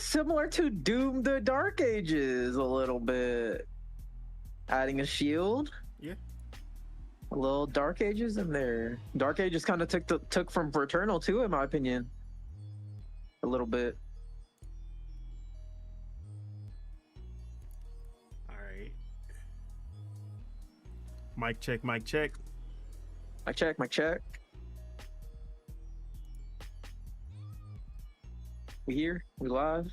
similar to Doom the Dark Ages a little bit. Adding a shield. Yeah. A little Dark Ages in there. Dark Ages kind of took from Returnal too, in my opinion. A little bit. All right. Mic check, mic check. Mic check, mic check. We here? We live?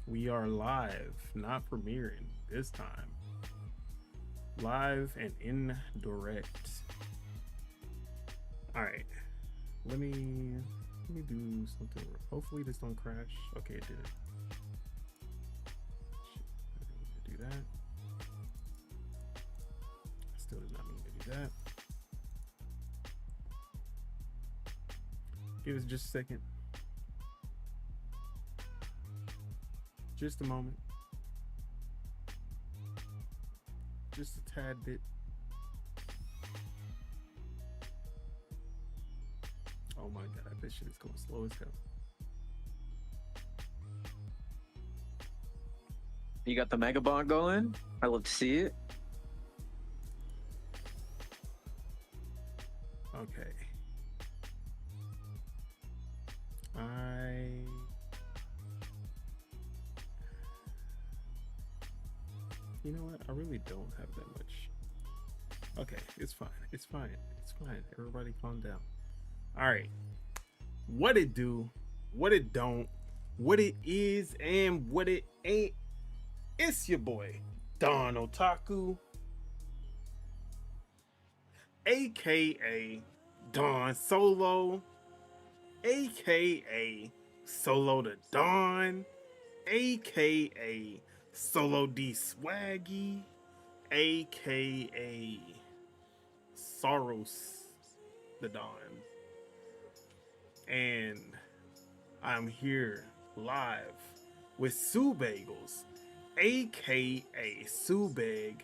We are live, not premiering this time. Live and indirect. All right. Let me do something. Hopefully this don't crash. Okay, it didn't. Shit, I didn't mean to do that. I still did not mean to do that. Give us just a second. Just a moment. Just a tad bit. Oh my god, this shit is going slow as hell. You got the Mega Bond going? I love to see it. Okay. You know what? I really don't have that much. Okay, it's fine. It's fine. It's fine. Everybody calm down. All right. What it do, what it don't, what it is, and what it ain't. It's your boy, Don Otaku, aka Don Solo, aka Solo the Don, aka Solo D Swaggy, aka Soros the Don. And I'm here live with Subegels, aka Subeg,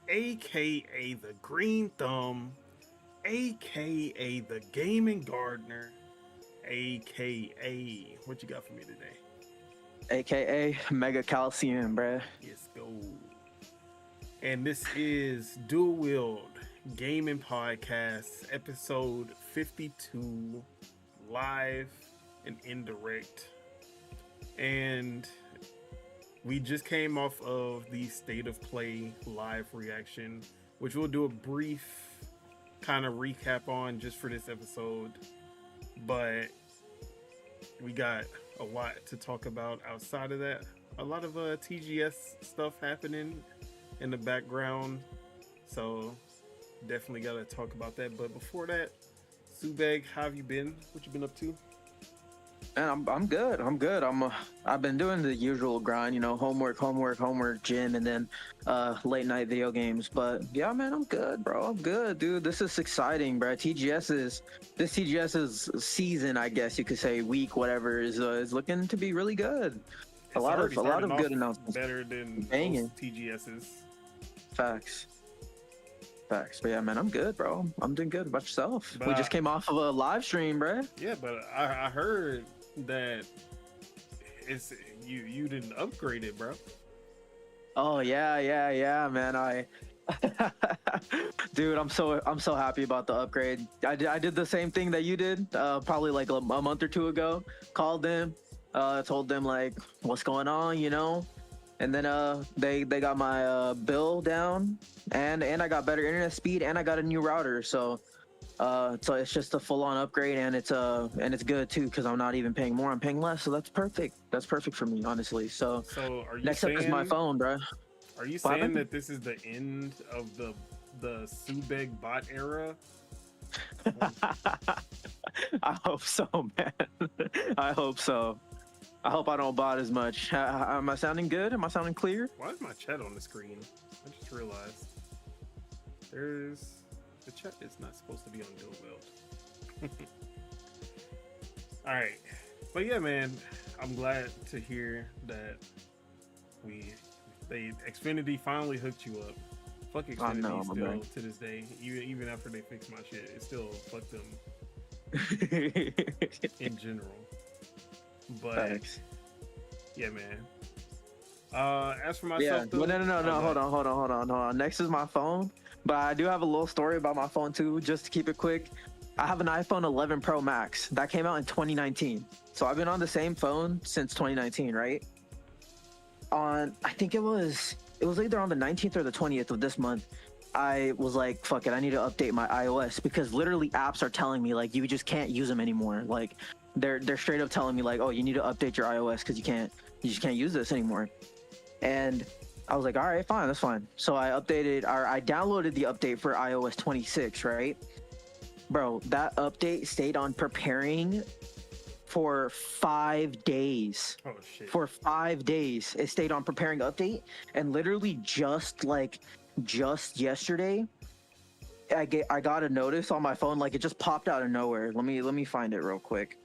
aka the Green Thumb, aka the Gaming Gardener, aka what you got for me today? AKA Mega Calcium, bruh. Let's go. And this is Dual-Wield Gaming Podcast, episode 52, live and indirect. And we just came off of the State of Play live reaction, which we'll do a brief kind of recap on just for this episode. But we got a lot to talk about outside of that. A lot of TGS stuff happening in the background, so definitely gotta talk about that. But before that, Subeg, how have you been? What you been up to? Man, I'm good. I've been doing the usual grind, you know, homework, gym, and then late night video games. But yeah, man, I'm good, bro. I'm good, dude. This is exciting, bro. This TGS's season, I guess you could say, week, whatever, is looking to be really good. A lot of good announcements. Better than Banging. most TGS's. Facts. But yeah, man, I'm good, bro. I'm doing good. About yourself? But we just came off of a live stream, bro. Yeah, but I heard that it's you didn't upgrade it, bro. Oh yeah, man. Dude, I'm so happy about the upgrade. I did the same thing that you did, probably like a month or two ago. Called them, told them like what's going on, you know, and then they got my bill down, and I got better internet speed, and I got a new router. So it's just a full on upgrade, and it's good too because I'm not even paying more. I'm paying less, so that's perfect. That's perfect for me, honestly. So are you next up is my phone, bro. Are you saying that this is the end of the Subeg bot era? I hope so, man. I hope so. I hope I don't bot as much. Am I sounding good? Am I sounding clear? Why is my chat on the screen? I just realized the chat is not supposed to be on Dual-Wield. All right, but yeah, man, I'm glad to hear that Xfinity finally hooked you up. Fuck Xfinity still to this day. Even after they fix my shit, it still fuck them in general. But thanks. Yeah, man. As for myself, Yeah. though, No. Hold on. Next is my phone, but I do have a little story about my phone too. Just to keep it quick, I have an iPhone 11 Pro Max that came out in 2019. So I've been on the same phone since 2019, right? I think it was either on the 19th or the 20th of this month. I was like, fuck it, I need to update my iOS because literally apps are telling me like you just can't use them anymore. Like they're straight up telling me like, oh, you need to update your iOS because you just can't use this anymore. And I was like, all right, fine, that's fine. So I downloaded the update for iOS 26, right? Bro, that update stayed on preparing for 5 days. Oh shit. For 5 days, it stayed on preparing update, and literally just yesterday, I got a notice on my phone, like it just popped out of nowhere. Let me find it real quick.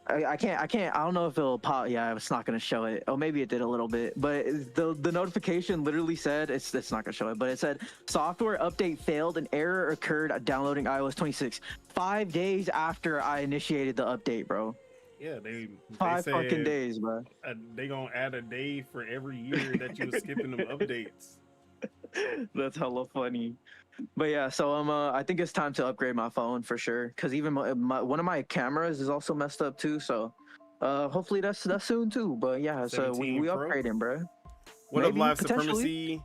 I can't. I don't know if it'll pop. Yeah, it's not gonna show it. Oh, maybe it did a little bit, but the notification literally said it's not gonna show it. But it said software update failed. An error occurred downloading iOS 26. 5 days after I initiated the update, bro. Yeah, they 5 said fucking days, bro. They gonna add a day for every year that you were skipping them updates. That's hella funny. But yeah, so I think it's time to upgrade my phone for sure. Cause even one of my cameras is also messed up too. So, hopefully that's soon too. But yeah, so we upgrading, bro. What Maybe, up, Live Supremacy?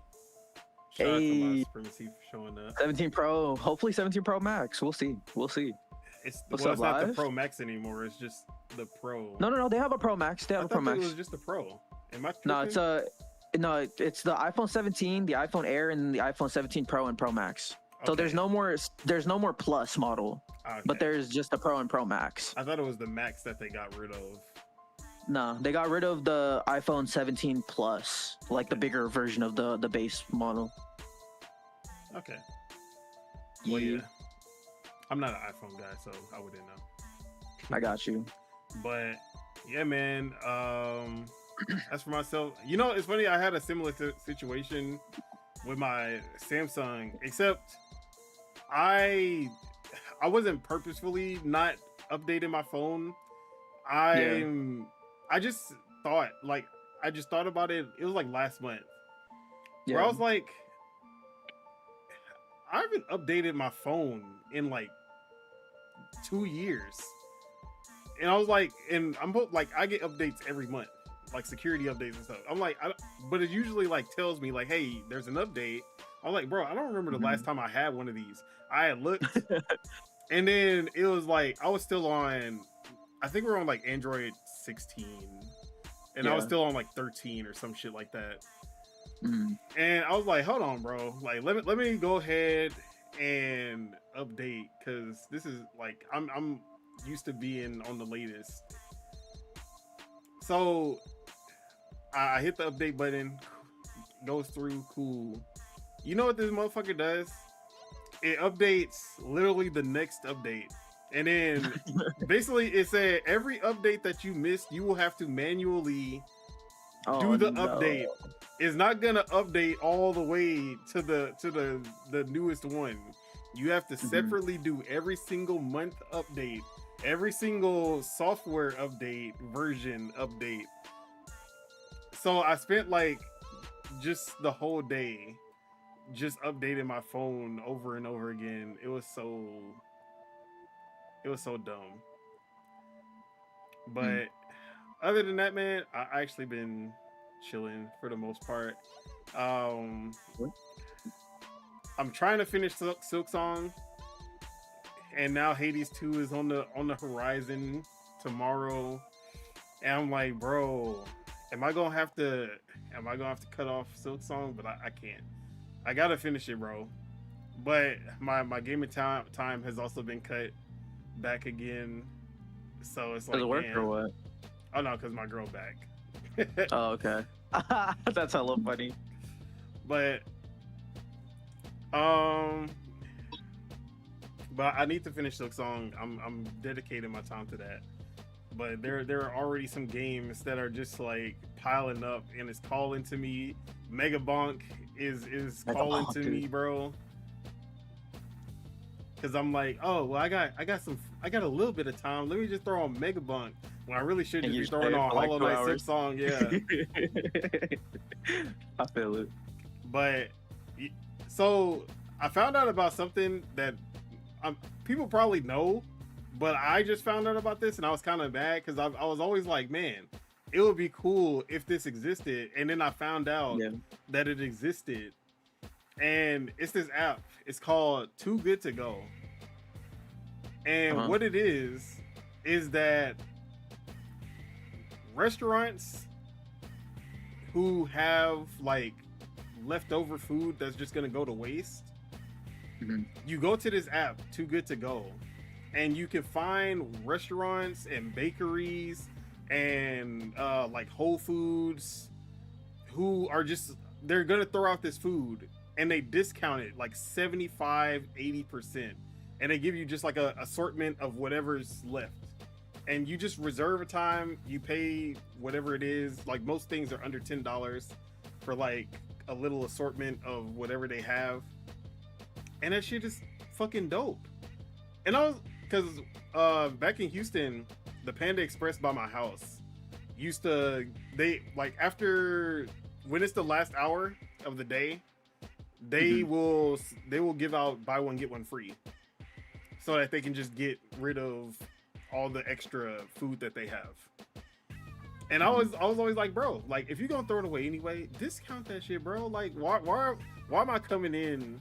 Shout out to Live Supremacy for showing up. 17 Pro, hopefully 17 Pro Max. We'll see. It's What's well, up, it's not the Live? Pro Max anymore. It's just the Pro. No. They have a Pro Max. They have I a Pro thought it Max. was just the Pro. Am I tripping? No, it's the iPhone 17, the iPhone Air, and the iPhone 17 Pro and Pro Max. So Okay. there's no more Plus model, Okay. but there's just the Pro and Pro Max. I thought it was the Max that they got rid of. No, they got rid of the iPhone 17 Plus, like the bigger version of the base model. Okay. Well, yeah. I'm not an iPhone guy, so I wouldn't know. I got you. But yeah, man. As for myself, it's funny. I had a similar situation with my Samsung, except I wasn't purposefully not updating my phone. I just thought about it. It was like last month, where I was like, I haven't updated my phone in like 2 years, and I was like, and I'm like, I get updates every month, like security updates and stuff. I'm like, but it usually like tells me like, hey, there's an update. I'm like, bro, I don't remember the last time I had one of these. I had looked, and then it was like I was still on. I think we're on like Android 16, and I was still on like 13 or some shit like that. And I was like, hold on, bro. Like, let me go ahead and update, because this is like I'm used to being on the latest. So I hit the update button, goes through, cool. You know what this motherfucker does? It updates literally the next update. And then basically it said every update that you missed, you will have to manually do the update. It's not gonna update all the way to the newest one. You have to separately do every single month update, every single software update, version update. So I spent like just the whole day just updating my phone over and over again. It was so dumb. But other than that, man, I actually been chilling for the most part. I'm trying to finish Silk Song, and now Hades 2 is on the horizon tomorrow. And I'm like, bro, am I gonna have to cut off Silk Song? But I can't. I gotta finish it, bro. But my gaming time has also been cut back again. So it's like, does it work or what? Oh no, because my girl back. Oh, okay. That's hella funny. But I need to finish Silk Song. I'm dedicating my time to that. But there are already some games that are just like piling up, and it's calling to me. Mega Bonk is calling to me, bro. Because I'm like, oh well, I got some I got a little bit of time. Let me just throw on Megabunk when I really should And just you be just throwing play it on for like Hollow 2 Knight hours. 6 song. Yeah. I feel it. But so I found out about something that people probably know, but I just found out about this and I was kind of mad because I was always like, man, it would be cool if this existed. And then I found out that it existed. And it's this app. It's called Too Good to Go. And what it is that restaurants who have like leftover food that's just gonna go to waste, you go to this app, Too Good to Go, and you can find restaurants and bakeries and like Whole Foods who are just, they're gonna throw out this food and they discount it like 75-80%, and they give you just like a assortment of whatever's left, and you just reserve a time, you pay whatever it is. Like most things are under $10 for like a little assortment of whatever they have, and that shit is fucking dope. And I was, because back in Houston, the Panda Express by my house used to, they like, after, when it's the last hour of the day, they will give out buy one get one free, so that they can just get rid of all the extra food that they have. And I was always like, bro, like if you're gonna throw it away anyway, discount that shit, bro. Like why am I coming in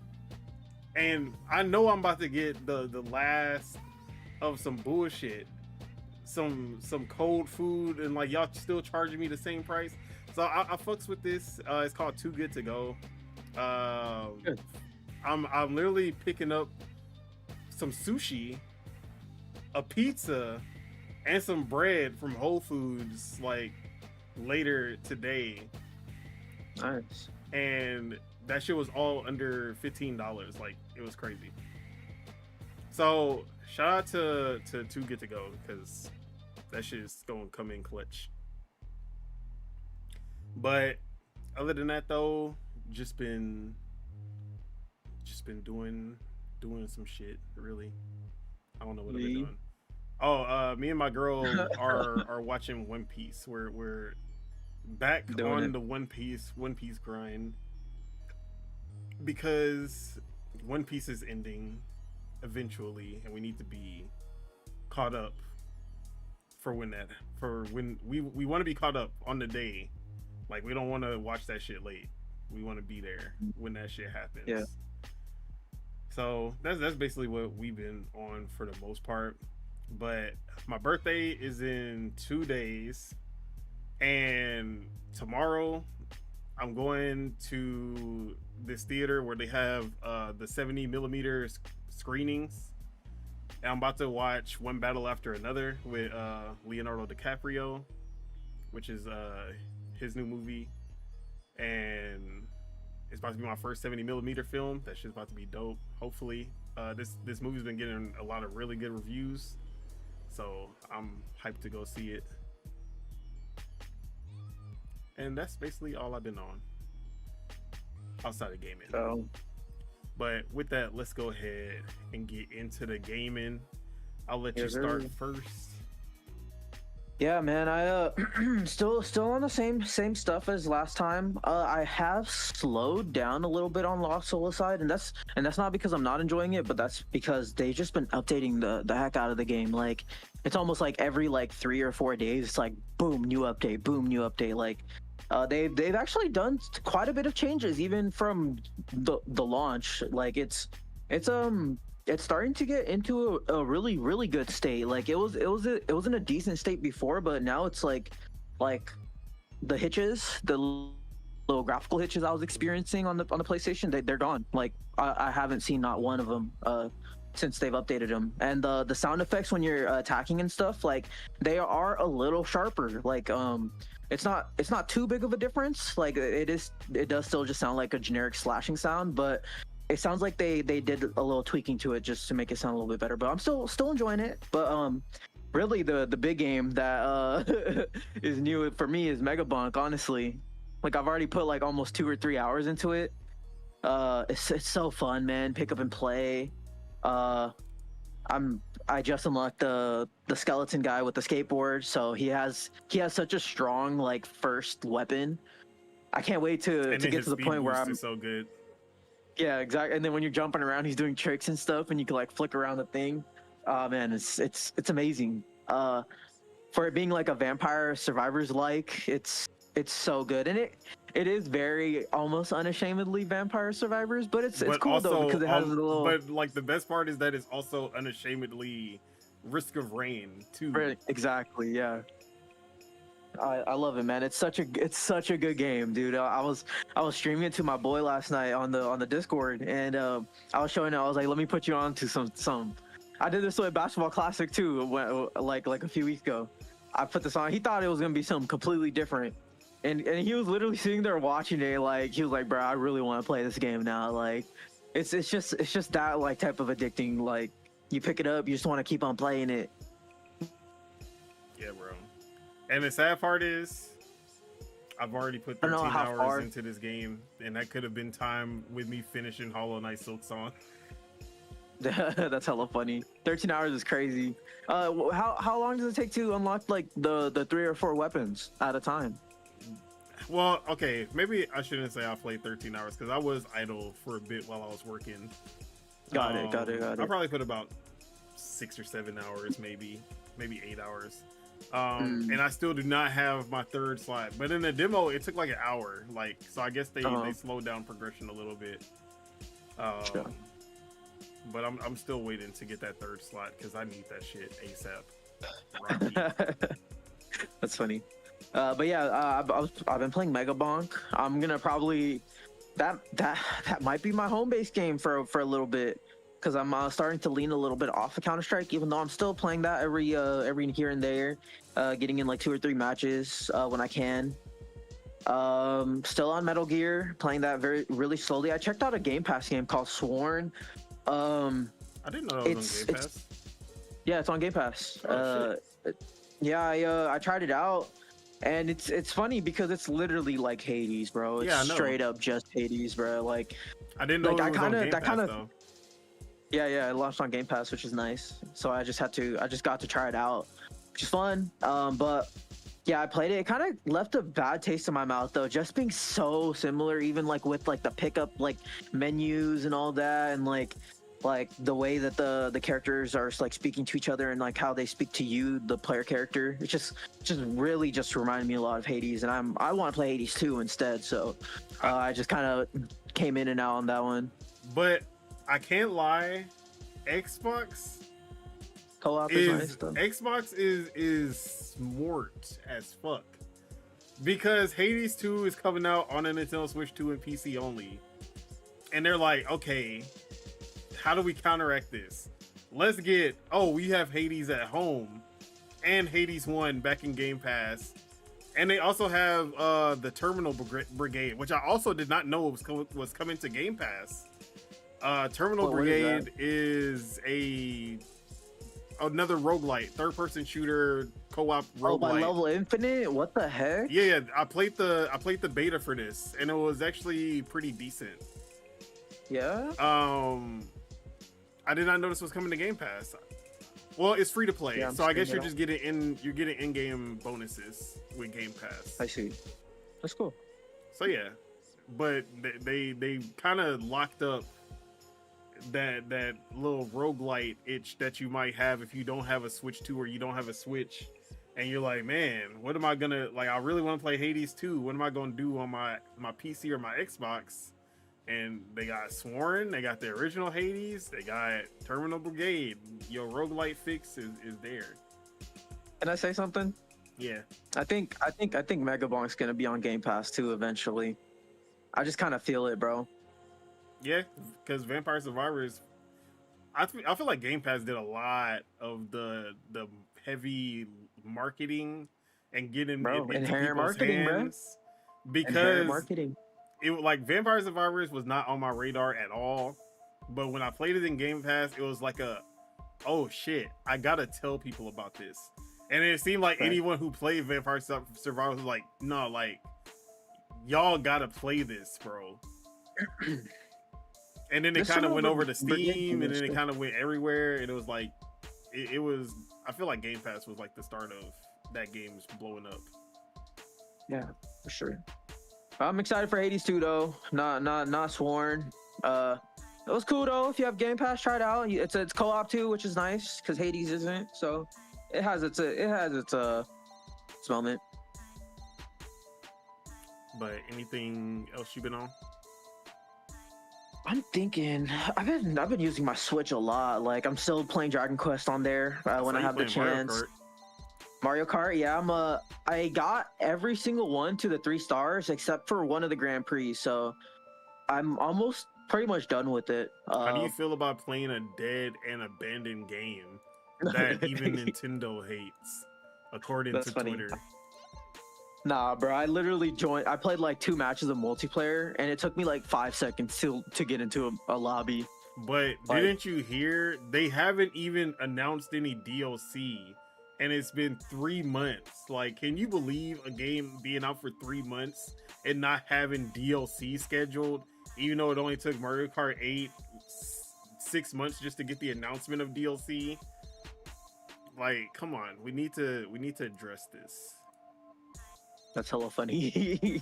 and I know I'm about to get the last of some bullshit, some cold food, and like y'all still charging me the same price. So I fucks with this. It's called Too Good to Go. I'm literally picking up some sushi, a pizza, and some bread from Whole Foods like later today. Nice. And that shit was all under $15. Like it was crazy. So shout out to Too Good to Go, because that shit is gonna come in clutch. But other than that though, just been doing some shit, really. I don't know what I've been doing. Oh, me and my girl are watching One Piece. We're back on the One Piece grind, because One Piece is ending eventually, and we need to be caught up for when we want to be caught up on the day. Like we don't want to watch that shit late. We want to be there when that shit happens. Yeah. So that's basically what we've been on for the most part. But my birthday is in 2 days, and tomorrow I'm going to this theater where they have the 70mm screenings, and I'm about to watch One Battle After Another with Leonardo DiCaprio, which is his new movie, and it's about to be my first 70mm film. That shit's about to be dope. Hopefully, this movie's been getting a lot of really good reviews, so I'm hyped to go see it. And that's basically all I've been on outside of gaming. Oh. But with that, let's go ahead and get into the gaming. I'll let you start first. Yeah, man, I still on the same stuff as last time. I have slowed down a little bit on Lost Soul side, and that's not because I'm not enjoying it, but that's because they've just been updating the heck out of the game. Like it's almost like every like 3 or 4 days, it's like boom, new update, boom, new update. Like they've actually done quite a bit of changes even from the launch. Like it's starting to get into a really, really good state. Like it was in a decent state before, but now it's like the hitches, the little graphical hitches I was experiencing on the PlayStation, they're gone. Like I haven't seen not one of them since they've updated them. And the sound effects when you're attacking and stuff, like they are a little sharper. Like it's not too big of a difference. Like it does still just sound like a generic slashing sound, but it sounds like they did a little tweaking to it just to make it sound a little bit better. But I'm still enjoying it. But really the big game that is new for me is Megabunk. Honestly, like I've already put like almost 2 or 3 hours into it. It's so fun, man. Pick up and play. I I just unlocked the skeleton guy with the skateboard, so he has such a strong like first weapon. I can't wait to And then get his to the speed point where boost I'm is so good. yeah, exactly. And then when you're jumping around, he's doing tricks and stuff, and you can like flick around the thing. Oh man, it's amazing. For it being like a vampire survivors like, it's so good, and it is very almost unashamedly vampire survivors, but it's But cool though also, because it has a little. but like the best part is that it's also unashamedly Risk of Rain too. Right, exactly, yeah. I love it, man. It's such a good game, dude. I was streaming it to my boy last night on the Discord, and I was showing it. I was like, let me put you on to some. I did this with Basketball Classic too, like a few weeks ago. I put this on. He thought it was gonna be something completely different, and he was literally sitting there watching it. Like he was like, bro, I really want to play this game now. Like it's just that like type of addicting. Like you pick it up, you just want to keep on playing it. Yeah, bro. And the sad part is, I've already put 13 hours into this game, and that could have been time with me finishing Hollow Knight Silk Song. That's hella funny. 13 hours is crazy. How long does it take to unlock like the 3 or 4 weapons at a time? Well, okay, maybe I shouldn't say I played 13 hours because I was idle for a bit while I was working. Got it. I probably put about 6 or 7 hours, maybe 8 hours. And I still do not have my 3rd slot. But in the demo, it took like an hour. Like, so I guess they slowed down progression a little bit. Sure. But I'm still waiting to get that 3rd slot because I need that shit ASAP. That's funny. But yeah, I've been playing Mega Bonk. I'm gonna probably that might be my home base game for a little bit because I'm starting to lean a little bit off of Counter-Strike, even though I'm still playing that every here and there, getting in like 2 or 3 matches when I can. Still on Metal Gear, playing that really slowly. I checked out a Game Pass game called Sworn. I didn't know that was on Game Pass. Yeah, it's on Game Pass. I tried it out, and it's funny because it's literally like Hades, bro. It's straight up just Hades, bro. Like I didn't know it was on Game Pass though. Yeah, it launched on Game Pass, which is nice. So I just got to try it out, which is fun. But yeah, I played it. It kind of left a bad taste in my mouth though, just being so similar, even like with like the pickup like menus and all that, and like the way that the characters are like speaking to each other and like how they speak to you, the player character. It just really just reminded me a lot of Hades, and I want to play Hades 2 instead. So I just kind of came in and out on that one. But I can't lie, Xbox co-op is nice though. Xbox is smart as fuck because Hades 2 is coming out on a Nintendo Switch 2 and PC only, and they're like, okay, how do we counteract this? Let's get we have Hades at home and Hades 1 back in Game Pass, and they also have the Terminal Brigade, which I also did not know was coming to Game Pass. Terminal Brigade is another roguelite, 3rd-person shooter co-op roguelite. By Level Infinite? What the heck? Yeah. I played the beta for this, and it was actually pretty decent. Yeah. I did not know this was coming to Game Pass. Well, it's free to play, so I guess you're getting in-game bonuses with Game Pass. I see. That's cool. So yeah, but they kind of locked up that little roguelite itch that you might have if you don't have a Switch 2 or you don't have a Switch, and you're like, man, what am I gonna like? I really want to play Hades 2. What am I gonna do on my PC or my Xbox? And they got Sworn, they got the original Hades, they got Terminal Brigade. Your roguelite fix is there. Can I say something? Yeah. I think Mega Bonk's gonna be on Game Pass too eventually. I just kind of feel it, bro. Yeah, because Vampire Survivors, I feel like Game Pass did a lot of the heavy marketing and getting it into people's hands, because marketing. It like Vampire Survivors was not on my radar at all, but when I played it in Game Pass, it was like oh shit, I gotta tell people about this. And it seemed like anyone who played Vampire Survivors was like, no, like y'all gotta play this, bro. And then it kind of went over to Steam, and then it kind of went everywhere, and it was like, it was. I feel like Game Pass was like the start of that game's blowing up. Yeah, for sure. I'm excited for Hades 2 though. Not sworn. It was cool though. If you have Game Pass, try it out. It's co-op too, which is nice because Hades isn't. So it has its moment. But anything else you've been on? I'm thinking I've been using my Switch a lot. Like I'm still playing Dragon Quest on there when I have the chance. Mario Kart, yeah, I got every single one to the 3 stars except for one of the Grand Prix, so I'm almost pretty much done with it. How do you feel about playing a dead and abandoned game that even Nintendo hates, according to funny. Twitter? Nah, bro, I literally I played like 2 matches of multiplayer, and it took me like 5 seconds to get into a lobby. But didn't you hear they haven't even announced any DLC? And it's been 3 months. Like, can you believe a game being out for 3 months and not having DLC scheduled, even though it only took Mario Kart 8 6 months just to get the announcement of DLC? Like, come on, we need to address this. That's hella funny.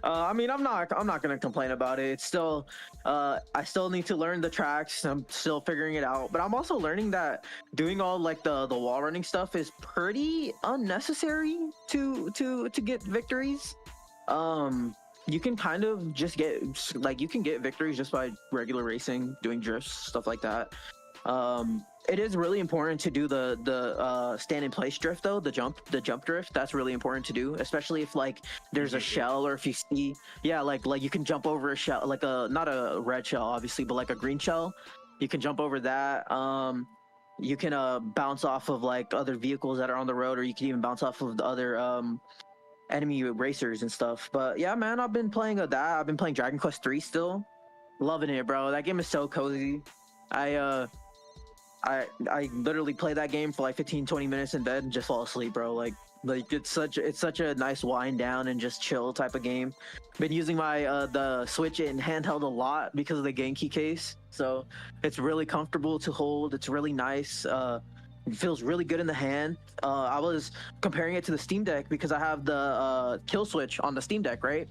I mean, I'm not gonna complain about it. It's still, I still need to learn the tracks. I'm still figuring it out. But I'm also learning that doing all like the wall running stuff is pretty unnecessary to get victories. You can kind of just get you can get victories just by regular racing, doing drifts, stuff like that. It is really important to do the stand in place drift though, the jump drift. That's really important to do, especially if like there's a shell, or if you see, yeah, like you can jump over a shell, like not a red shell obviously, but like a green shell. You can jump over that. You can bounce off of like other vehicles that are on the road, or you can even bounce off of the other enemy racers and stuff. But yeah, man, I've been playing that. I've been playing Dragon Quest 3 still. Loving it, bro. That game is so cozy. I literally play that game for like 15-20 minutes in bed and just fall asleep, bro. Like it's such a nice wind down and just chill type of game. Been using my the Switch in handheld a lot because of the Genki case, so it's really comfortable to hold. It's really nice. It feels really good in the hand. I was comparing it to the Steam Deck because I have the Kill Switch on the Steam Deck, right?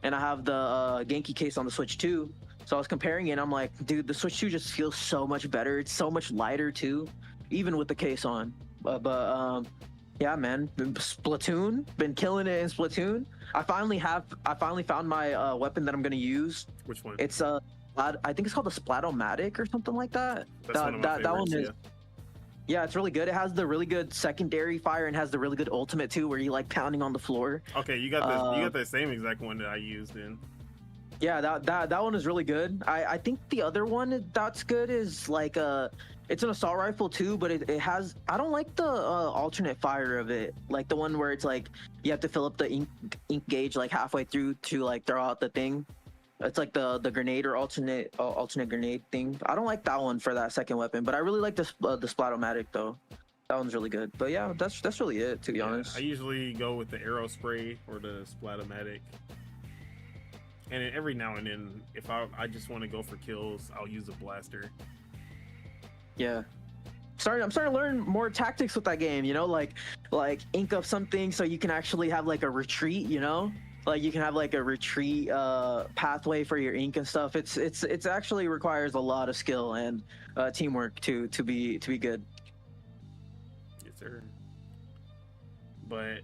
And I have the Genki case on the Switch too. So I was comparing it, and I'm like, dude, the Switch 2 just feels so much better. It's so much lighter too, even with the case on. But yeah, man, Splatoon, been killing it in Splatoon. I finally found my weapon that I'm gonna use. Which one? It's I think it's called the Splatomatic or something like that. That's one of my favorites, one is. Yeah, it's really good. It has the really good secondary fire and has the really good ultimate too, where you like pounding on the floor. Okay, you got the same exact one that I used in. Yeah, that one is really good. I think the other one that's good is like it's an assault rifle too, but it has, I don't like the alternate fire of it, like the one where it's like you have to fill up the ink gauge like halfway through to like throw out the thing. It's like the grenade or alternate grenade thing. I don't like that one for that second weapon, but I really like the Splatomatic though. That one's really good. But yeah, that's really it, to be honest. I usually go with the arrow spray or the Splatomatic. And then every now and then, if I just want to go for kills, I'll use a blaster. Yeah. I'm starting to learn more tactics with that game, you know, like ink up something so you can actually have like a retreat, you know? Like you can have like a retreat pathway for your ink and stuff. It's actually requires a lot of skill and teamwork to be good. Yes, sir. But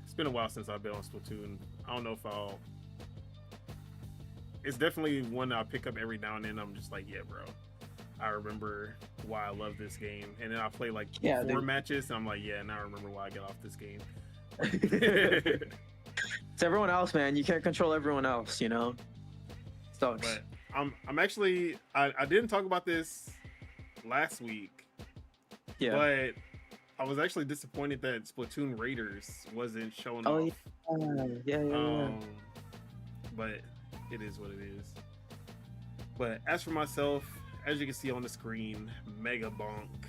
it's been a while since I've been on Splatoon. I don't know if I'll. It's definitely one I'll pick up every now and then. I'm just like, yeah, bro. I remember why I love this game, and then I play like 4 matches, and I'm like, yeah, now I remember why I got off this game. It's everyone else, man. You can't control everyone else, you know. Sucks. But I'm actually I didn't talk about this last week. Yeah. But I was actually disappointed that Splatoon Raiders wasn't showing off. Yeah. But it is what it is. But as for myself, as you can see on the screen, Mega Bonk.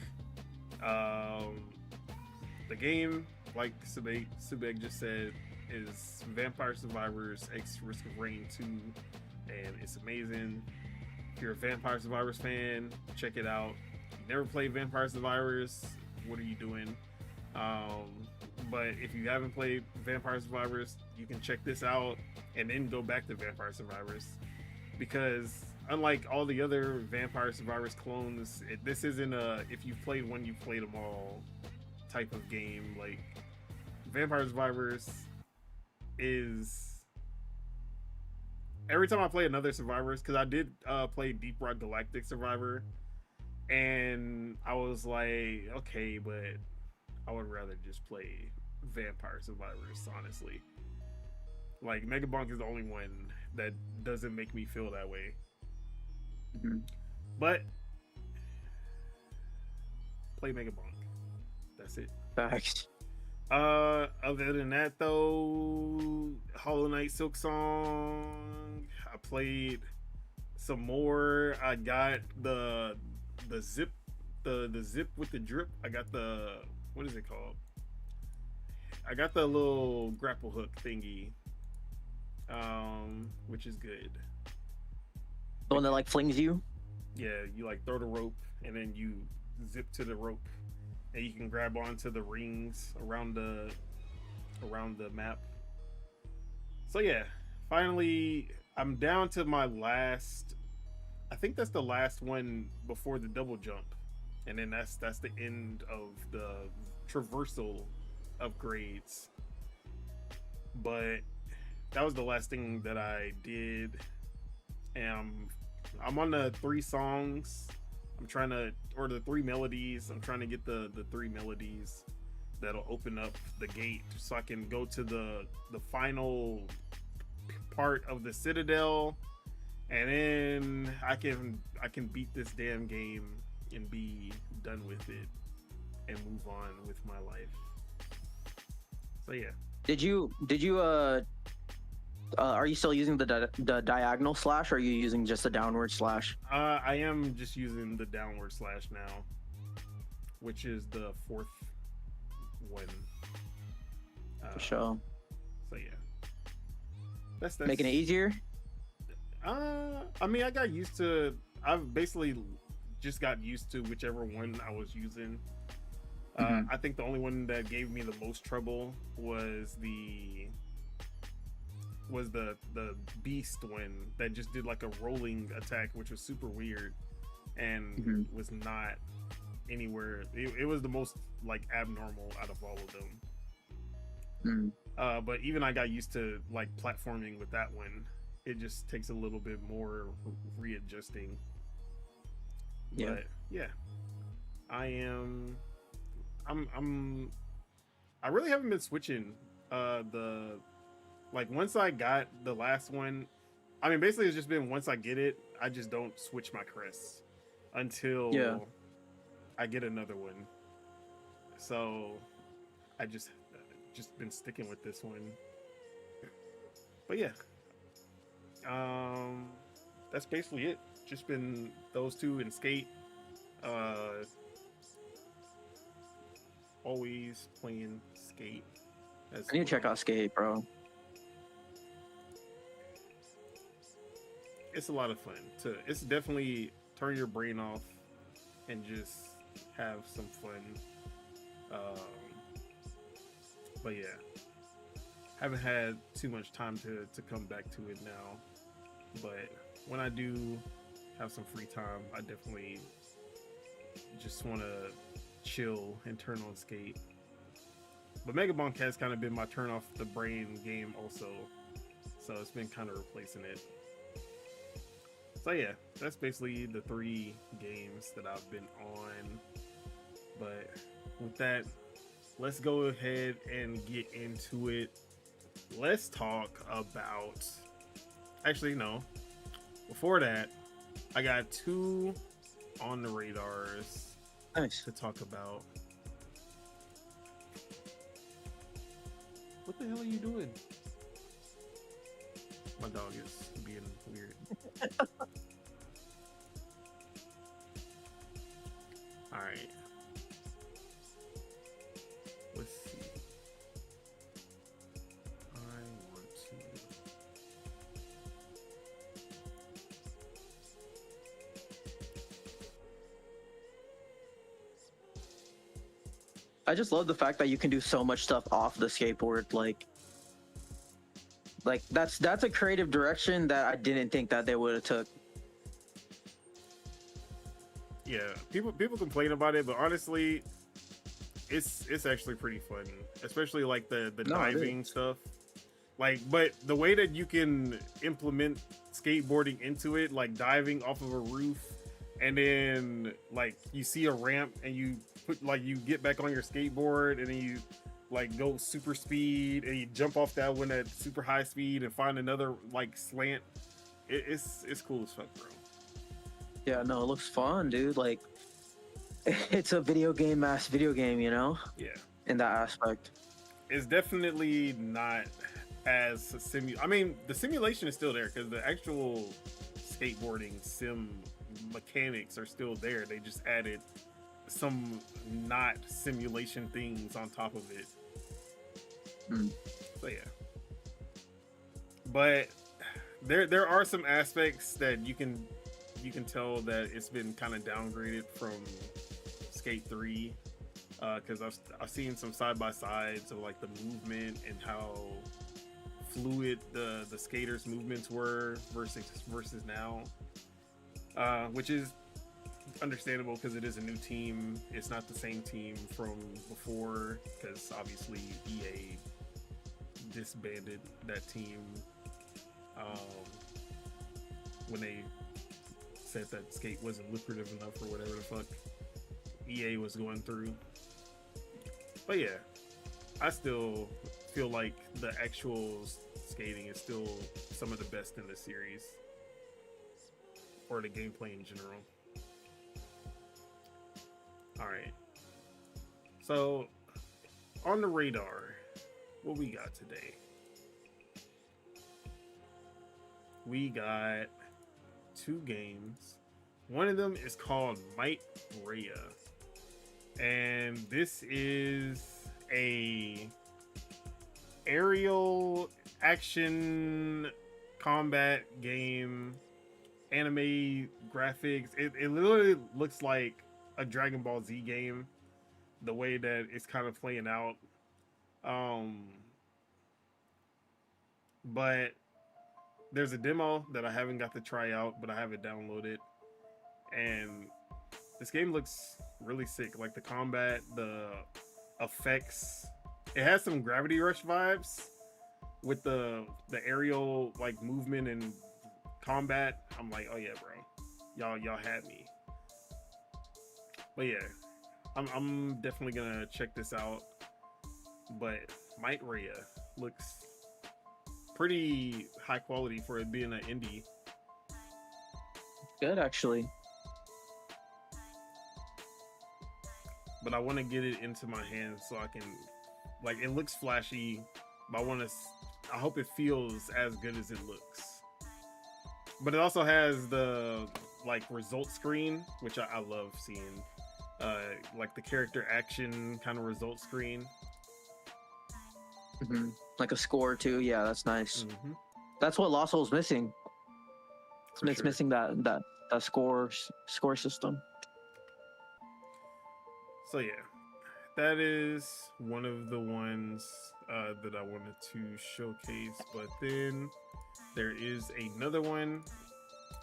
The game, like Subeg just said, is Vampire Survivors X Risk of Rain 2, and it's amazing. If you're a Vampire Survivors fan, check it out. never played Vampire Survivors, what are you doing? But if you haven't played Vampire Survivors, you can check this out and then go back to Vampire Survivors, because unlike all the other Vampire Survivors clones, this isn't a if you've played one, you've played them all type of game. Like, Vampire Survivors is, every time I play another Survivors, because I did play Deep Rock Galactic Survivor, and I was like, okay, but I would rather just play Vampire Survivors, honestly. Like, Megabonk is the only one that doesn't make me feel that way. Mm-hmm. But play Megabonk. That's it. Facts. Other than that, though, Hollow Knight Silk Song, I played some more. I got the zip, the zip with the drip. I got the, what is it called? I got the little grapple hook thingy, which is good. The one that like flings you? Yeah, you like throw the rope and then you zip to the rope, and you can grab onto the rings around the map. So yeah, finally I'm down to my last, I think that's the last one before the double jump, and then that's the end of the traversal upgrades. But that was the last thing that I did, and I'm on the 3 songs. I'm trying to, or the 3 melodies. I'm trying to get the 3 melodies that'll open up the gate so I can go to the final part of the Citadel, and then I can beat this damn game and be done with it and move on with my life. So yeah. Did you are you still using the diagonal slash, or are you using just the downward slash? I am just using the downward slash now, which is the 4th one. For sure. So yeah, that's Making it easier. I mean, I got used to. I've basically just got used to whichever one I was using. I think the only one that gave me the most trouble was the beast one that just did like a rolling attack, which was super weird and was not anywhere. It was the most like abnormal out of all of them. But even I got used to like platforming with that one. It just takes a little bit more readjusting. Yeah. But yeah, I really haven't been switching like once I got the last one. I mean, basically it's just been once I get it, I just don't switch my crests until I get another one. So I just been sticking with this one. But yeah, that's basically it. Just been those 2 and Skate. Always playing Skate. I need to check out Skate, bro. It's a lot of fun. It's definitely turn your brain off and just have some fun. But yeah, haven't had too much time to come back to it now. But when I do have some free time, I definitely just want to chill and turn on Skate. But Megabonk has kind of been my turn off the brain game also, so it's been kind of replacing it. So yeah, that's basically the 3 games that I've been on. But with that, let's go ahead and get into it. Let's talk about, actually no, before that, I got 2 on the radars to talk about. What the hell are you doing? My dog is being weird. All right. Let's see. I want to. I just love the fact that you can do so much stuff off the skateboard. Like that's a creative direction that I didn't think that they would have took. Yeah, people complain about it, but honestly, it's actually pretty fun, especially like the diving stuff. Like, but the way that you can implement skateboarding into it, like diving off of a roof, and then like you see a ramp and you get back on your skateboard and then you like go super speed and you jump off that one at super high speed and find another like slant. It's cool as fuck, bro. Yeah, no, it looks fun, dude. Like, it's a video game, you know? Yeah. In that aspect. It's definitely not as I mean, the simulation is still there because the actual skateboarding sim mechanics are still there. They just added some not simulation things on top of it. So yeah. But there are some aspects that you can tell that it's been kind of downgraded from Skate 3, because I've seen some side by sides of like the movement and how fluid the skaters' movements were versus now, which is understandable because it is a new team. It's not the same team from before because obviously EA disbanded that team when they said that skate wasn't lucrative enough or whatever the fuck EA was going through. But yeah, I still feel like the actual skating is still some of the best in the series, or the gameplay in general. Alright, so on the radar, what we got today? We got 2 games. One of them is called Might Rhea, and this is a aerial action combat game, anime graphics. It literally looks like a Dragon Ball Z game, the way that it's kind of playing out. But there's a demo that I haven't got to try out, but I have it downloaded, and this game looks really sick. Like the combat, the effects, it has some Gravity Rush vibes with the aerial like movement and combat. I'm like, oh yeah, bro, y'all had me. But yeah, I'm definitely gonna check this out. But Might Rhea looks pretty high quality for it being an indie. Good, actually. But I want to get it into my hands so I can, like, it looks flashy, but I hope it feels as good as it looks. But it also has the like result screen, which I love seeing, like the character action kind of result screen. Mm-hmm. Like a score too. Yeah, that's nice. Mm-hmm. That's what Lost Soul's missing. It's Sure. missing that score system. So yeah, that is one of the ones that I wanted to showcase. But then there is another one,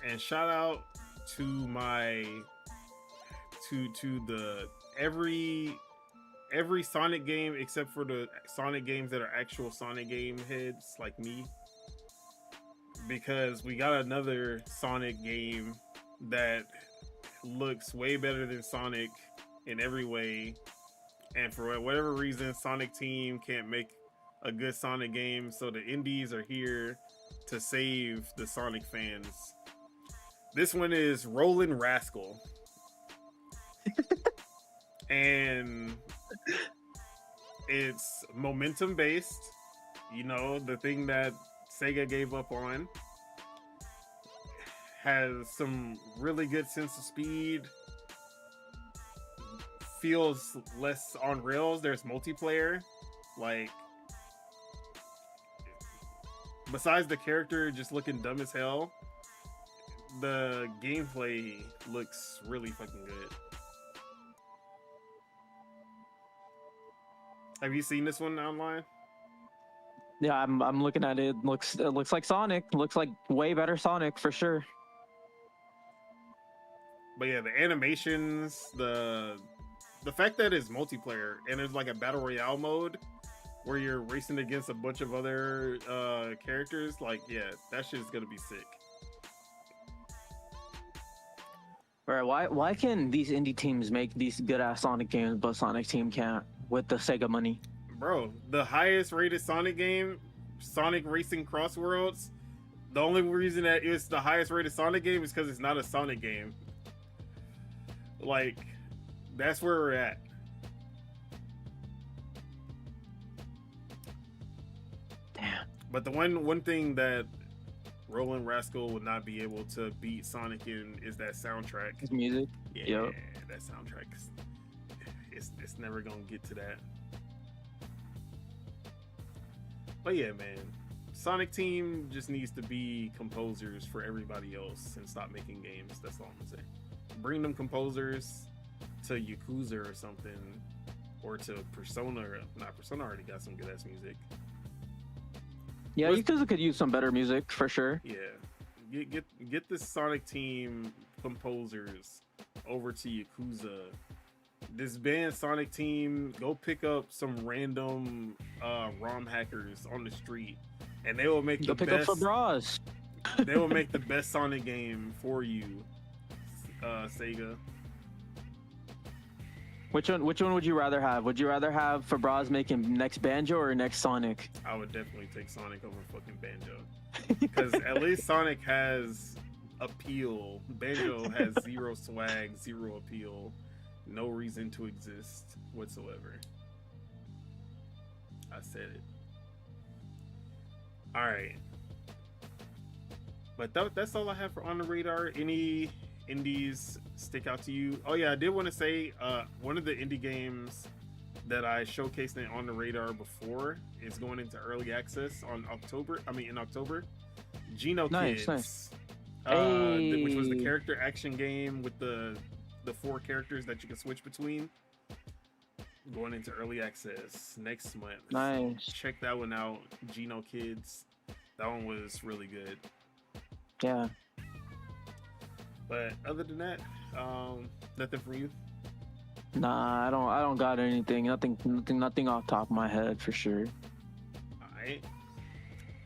and shout out to my to the every Sonic game except for the Sonic games that are actual Sonic game heads like me, because we got another Sonic game that looks way better than Sonic in every way, and for whatever reason Sonic Team can't make a good Sonic game, so the indies are here to save the Sonic fans. This one is Rollin' Rascal. And it's momentum based, you know, the thing that Sega gave up on. Has some really good sense of speed, feels less on rails. There's multiplayer, like, besides the character just looking dumb as hell, the gameplay looks really fucking good. Have you seen this one online? Yeah, I'm looking at it. It looks like Sonic. Looks like way better Sonic for sure. But yeah, the animations, the fact that it's multiplayer and there's like a battle royale mode where you're racing against a bunch of other characters, like yeah, that shit's gonna be sick. Right? Why can these indie teams make these good ass Sonic games, but Sonic Team can't with the Sega money? Bro, the highest rated Sonic game, Sonic Racing Cross Worlds, the only reason that it's the highest rated Sonic game is because it's not a Sonic game. Like, that's where we're at. Damn. But the one thing that Roland Rascal would not be able to beat Sonic in is that soundtrack. His music. Yeah, Yep. that soundtrack. It's never gonna get to that. But yeah, man, Sonic Team just needs to be composers for everybody else and stop making games. That's all I'm gonna say. Bring them composers to Yakuza or something, or to Persona. Persona already got some good ass music. Yeah, Yakuza could use some better music for sure. Yeah, get the Sonic Team composers over to Yakuza. This band Sonic Team, go pick up some random ROM hackers on the street, and they will make Go pick up for bras. They will make the best Sonic game for you, Sega. Which one would you rather have? Would you rather have Fabraz making next Banjo or next Sonic? I would definitely take Sonic over fucking Banjo, because at least Sonic has appeal. Banjo has zero swag, zero appeal, no reason to exist whatsoever. I said it. All right, but that's all I have for On the Radar. Any indies stick out to you? Oh yeah, I did want to say one of the indie games that I showcased in On the Radar before is going into early access in October. Geno Kids, Nice. which was the character action game with the 4 characters that you can switch between. Going into early access next month. Nice. Check that one out, Geno Kids. That one was really good. Yeah. But other than that, nothing from you. Nah, I don't got anything. Nothing off top of my head for sure. Alright.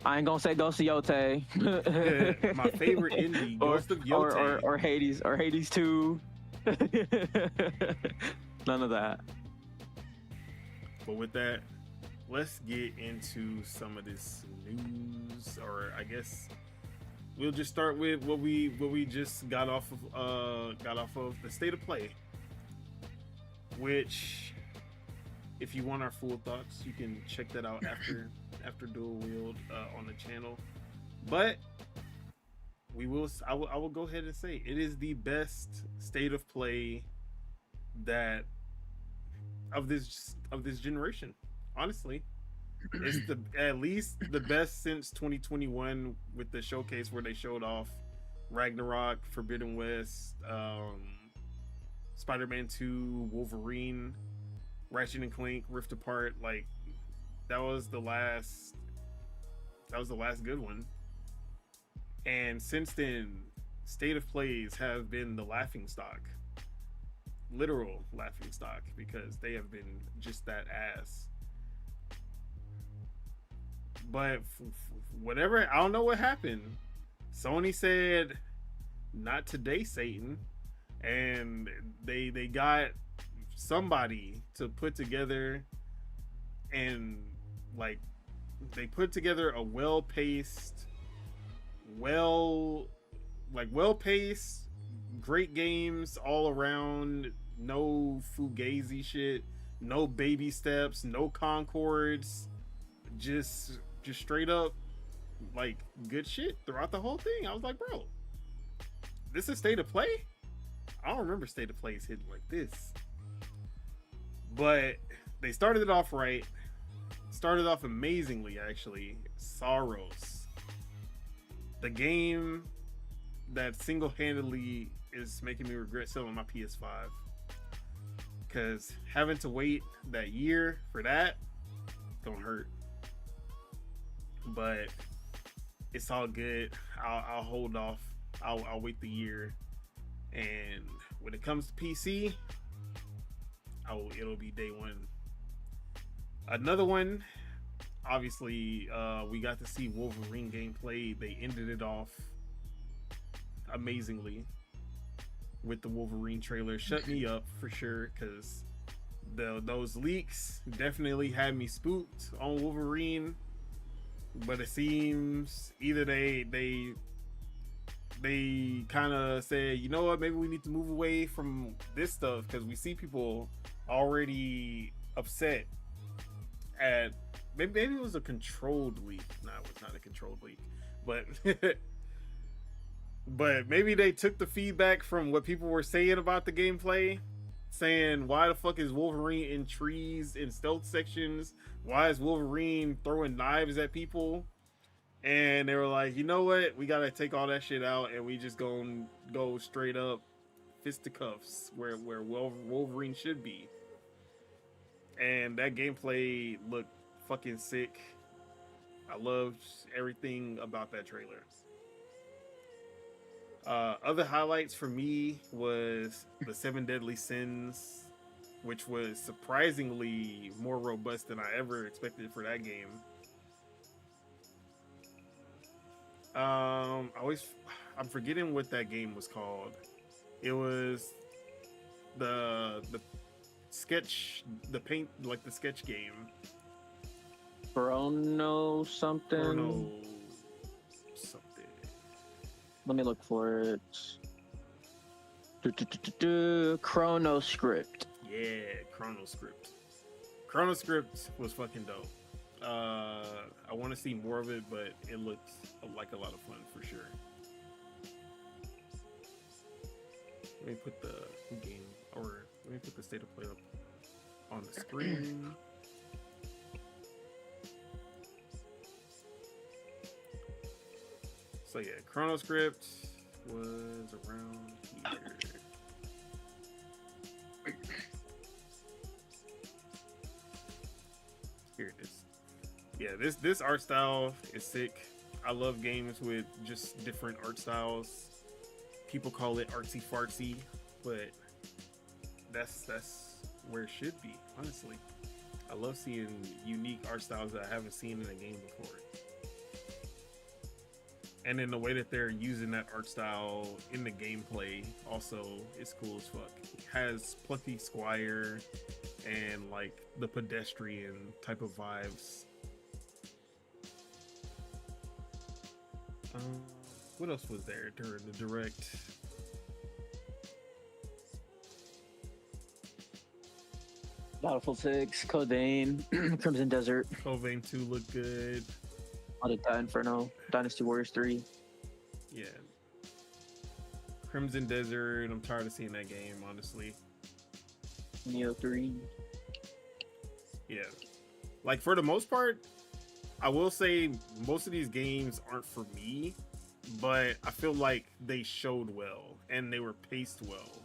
I ain't gonna say Ghost of Yote. My favorite indie, Ghost of Yote. Or Hades 2. None of that. But with that, let's get into some of this news, or I guess we'll just start with what we just got off of the state of play. Which, if you want our full thoughts, you can check that out after Dual-Wield on the channel. But I will go ahead and say it is the best state of play that of this generation. Honestly, it's at least the best since 2021 with the showcase where they showed off Ragnarok, Forbidden West, Spider-Man 2, Wolverine, Ratchet and Clank, Rift Apart. Like that was the last good one. And since then, state of plays have been the laughing stock, literal laughing stock, because they have been just that ass. But whatever, I don't know what happened. Sony said, "Not today, Satan," and they got somebody to put together, and like they put together a well-paced, great games all around. No fugazi shit, no baby steps, no concords, just straight up like good shit throughout the whole thing. I was like, bro, this is state of play? I don't remember state of plays hitting like this. But they started it off right. Started off amazingly, actually. Sorrows, the game that single-handedly is making me regret selling my PS5. because having to wait that year for that don't hurt. But it's all good. I'll hold off. I'll wait the year, and when it comes to PC, it'll be day one. Another one, obviously, we got to see Wolverine gameplay. They ended it off amazingly with the Wolverine trailer. Shut me up for sure, because those leaks definitely had me spooked on Wolverine. But it seems either they kind of say, you know what, maybe we need to move away from this stuff, because we see people already upset at maybe it was a controlled leak. No, it was not a controlled leak, but but maybe they took the feedback from what people were saying about the gameplay, saying, why the fuck is Wolverine in trees in stealth sections? Why is Wolverine throwing knives at people? And they were like, you know what? We gotta take all that shit out, and we just gonna go straight up fisticuffs where Wolverine should be. And that gameplay looked fucking sick. I loved everything about that trailer. Other highlights for me was the 7 Deadly Sins, which was surprisingly more robust than I ever expected for that game. I'm forgetting what that game was called. It was the sketch, the paint, like the sketch game. Chrono something. Chrono something. Let me look for it. Chrono Script. Yeah, Chrono Script. Chrono Script was fucking dope. I want to see more of it, but it looks like a lot of fun for sure. Let me put the game, or let me put the state of play up on the screen. So yeah, Chrono Script was around here. Here it is. Yeah, this art style is sick. I love games with just different art styles. People call it artsy fartsy, but that's where it should be, honestly. I love seeing unique art styles that I haven't seen in a game before. And then the way that they're using that art style in the gameplay also is cool as fuck. It has Plucky Squire and like the pedestrian type of vibes. What else was there during the direct? Battlefield 6, Code Vein, Crimson Desert. Code Vein 2 looked good. Audita Inferno, Dynasty Warriors 3. Yeah. Crimson Desert, I'm tired of seeing that game, honestly. Neo 3. Yeah. Like, for the most part, I will say most of these games aren't for me, but I feel like they showed well and they were paced well.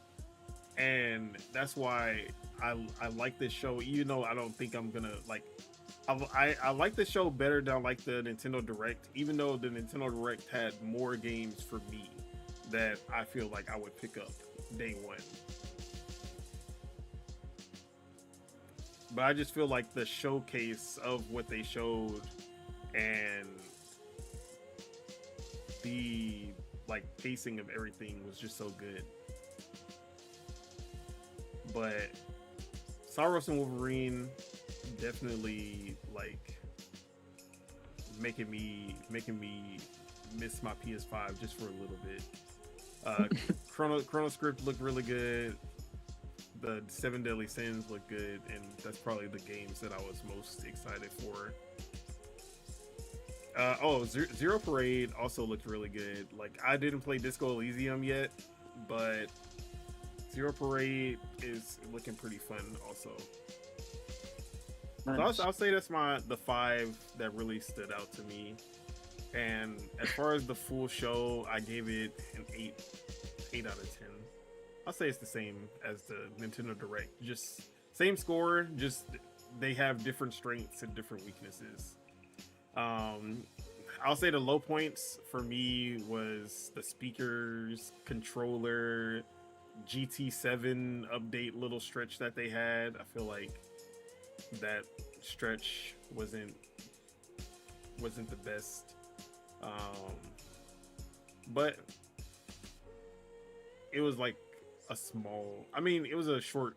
And that's why I like this show, even though I don't think I'm gonna like. I like the show better than I like the Nintendo Direct, even though the Nintendo Direct had more games for me that I feel like I would pick up day one. But I just feel like the showcase of what they showed and the like pacing of everything was just so good. But Saros and Wolverine definitely like making me miss my PS5 just for a little bit. Chrono Script looked really good. The 7 Deadly Sins looked good, and that's probably the games that I was most excited for. Zero Parade also looked really good. Like, I didn't play Disco Elysium yet, but Zero Parade is looking pretty fun also. Nice. So I'll say that's the 5 that really stood out to me. And as far as the full show, I gave it an 8 out of 10. I'll say it's the same as the Nintendo Direct. Just same score, just they have different strengths and different weaknesses. I'll say the low points for me was the speakers, controller, GT7 update little stretch that they had. I feel like that stretch wasn't the best. But it was like a small, I mean, it was a short,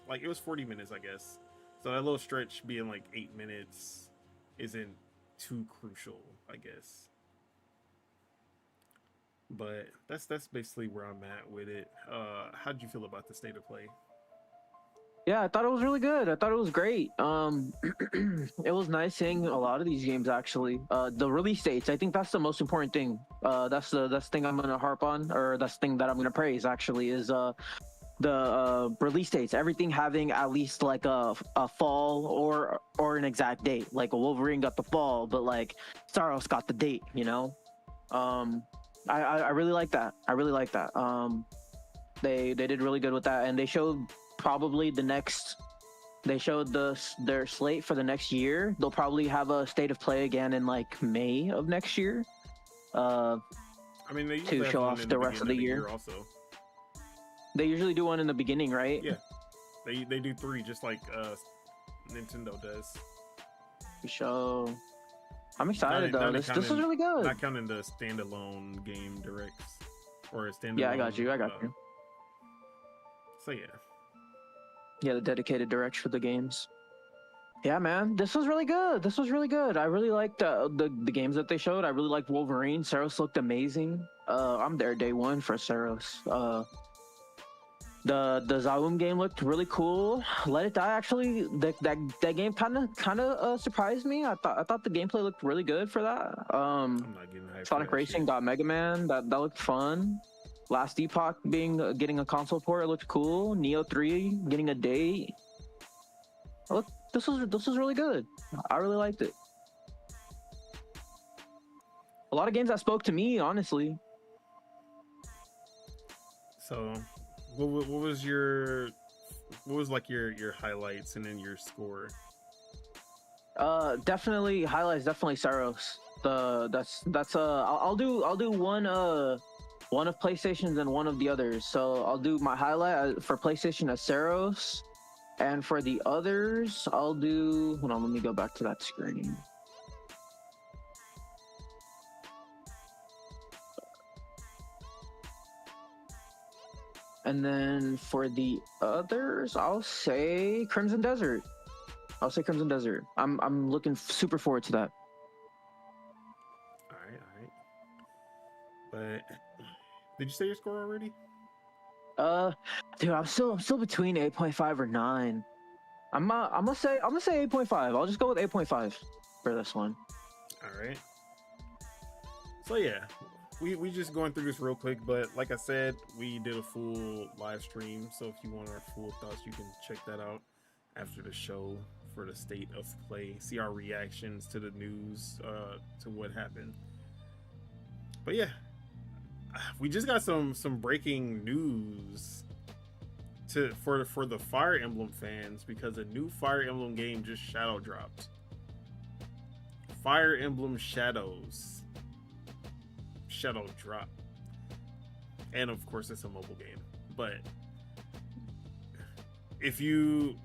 like it was 40 minutes, I guess. So that little stretch being like 8 minutes isn't too crucial, I guess. But that's basically where I'm at with it. How'd you feel about the state of play? Yeah, I thought it was really good. I thought it was great. It was nice seeing a lot of these games actually. The release dates, I think that's the most important thing. That's the thing I'm gonna harp on, or that's the thing that I'm gonna praise actually, is the release dates. Everything having at least like a fall or an exact date. Like Wolverine got the fall, but like Saros got the date. You know, I really like that. I really like that. They did really good with that, and they showed probably their slate for the next year. They'll probably have a state of play again in like May of next year. I mean, they to show off the rest of the year. Also, they usually do one in the beginning, right? Yeah, they do 3 just like Nintendo does. So I'm excited though. This was really good. Not counting the standalone game directs or a standalone. Yeah, I got you. So yeah. Yeah, the dedicated directs for the games. Yeah, man, this was really good. I really liked the games that they showed. I really liked Wolverine. Saros looked amazing. I'm there day one for Saros. The Zaum game looked really cool. Let It Die actually, that game kind of surprised me. I thought the gameplay looked really good for that. I'm not getting hyped. Sonic Racing got Mega Man. That looked fun. Last Epoch getting a console port, it looked cool. Neo 3 getting a date. Look, this was really good. I really liked it. A lot of games that spoke to me, honestly. So, what was like your highlights and then your score? Definitely highlights. Definitely Saros. I'll do one of PlayStation's and one of the others. So I'll do my highlight for PlayStation as Saros, and for the others, I'll do. Hold on, let me go back to that screen. And then for the others, I'll say Crimson Desert. I'm looking super forward to that. All right. But did you say your score already? Dude, I'm still between 8.5 or 9. I'm gonna say 8.5. I'll just go with 8.5 for this one. All right. So yeah, we just going through this real quick, but like I said, we did a full live stream. So if you want our full thoughts, you can check that out after the show for the state of play. See our reactions to the news, to what happened. But yeah. We just got some breaking news for the Fire Emblem fans, because a new Fire Emblem game just shadow dropped. Fire Emblem Shadows shadow drop, and of course it's a mobile game. But if you,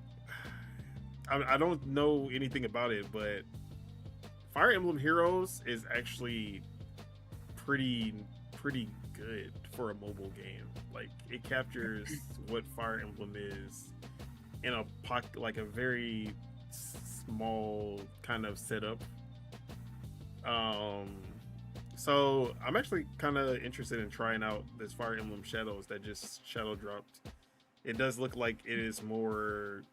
I don't know anything about it, but Fire Emblem Heroes is actually pretty good for a mobile game. Like, it captures what Fire Emblem is in a like a very small kind of setup. So I'm actually kind of interested in trying out this Fire Emblem Shadows that just shadow dropped. It does look like it is more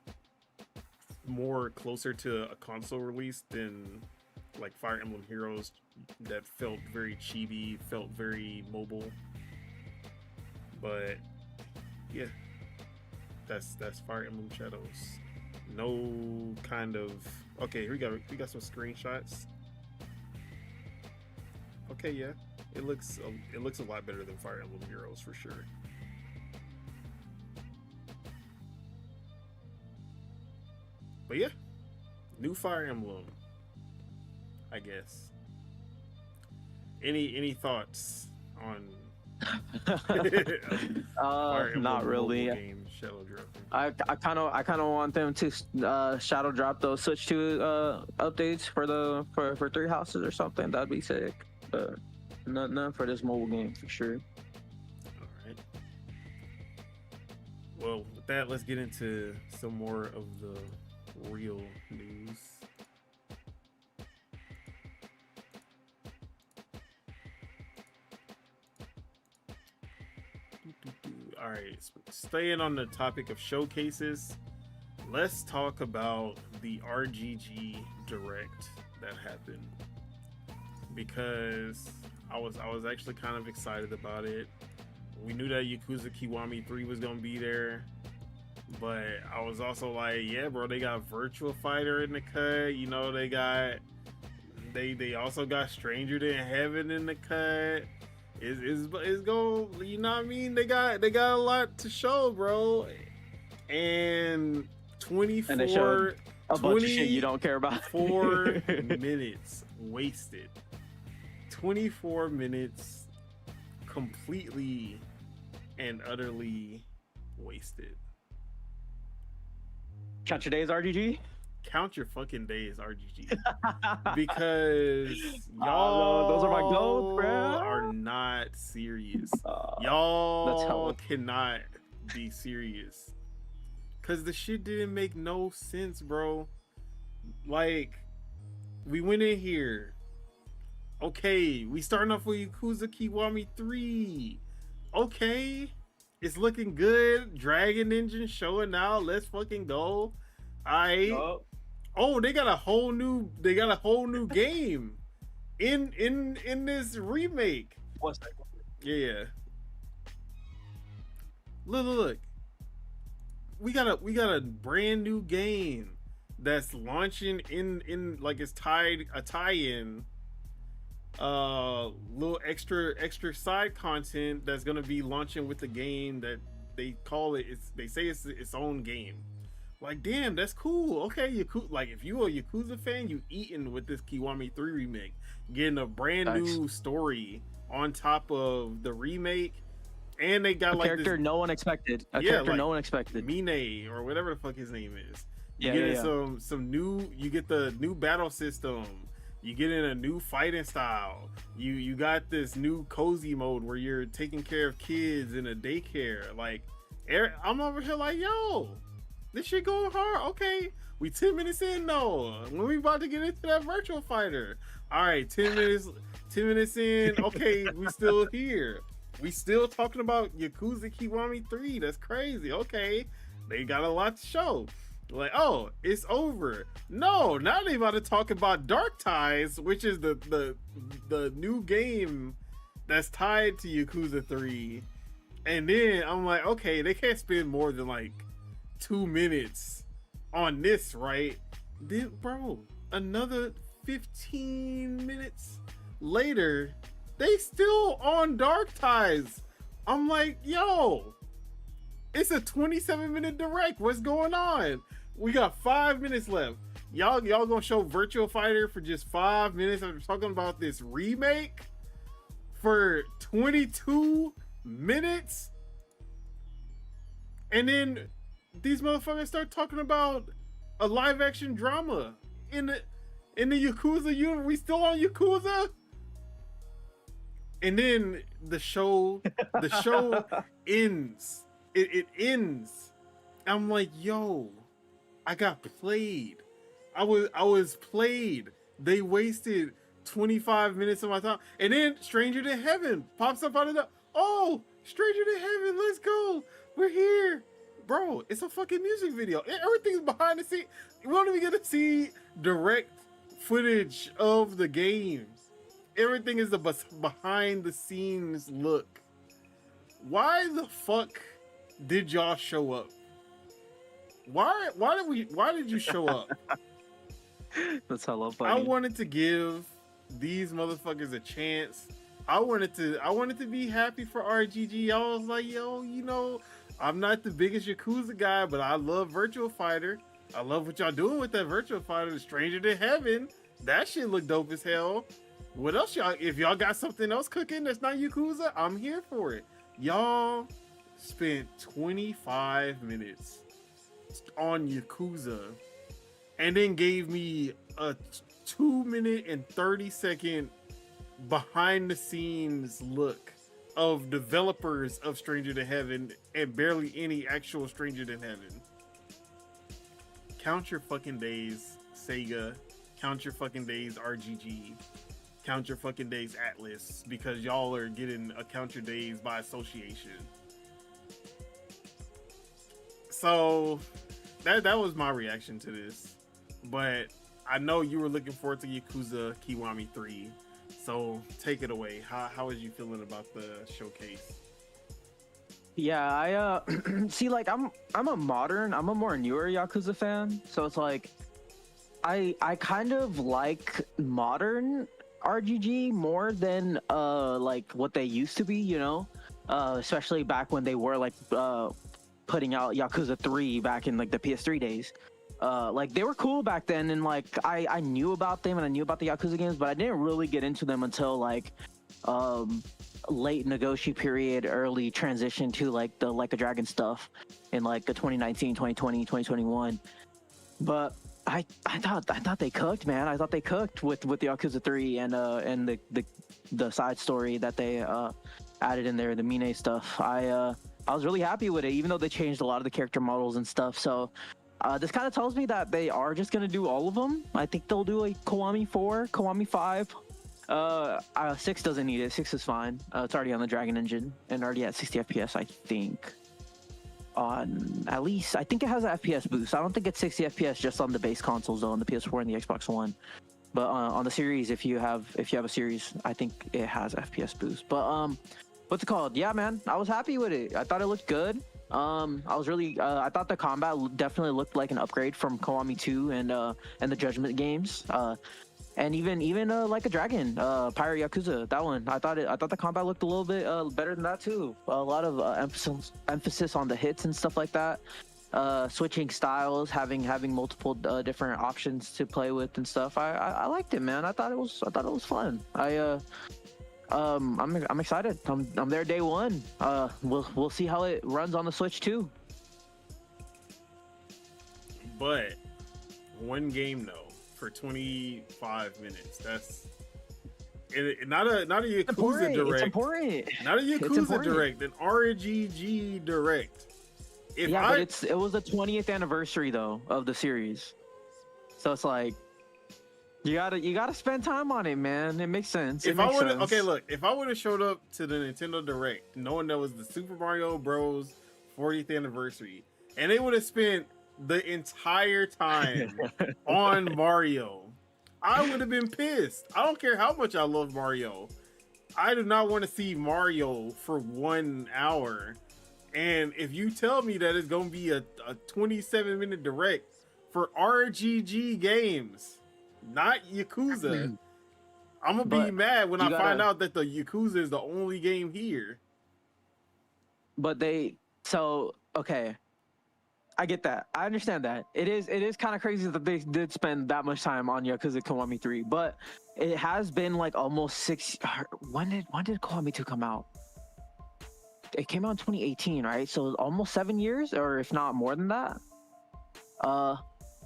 closer to a console release than like Fire Emblem Heroes that felt very chibi, felt very mobile. But yeah, that's Fire Emblem Shadows. No kind of, okay, we got some screenshots. Okay, yeah, it looks a lot better than Fire Emblem Heroes for sure. But yeah, new Fire Emblem, I guess. Any thoughts on Fire Emblem not really. game Shadow Drop? I kind of want them to shadow drop those Switch 2 updates for Three Houses or something. That'd be sick. But none for this mobile game for sure. All right. Well, with that, let's get into some more of the real news. All right, staying on the topic of showcases, let's talk about the RGG Direct that happened, because I was actually kind of excited about it. We knew that Yakuza Kiwami 3 was gonna be there, but I was also like, yeah, bro, they got Virtual Fighter in the cut. You know, they also got Stranger Than Heaven in the cut. Is go, you know what I mean? They got a lot to show, bro. And 24 and they showed a bunch of shit you don't care about. 4 minutes wasted. 24 minutes completely and utterly wasted. Count your days, RGG. Count your fucking days, RGG. Because y'all, those are my goals, bro. Are not serious. That's Y'all cannot be serious. Cause the shit didn't make no sense, bro. Like, we went in here. Okay, we starting off with Yakuza Kiwami 3. Okay, it's looking good. Dragon Engine showing out. Let's fucking go. Oh, they got a whole new game in this remake. What's that? Yeah. Look. We got a brand new game that's launching in like it's a tie-in. Little extra side content that's gonna be launching with the game that they call it. They say it's its own game. Like, damn, that's cool. Okay, like if you a Yakuza fan, you eating with this Kiwami 3 remake, getting a brand new story on top of the remake, and they got a like character this, no one expected. No one expected. Mine or whatever the fuck his name is. You Yeah, get some new. You get the new battle system. You get in a new fighting style. You got this new cozy mode where you're taking care of kids in a daycare. Like, I'm over here like, yo, this shit going hard. Okay, we 10 minutes in though. When we about to get into that virtual fighter. All right, 10 minutes in. Okay, we still here. We still talking about Yakuza Kiwami 3. That's crazy. Okay, they got a lot to show. Like, oh, it's over. No, now they about to talk about Dark Ties, which is the new game that's tied to Yakuza 3. And then I'm like, okay, they can't spend more than like 2 minutes on this, right? Then, bro, another 15 minutes later, they still on Dark Ties. I'm like, yo, it's a 27-minute direct. What's going on? We got 5 minutes left. Y'all gonna show Virtual Fighter for just 5 minutes? I'm talking about this remake for 22 minutes, and then these motherfuckers start talking about a live action drama in the Yakuza universe. We still on Yakuza? And then the show ends. It ends. I'm like, yo, I got played. I was played. They wasted 25 minutes of my time. And then Stranger Than Heaven pops up out of the, oh, Stranger Than Heaven, let's go. We're here. Bro, it's a fucking music video. Everything's behind the scenes. We don't even get to see direct footage of the games. Everything is the behind the scenes look. Why the fuck did y'all show up? Why did you show up? That's hella funny. I wanted to give these motherfuckers a chance. I wanted to be happy for RGG. I was like, yo, you know, I'm not the biggest Yakuza guy, but I love Virtual Fighter. I love what y'all doing with that virtual fighter, Stranger to Heaven. That shit look dope as hell. What else y'all? If y'all got something else cooking that's not Yakuza, I'm here for it. Y'all spent 25 minutes on Yakuza and then gave me a 2-minute and 30-second behind the scenes look of developers of Stranger to Heaven and barely any actual Stranger to Heaven. Count your fucking days, Sega. Count your fucking days, RGG. Count your fucking days, Atlas, because y'all are getting a count your days by association. So that was my reaction to this. But I know you were looking forward to Yakuza Kiwami 3. So take it away. How is you feeling about the showcase? Yeah, I see, like I'm a more newer Yakuza fan, so it's like I kind of like modern RGG more than like what they used to be, you know, especially back when they were like putting out Yakuza 3 back in like the PS3 days. Like they were cool back then, and like I knew about them and I knew about the Yakuza games, but I didn't really get into them until like late Nagoshi period, early transition to like the Dragon stuff in like the 2019, 2020, 2021. But I thought they cooked, man. I thought they cooked with the Yakuza 3 and the side story that they added in there, the Mine stuff. I was really happy with it, even though they changed a lot of the character models and stuff. So this kind of tells me that they are just gonna do all of them. I think they'll do a Kiwami 4, Kiwami 5. 6 doesn't need it. 6 is fine. It's already on the Dragon engine and already at 60 FPS, I think. On at least, I think it has an FPS boost. I don't think it's 60 FPS just on the base consoles though, on the PS4 and the Xbox One. But on the series, if you have a series, I think it has FPS boost. But what's it called? Yeah, man, I was happy with it. I thought it looked good. I was really, I thought the combat definitely looked like an upgrade from Kiwami 2 and the Judgment games. And even like a Dragon, Pirate Yakuza, that one. I thought the combat looked a little bit better than that too. A lot of emphasis on the hits and stuff like that. Switching styles, having multiple different options to play with and stuff. I liked it, man. I thought it was fun. I'm excited. I'm there day one. We'll see how it runs on the Switch too. But one game though, for 25 minutes. That's not a Yakuza direct. It's important. Not a Yakuza direct, an RGG direct. But it was the 20th anniversary though of the series, so it's like you gotta spend time on it, man. It makes sense. If I would have showed up to the Nintendo Direct knowing that was the Super Mario Bros. 40th anniversary, and they would have spent the entire time on Mario, I would have been pissed. I don't care how much I love Mario. I do not want to see Mario for 1 hour. And if you tell me that it's going to be a 27-minute direct for RGG games, not Yakuza, I'm going to be mad when I find out that the Yakuza is the only game here. But okay. I get that. I understand that. It is kind of crazy that they did spend that much time on Yakuza Kiwami 3, but it has been like almost 6. When did Kiwami 2 come out? It came out in 2018, right? So almost 7 years, or if not more than that.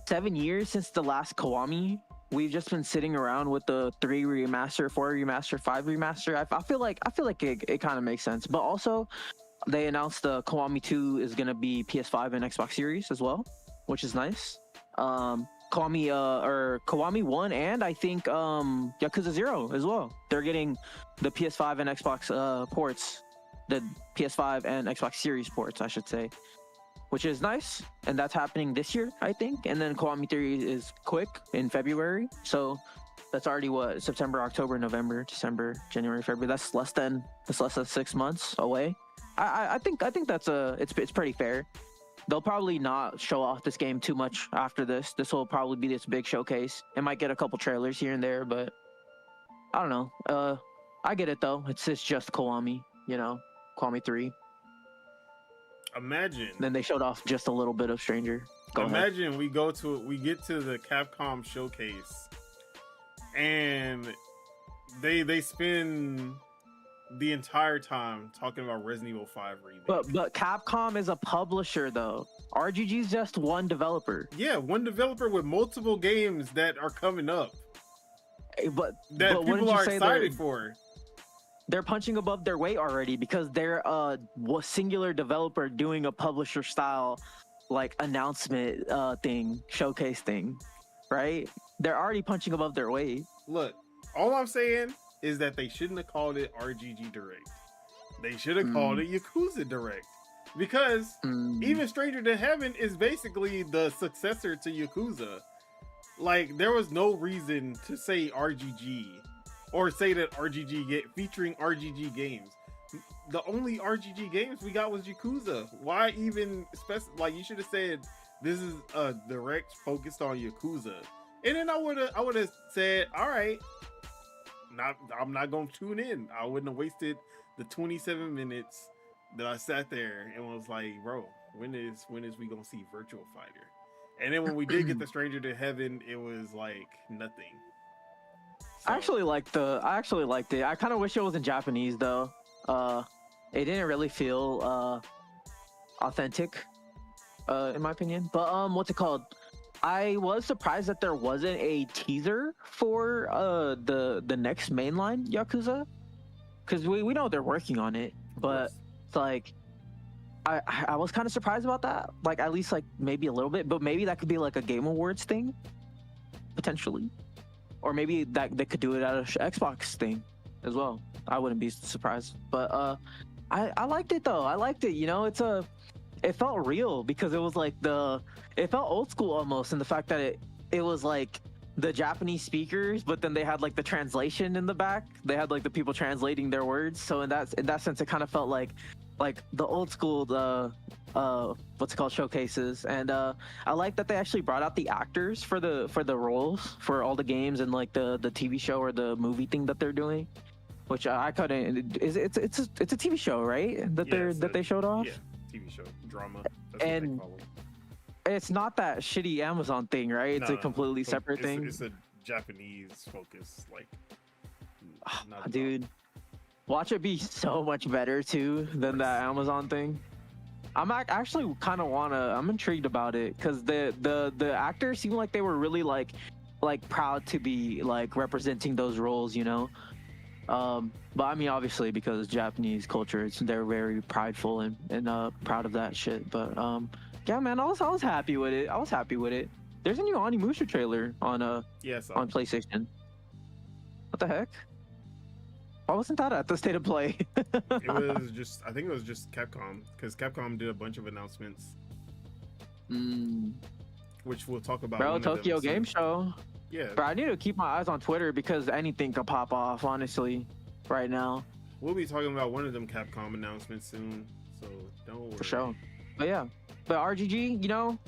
7 years since the last Kiwami. We've just been sitting around with the 3 remaster, 4 remaster, 5 remaster. I feel like it kind of makes sense, but also they announced the Kiwami 2 is gonna be PS5 and Xbox Series as well, which is nice. Kiwami 1 and I think Yakuza 0 as well. They're getting the PS5 and Xbox ports, the PS5 and Xbox Series ports, I should say, which is nice. And that's happening this year, I think. And then Kiwami 3 is quick in February, so that's already what, September, October, November, December, January, February. That's less than 6 months away. I think that's it's pretty fair. They'll probably not show off this game too much after this. This will probably be this big showcase. It might get a couple trailers here and there, but I don't know. I get it though. It's just Kiwami, Kiwami 3. Imagine. Then they showed off just a little bit of Stranger. Imagine we get to the Capcom showcase, and they spend the entire time talking about Resident Evil 5 remake. But Capcom is a publisher though. RGG is just one developer. Yeah, one developer with multiple games that are coming up. But people are excited for. They're punching above their weight already because they're a singular developer doing a publisher style like announcement showcase thing, right? They're already punching above their weight. Look, all I'm saying is that they shouldn't have called it RGG Direct. They should have called it Yakuza Direct. Because even Stranger to Heaven is basically the successor to Yakuza. Like, there was no reason to say RGG or say that featuring RGG games. The only RGG games we got was Yakuza. Why even you should have said this is a direct focused on Yakuza. And then I would have said, all right, I'm not gonna tune in. I wouldn't have wasted the 27 minutes that I sat there and was like, bro, when is we gonna see Virtual Fighter? And then when we did get the Stranger to Heaven, it was like nothing. So, I actually liked it. I kind of wish it was in Japanese though. It didn't really feel authentic, in my opinion. But what's it called? I was surprised that there wasn't a teaser for the next mainline Yakuza, because we know they're working on it, but it's like I was kind of surprised about that. Like, at least like maybe a little bit, but maybe that could be like a Game Awards thing, potentially, or maybe that they could do it at an Xbox thing as well. I wouldn't be surprised. But I liked it though. I liked it. You know, it felt real because it was like it felt old school almost in the fact that it was like the Japanese speakers, but then they had like the translation in the back. They had like the people translating their words. So in that sense, it kind of felt like the old school what's it called, showcases. And I like that they actually brought out the actors for the roles for all the games and like the TV show or the movie thing that they're doing, which I couldn't. It's a TV show, right? That they showed off. Yeah, TV show drama. That's and what they call it. It's not that shitty Amazon thing, right? It's a completely separate thing. It's a Japanese focus, like. Dude, watch it be so much better too than that Amazon thing. I'm actually kind of I'm intrigued about it because the actors seem like they were really like proud to be like representing those roles, you know. But I mean, obviously, because Japanese culture, they're very prideful and proud of that shit. But yeah, man, I was happy with it. There's a new Onimusha trailer on on PlayStation. What the heck? Why wasn't that at the State of Play? It was just, I think it was just Capcom, because Capcom did a bunch of announcements, which we'll talk about. Bro, Tokyo Game Show. Yeah. Bro, I need to keep my eyes on Twitter because anything could pop off, honestly, right now. We'll be talking about one of them Capcom announcements soon, so don't worry. For sure. But yeah, but RGG, you know,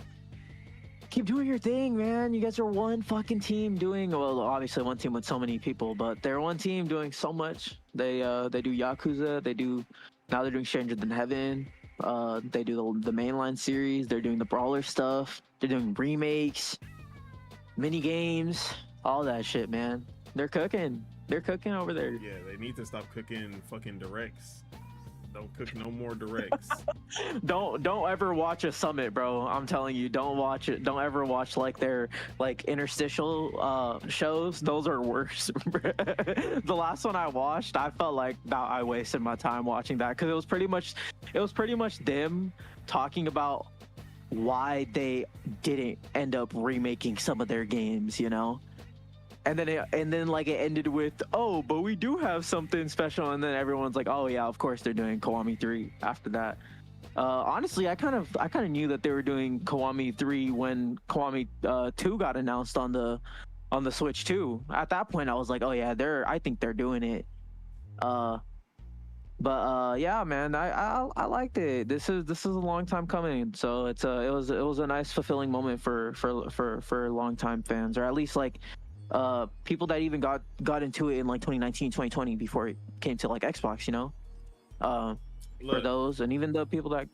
keep doing your thing, man. You guys are one fucking team doing, well, obviously one team with so many people, but they're one team doing so much. They do Yakuza, now they're doing Stranger Than Heaven. They do the mainline series. They're doing the brawler stuff. They're doing remakes, mini games, all that shit, man. They're cooking over there. Yeah, they need to stop cooking fucking directs. Don't cook no more directs. Don't ever watch a summit, bro. I'm telling you, don't watch it. Don't ever watch like their like interstitial shows. Those are worse. The last one I watched, I felt like I wasted my time watching that because it was pretty much them talking about why they didn't end up remaking some of their games, you know. And then like it ended with, oh, but we do have something special. And then everyone's like, oh yeah, of course they're doing Kiwami 3 after that. Honestly, I kind of knew that they were doing Kiwami 3 when Kiwami 2 got announced on the Switch 2. At that point, I was like, oh yeah, I think they're doing it. But yeah, man, I liked it. This is a long time coming, so it was a nice fulfilling moment for long-time fans, or at least like people that even got into it in like 2019, 2020 before it came to like Xbox, you know. for those, and even the people that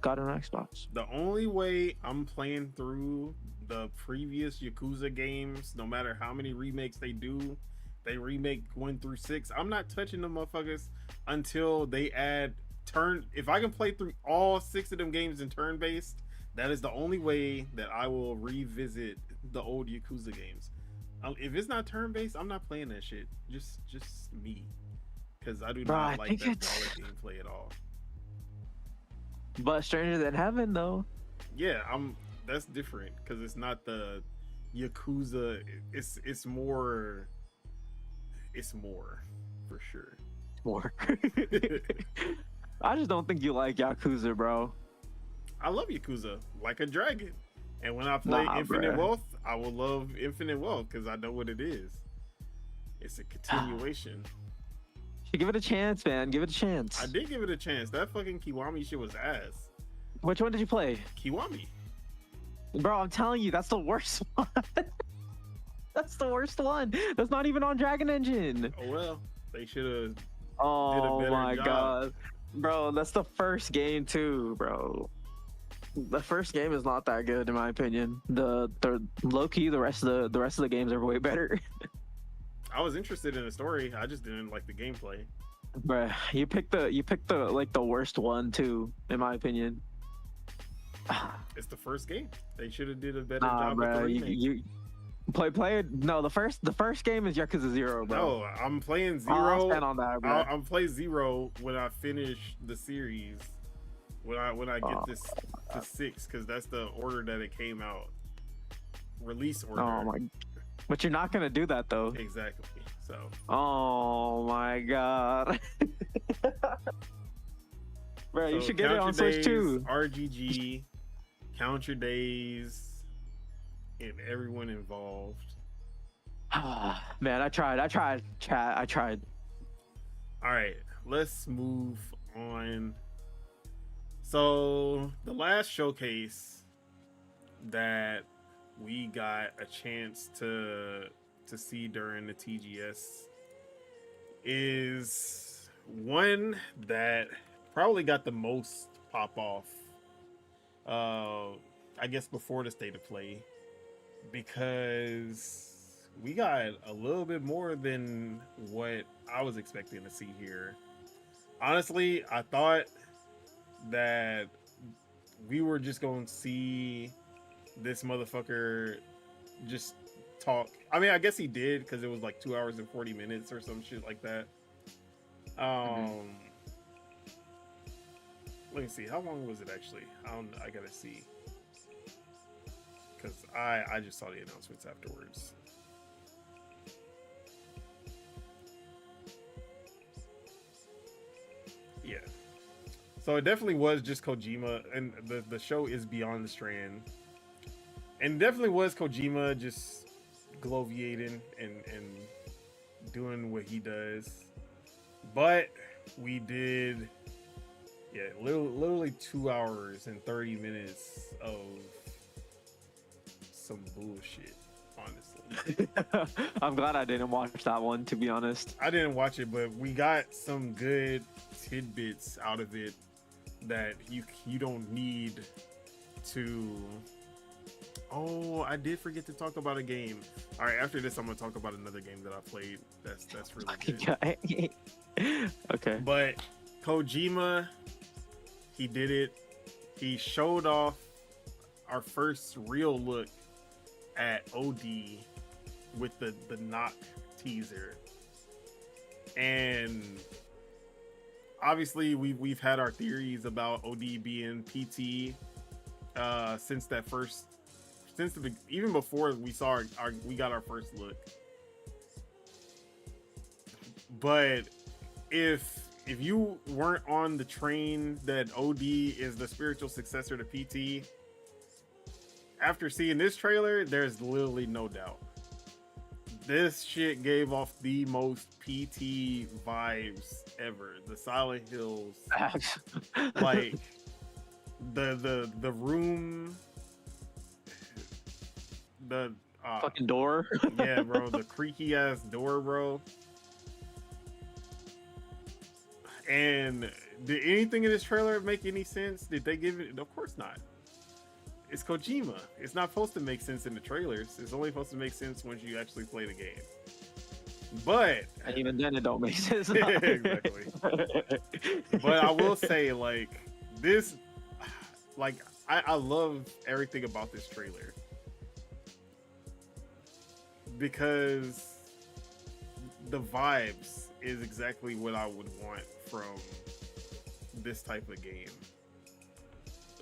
got an Xbox. The only way I'm playing through the previous Yakuza games, no matter how many remakes they do, they remake 1 through 6. I'm not touching them motherfuckers until they add if I can play through all 6 of them games in turn-based, that is the only way that I will revisit the old Yakuza games. If it's not turn-based, I'm not playing that shit. Just me, because I do not like that solid gameplay at all. But Stranger Than Heaven, though. Yeah, that's different because it's not the Yakuza. It's more for sure. More. I just don't think you like Yakuza, bro. I love Yakuza like a dragon. And when I play Infinite Wealth, I will love Infinite Wealth because I know what it is. It's a continuation. You give it a chance, man. Give it a chance. I did give it a chance. That fucking Kiwami shit was ass. Which one did you play? Kiwami. Bro, I'm telling you, that's the worst one. That's the worst one. That's not even on Dragon Engine. Oh, well. They should have did a better my job. God. Bro, that's the first game too, bro. The first game is not that good in my opinion. The low key, the rest of the games are way better. I was interested in the story. I just didn't like the gameplay. Bruh, you picked the like the worst one too, in my opinion. It's the first game. They should have did a better job with the remake. You play it. No, the first game is Yakuza 0, bro. No, I'm playing 0. I'll stand on that, bro. I'm playing 0 when I finish the series. When I get this to 6, because that's the order that it came out. Release order. Oh my! But you're not gonna do that though. Exactly. So. Oh my god. Bro, you should get it on Switch too. RGG, count your days, and everyone involved. Man, I tried. All right, let's move on. So the last showcase that we got a chance to see during the TGS is one that probably got the most pop off, I guess, before the state of play, because we got a little bit more than what I was expecting to see here. Honestly, I thought that we were just going to see this motherfucker just talk. I mean, I guess he did, because it was like 2 hours and 40 minutes or some shit like that. Let me see. How long was it actually? I gotta see, because I just saw the announcements afterwards. Yeah. So it definitely was just Kojima, and the show is Beyond the Strand. And definitely was Kojima just gloviating and doing what he does. But we did, literally 2 hours and 30 minutes of some bullshit, honestly. I'm glad I didn't watch that one, to be honest. I didn't watch it, but we got some good tidbits out of it that you don't need to. Oh, I did forget to talk about a game. All right, after this, I'm gonna talk about another game that I played. That's really good. Okay. But Kojima, he did it. He showed off our first real look at OD with the knock teaser, and obviously we've had our theories about OD being PT since even before we saw we got our first look. But if you weren't on the train that OD is the spiritual successor to PT, after seeing this trailer, there's literally no doubt. This shit gave off the most PT vibes ever. The Silent Hills, like the room, the fucking door. Yeah, bro, the creaky ass door, bro. And did anything in this trailer make any sense? Did they give it? Of course not. It's Kojima. It's not supposed to make sense in the trailers. It's only supposed to make sense once you actually play the game. But and even then, it don't make sense. Exactly. But I will say, like this, like I love everything about this trailer because the vibes is exactly what I would want from this type of game.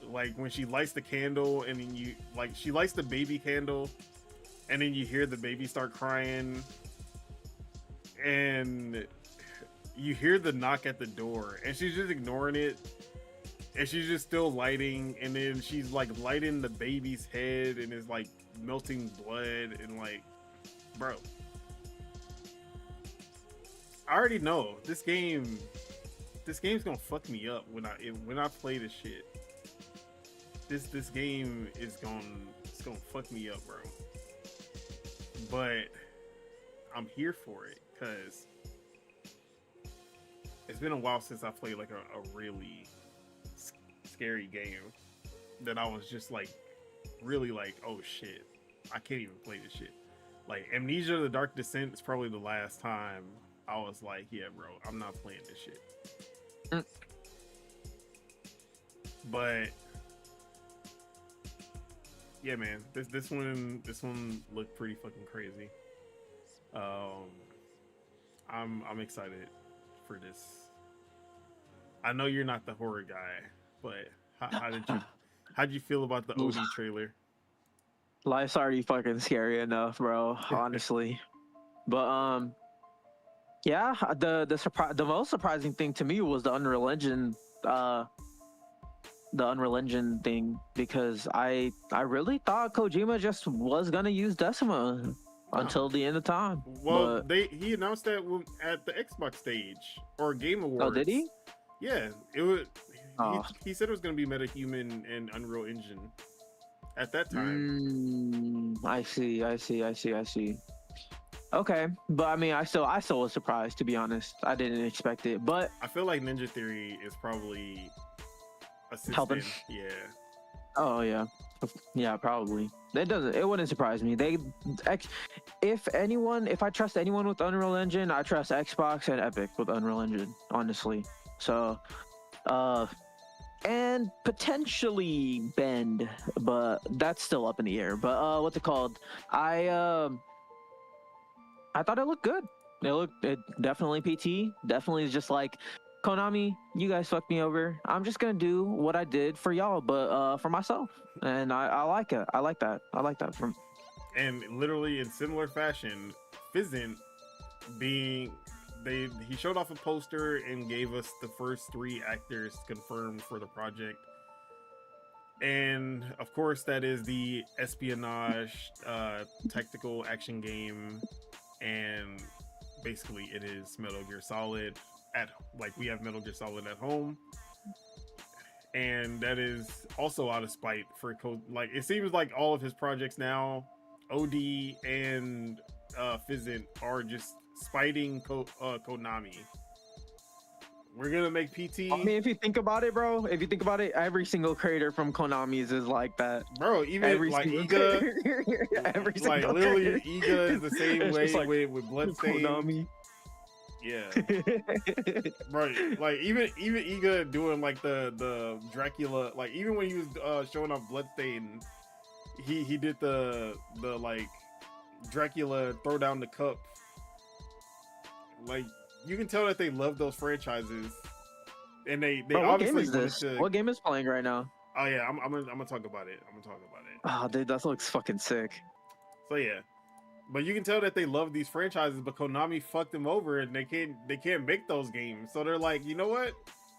Like when she lights the candle and then she lights the baby candle and then you hear the baby start crying and you hear the knock at the door and she's just ignoring it and she's just still lighting, and then she's like lighting the baby's head and is like melting blood and like, bro, I already know this game's gonna fuck me up when I play this shit. This game is gonna fuck me up, bro. But I'm here for it because it's been a while since I played like a really scary game that I was just like really like, oh shit, I can't even play this shit. Like Amnesia: The Dark Descent is probably the last time I was like, yeah, bro, I'm not playing this shit. But yeah, man, this one looked pretty fucking crazy. I'm excited for this. I know you're not the horror guy, but how did you feel about the OD trailer? Life's already fucking scary enough, bro. Honestly, but yeah, the most surprising thing to me was the Unreal Engine thing, because I really thought Kojima just was gonna use Decima until the end of time. Well, he announced that at the Xbox stage or Game Awards. Oh, did he? Yeah, it was. He said it was gonna be MetaHuman and Unreal Engine at that time. I see. Okay, but I mean, I still was surprised, to be honest. I didn't expect it, but I feel like Ninja Theory is probably assisting. Helping. Yeah. Oh yeah, probably. It wouldn't surprise me. If I trust anyone with Unreal Engine, I trust Xbox and Epic with Unreal Engine, honestly. So, and potentially Bend, but that's still up in the air. But what's it called? I thought it looked good. It definitely PT. Definitely is just like, Konami, you guys fucked me over. I'm just gonna do what I did for y'all, but for myself. And I like it. I like that. And literally in similar fashion, Fizzent he showed off a poster and gave us the first 3 actors confirmed for the project. And of course, that is the espionage tactical action game. And basically it is Metal Gear Solid we have Metal Gear Solid at home. And that is also out of spite for it seems like all of his projects now, OD and Fizzent, are just spiting Konami. We're gonna make PT. I mean, if you think about it, bro, every single creator from Konami's is like that. Bro, even every like Iga, every like literally Iga is the same way like, with Bloodstain. Konami. Yeah. Right. Like even Iga doing like the Dracula, like even when he was showing off Bloodstain, he did the like Dracula throw down the cup. Like you can tell that they love those franchises, and they Bro, obviously what game is this? What game is playing right now? Oh yeah, I'm gonna talk about it. Oh, dude, that looks fucking sick. So yeah, but you can tell that they love these franchises, but Konami fucked them over, and they can't make those games. So they're like, you know what?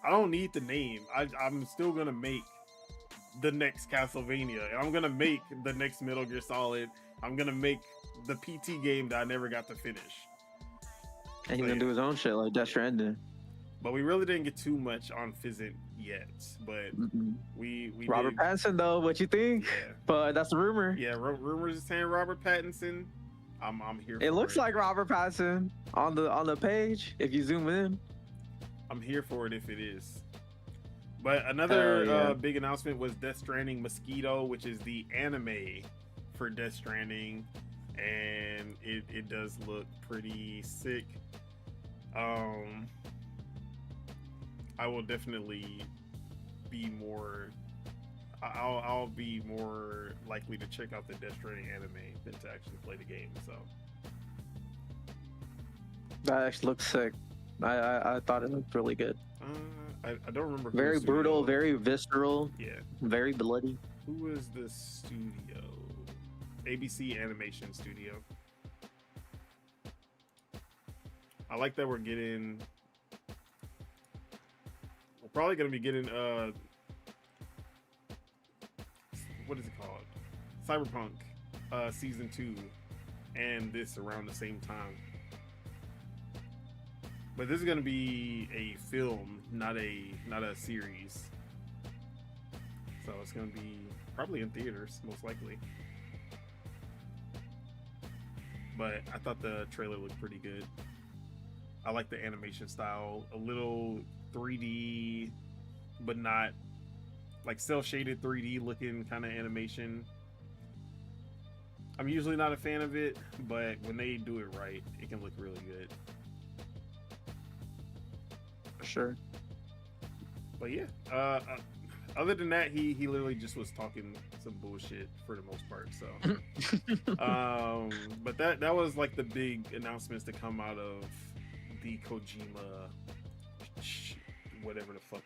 I don't need the name. I'm still gonna make the next Castlevania, and I'm gonna make the next Metal Gear Solid. I'm gonna make the PT game that I never got to finish. And he's gonna do his own shit like Death Stranding. But we really didn't get too much on Fizzent yet. But we Robert Pattinson though, what you think? Yeah. But that's a rumor. Yeah, rumors are saying Robert Pattinson. I'm here. It looks like Robert Pattinson on the page if you zoom in. I'm here for it if it is. But another Yeah. big announcement was Death Stranding Mosquito, which is the anime for Death Stranding, and it does look pretty sick. I will definitely be more. I'll be more likely to check out the Death Stranding anime than to actually play the game. So That actually looks sick. I thought it looked really good. I don't remember. Very brutal, very visceral. Yeah. Very bloody. Who is the studio? ABC Animation Studio. I like that we're probably gonna be getting what is it called? Cyberpunk season 2 and this around the same time. But this is gonna be a film, not a series. So it's gonna be probably in theaters, most likely. But I thought the trailer looked pretty good. I like the animation style, a little 3D, but not like cel-shaded 3D looking kind of animation. I'm usually not a fan of it, but when they do it right, it can look really good. For sure. But yeah, other than that, he literally just was talking some bullshit for the most part. So, but that was like the big announcements to come out of the Kojima, whatever the fuck,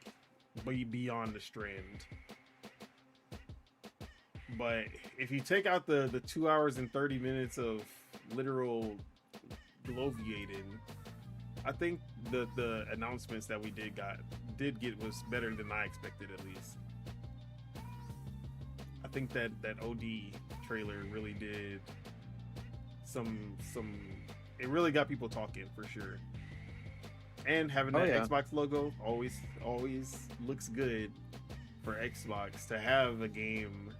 Beyond the Strand. But if you take out the 2 hours and 30 minutes of literal bloviating, I think the announcements that we did get was better than I expected, at least. I think that OD trailer really did some it really got people talking for sure. And having that Xbox logo always looks good for Xbox to have a game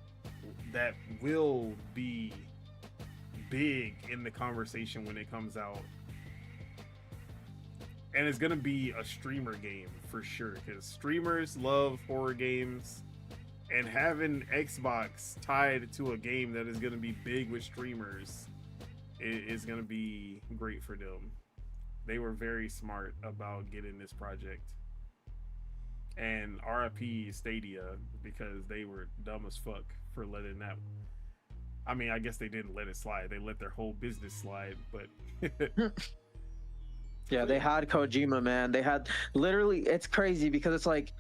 that will be big in the conversation when it comes out. And it's gonna be a streamer game for sure, because streamers love horror games, and having Xbox tied to a game that is gonna be big with streamers is gonna be great for them. They were very smart about getting this project. And RIP Stadia, because they were dumb as fuck for letting that. I mean, I guess they didn't let it slide. They let their whole business slide, but Yeah, they had Kojima, man. They had literally, it's crazy because it's like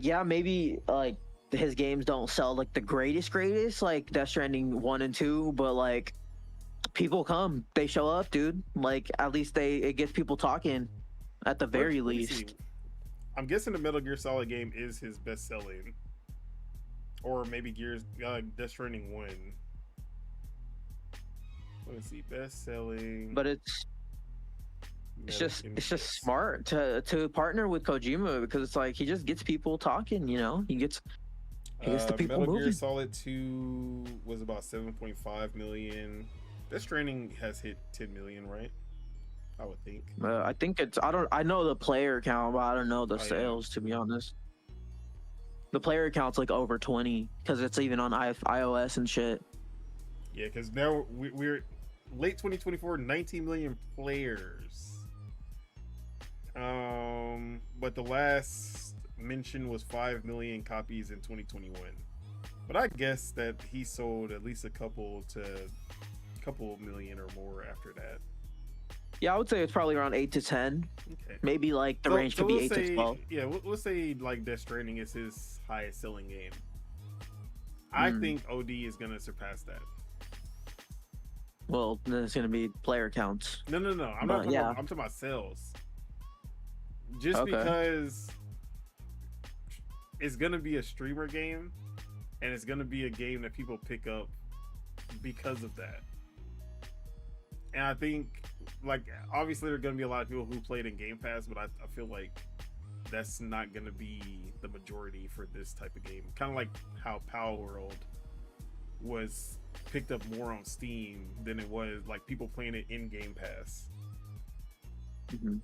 yeah, maybe like his games don't sell like the greatest, like Death Stranding 1 and 2, but like people come, they show up, dude. Like at least it gets people talking at the very least. I'm guessing the Metal Gear Solid game is his best selling. Or maybe Death Stranding 1. Let's see, best selling. But it's just smart to partner with Kojima, because it's like he just gets people talking, you know. He gets the people Metal moving. Gear Solid 2 was about 7.5 million. Death Stranding has hit 10 million, right? I would think. I think I know the player count, but I don't know the sales, to be honest. The player count's like over 20 because it's even on iOS and shit. Yeah, because now we're late 2024, 19 million players. But the last mention was 5 million copies in 2021. But I guess that he sold at least a couple million or more after that. Yeah, I would say it's probably around 8 to 10. Okay. Maybe like the range could be 8 to 12. Yeah, we'll say like Death Stranding is his highest selling game. I think OD is gonna surpass that. Well, then it's gonna be player counts. No. I'm not talking about, I'm talking about sales. Just because it's gonna be a streamer game, and it's gonna be a game that people pick up because of that. And I think, like, obviously there are gonna be a lot of people who played in Game Pass, but I feel like that's not gonna be the majority for this type of game. Kind of like how Power World was picked up more on Steam than it was like people playing it in Game Pass. Mm-hmm.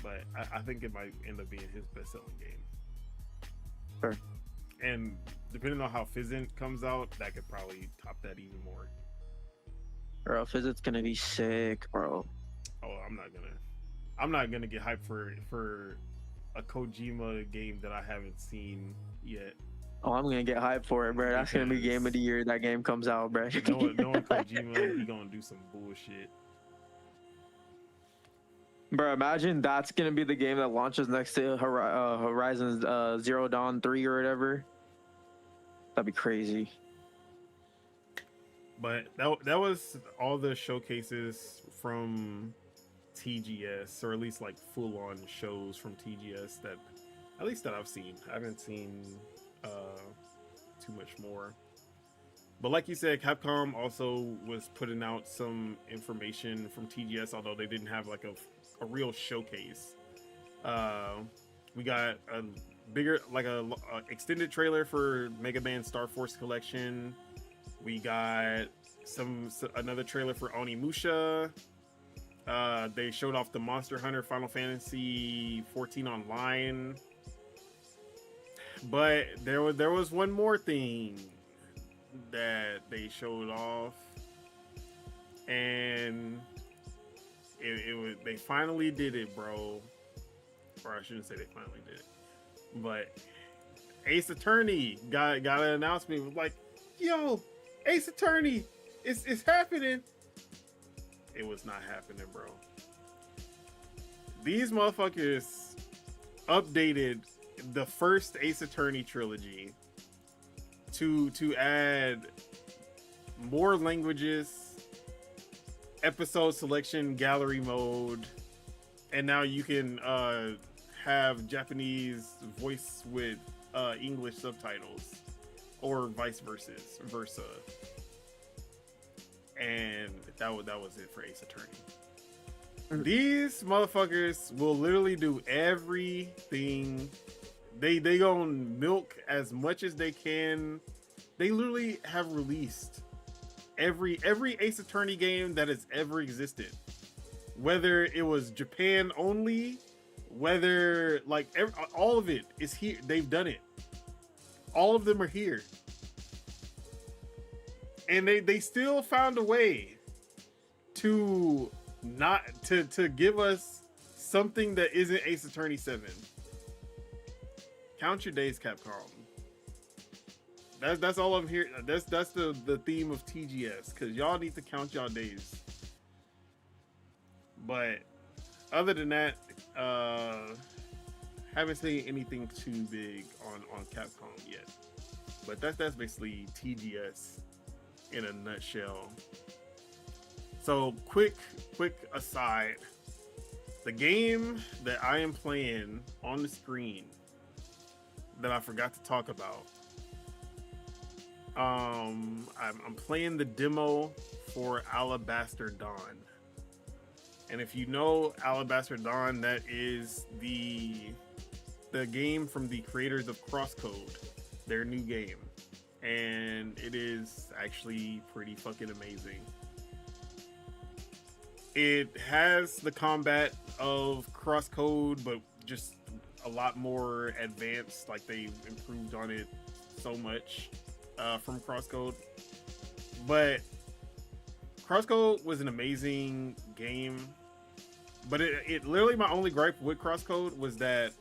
but I think it might end up being his best-selling game. Sure. And depending on how Fizzant comes out, that could probably top that even more. Bro, Fizzit's gonna be sick, bro. Oh, I'm not gonna get hyped for a Kojima game that I haven't seen yet. Oh, I'm gonna get hyped for it, bro. That's gonna be game of the year. That game comes out, bro. Knowing Kojima, he gonna do some bullshit. Bro, imagine that's gonna be the game that launches next to Horizon Zero Dawn 3 or whatever. That'd be crazy. But that was all the showcases from TGS, or at least like full-on shows from TGS that I've seen. I haven't seen too much more. But like you said, Capcom also was putting out some information from TGS, although they didn't have like a real showcase. We got a bigger, like a extended trailer for Mega Man Star Force Collection. We got another trailer for Onimusha. They showed off the Monster Hunter Final Fantasy 14 Online. But there was one more thing that they showed off, and they finally did it, bro. Or I shouldn't say they finally did it, but Ace Attorney got an announcement. It was like, yo, Ace Attorney, it's happening. It was not happening, bro. These motherfuckers updated the first Ace Attorney trilogy to add more languages, episode selection, gallery mode, and now you can have Japanese voice with English subtitles, or vice versa. And that was it for Ace Attorney. These motherfuckers will literally do everything. They gonna milk as much as they can. They literally have released every Ace Attorney game that has ever existed. Whether it was Japan only, whether like all of it is here. They've done it. All of them are here. And they still found a way to not to give us something that isn't Ace Attorney 7. Count your days, Capcom. That's all I'm here. That's the theme of TGS, because y'all need to count y'all days. But other than that, haven't seen anything too big on Capcom yet. But that's basically TGS in a nutshell. So quick aside, the game that I am playing on the screen that I forgot to talk about, I'm playing the demo for Alabaster Dawn. And if you know Alabaster Dawn, that is the game from the creators of Crosscode, their new game. And it is actually pretty fucking amazing. It has the combat of Crosscode, but just a lot more advanced. Like, they improved on it so much from Crosscode. But Crosscode was an amazing game. But it literally, my only gripe with Crosscode was that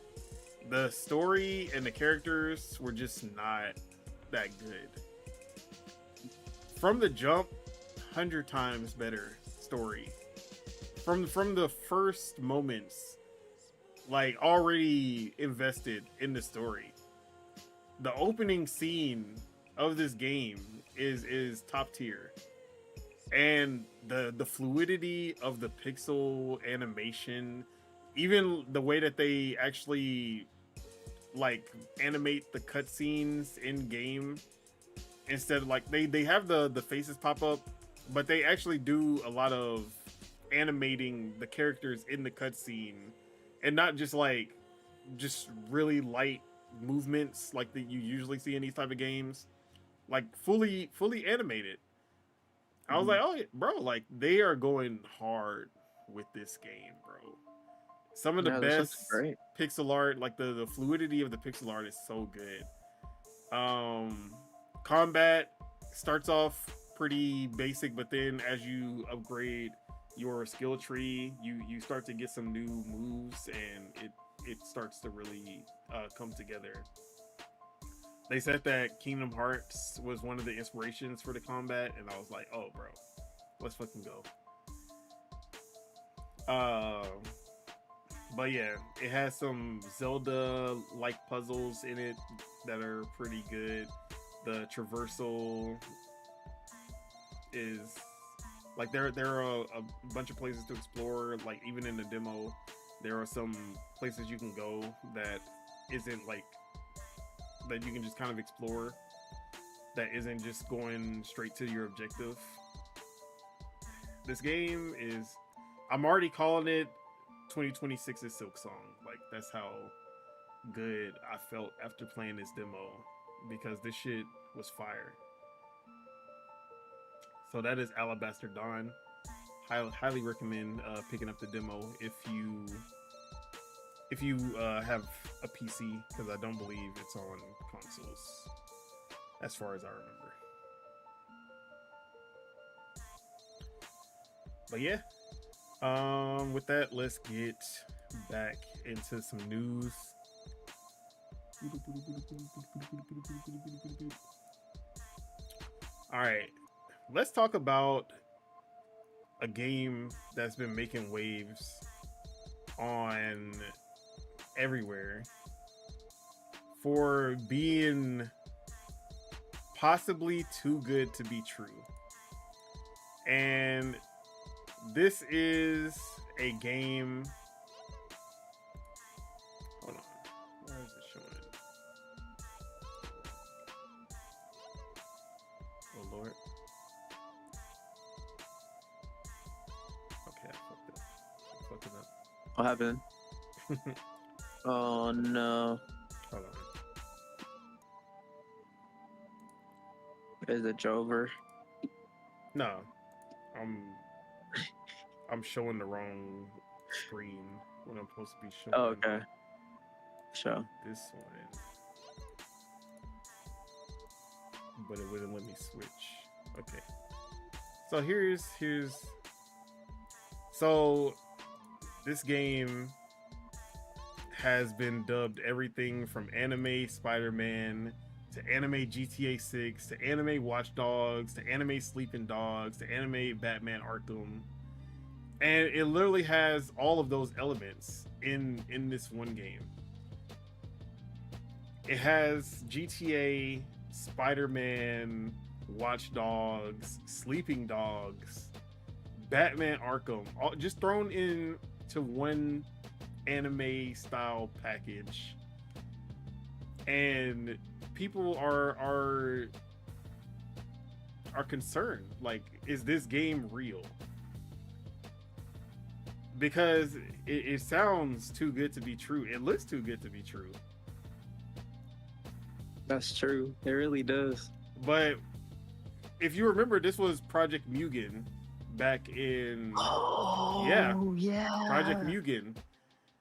the story and the characters were just not that good. From the jump, 100 times better story. From the first moments, like, already invested in the story. The opening scene of this game is top tier. And the fluidity of the pixel animation, even the way that they actually like animate the cutscenes in game, instead of like they have the faces pop up, but they actually do a lot of animating the characters in the cutscene, and not just really light movements like that you usually see in these type of games, like fully animated. I was like, oh, bro, like, they are going hard with this game, bro. Some of the Yeah, this looks best great. pixel art, like the fluidity of the pixel art is so good. Combat starts off pretty basic, but then as you upgrade your skill tree, you start to get some new moves, and it starts to really come together. They said that Kingdom Hearts was one of the inspirations for the combat, and I was like, oh, bro, let's fucking go. But yeah, it has some Zelda-like puzzles in it that are pretty good. The traversal is like there are a bunch of places to explore. Like even in the demo, there are some places you can go that isn't like that you can just kind of explore. That isn't just going straight to your objective. This game is, I'm already calling it 2026's Silk Song. Like that's how good I felt after playing this demo, because this shit was fire. So that is Alabaster Dawn. Highly recommend picking up the demo if you have a PC, because I don't believe it's on consoles as far as I remember. But yeah, with that, let's get back into some news. All right, let's talk about a game that's been making waves on everywhere for being possibly too good to be true. And this is a game. Hold on. Where is it showing? Oh, Lord. Okay, I fucked it up. What happened? Oh no. Hold on. Is it Jover? No. I'm showing the wrong screen when I'm supposed to be showing. Oh, okay. Sure. This one. But it wouldn't let me switch. Okay. So here's so this game has been dubbed everything from anime Spider-Man to anime GTA 6 to anime Watch Dogs to anime Sleeping Dogs to anime Batman Arkham. And it literally has all of those elements in this one game. It has GTA, Spider-Man, Watch Dogs, Sleeping Dogs, Batman Arkham, all just thrown into one anime style package. And people are concerned, like, is this game real? Because it sounds too good to be true. It looks too good to be true. That's true. It really does. But if you remember, this was Project Mugen back in yeah, Project Mugen.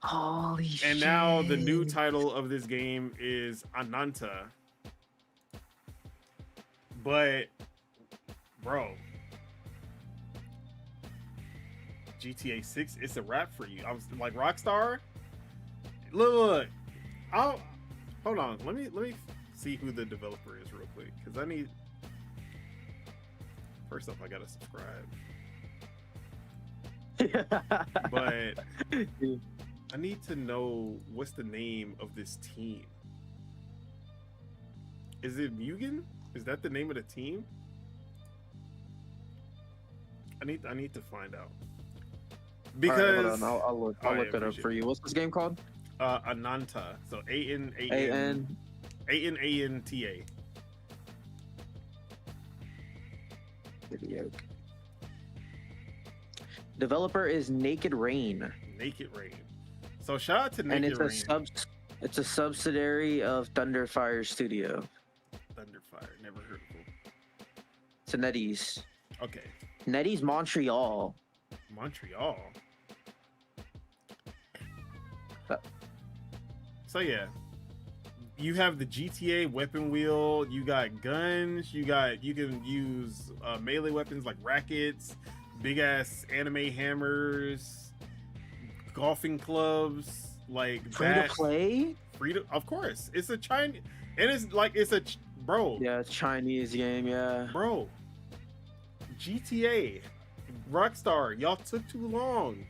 Holy shit. And now the new title of this game is Ananta. But bro, GTA 6, it's a wrap for you. I was like, Rockstar. Look. Hold on. Let me see who the developer is real quick, because I need. First off, I gotta subscribe. But I need to know what's the name of this team. Is it Mugen? Is that the name of the team? I need to find out. Because hold on, I'll look it up for you. What's this game called? Ananta. So Ananta. Video. Developer is Naked Rain. Naked Rain. So shout out to Naked Rain. It's a subsidiary of Thunderfire Studio. Thunderfire, never heard of it. It's a NetEase. Okay. NetEase Montreal. Montreal. So yeah, you have the GTA weapon wheel. You got guns. You can use melee weapons like rackets, big ass anime hammers, golfing clubs, like Free to play? Of course, it's a Chinese, and bro. Yeah, Chinese game. Yeah, bro. GTA, Rockstar, y'all took too long.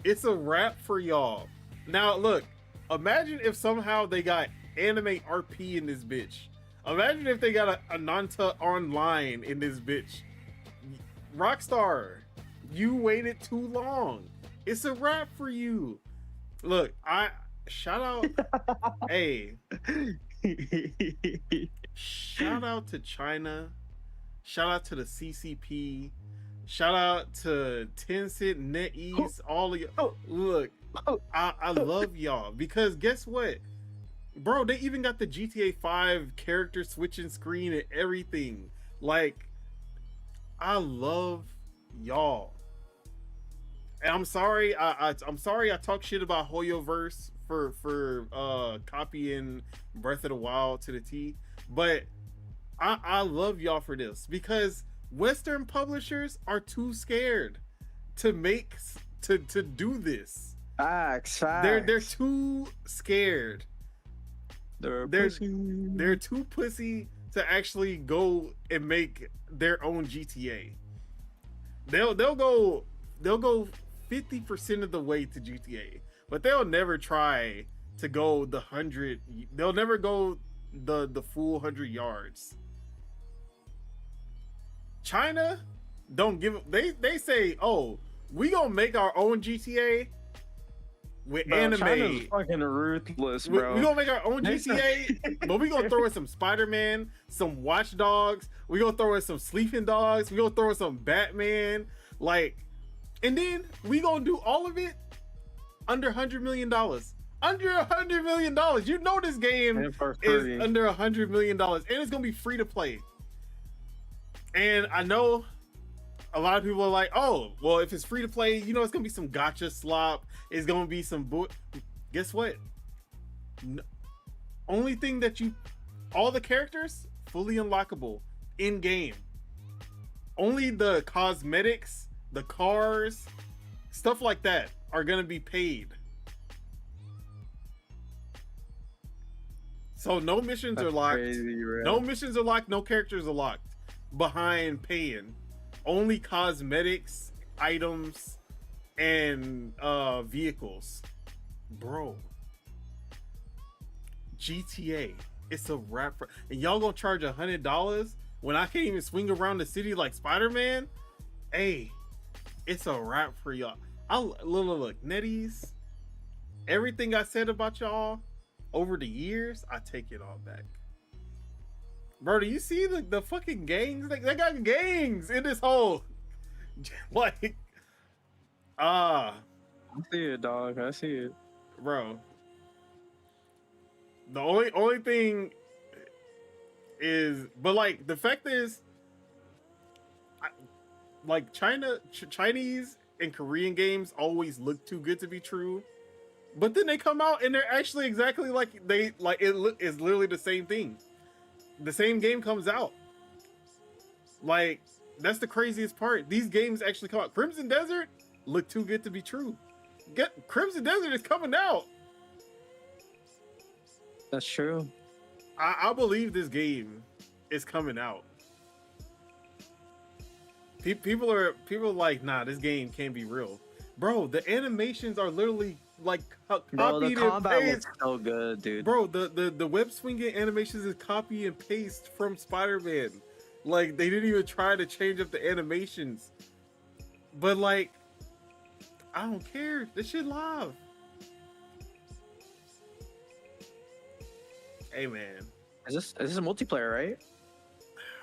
It's a wrap for y'all. Now look, imagine if somehow they got anime RP in this bitch. Imagine if they got a Nanta online in this bitch. Rockstar, you waited too long. It's a wrap for you. Look, shout out. Hey, shout out to China. Shout out to the CCP. Shout out to Tencent, NetEase, all of you. Look, I love y'all because guess what? Bro, they even got the GTA 5 character switching screen and everything. Like, I love y'all. And I'm sorry, I'm sorry I talk shit about Hoyoverse for copying Breath of the Wild to the T, but I love y'all for this because Western publishers are too scared to do this. Facts. They're too scared. They're too pussy to actually go and make their own GTA. They'll go 50% of the way to GTA, but they'll never try to go the 100. They'll never go the full 100 yards. China don't give. They say, oh, we gonna make our own GTA with anime. China's fucking ruthless, bro. We gonna make our own GTA, but we gonna throw in some Spider-Man, some Watch Dogs. We gonna throw in some Sleeping Dogs. We gonna throw in some Batman, like, and then we gonna do all of it under $100 million. Under $100 million. You know this game is under $100 million, and it's gonna be free to play. And I know a lot of people are like, oh, well, if it's free to play, you know, it's gonna be some gotcha slop. It's gonna be some Guess what? Only thing that all the characters fully unlockable in game. Only the cosmetics, the cars, stuff like that are gonna be paid. So no missions are locked. Crazy, no missions are locked. No characters are locked behind paying. Only cosmetics, items, and vehicles. Bro, GTA, it's a wrap for, and y'all gonna charge $100 when I can't even swing around the city like Spider-Man? Hey, it's a wrap for y'all. Look, NetEase, everything I said about y'all over the years, I take it all back. Bro, do you see the fucking gangs? Like, they got gangs in this whole, like, I see it, dog. I see it, bro. The only thing is, but like the fact is, like Chinese and Korean games always look too good to be true, but then they come out and they're actually exactly like it's literally the same thing. The same game comes out. Like, that's the craziest part. These games actually come out. Crimson Desert look too good to be true. Crimson Desert is coming out. That's true. I believe this game is coming out. People are like, nah, this game can't be real. Bro, the animations are literally like copied bro, the combat and looks so good, dude. Bro, the web swinging animations is copy and paste from Spider-Man. Like, they didn't even try to change up the animations. But like, I don't care. This shit live. Hey man, is this a multiplayer, right?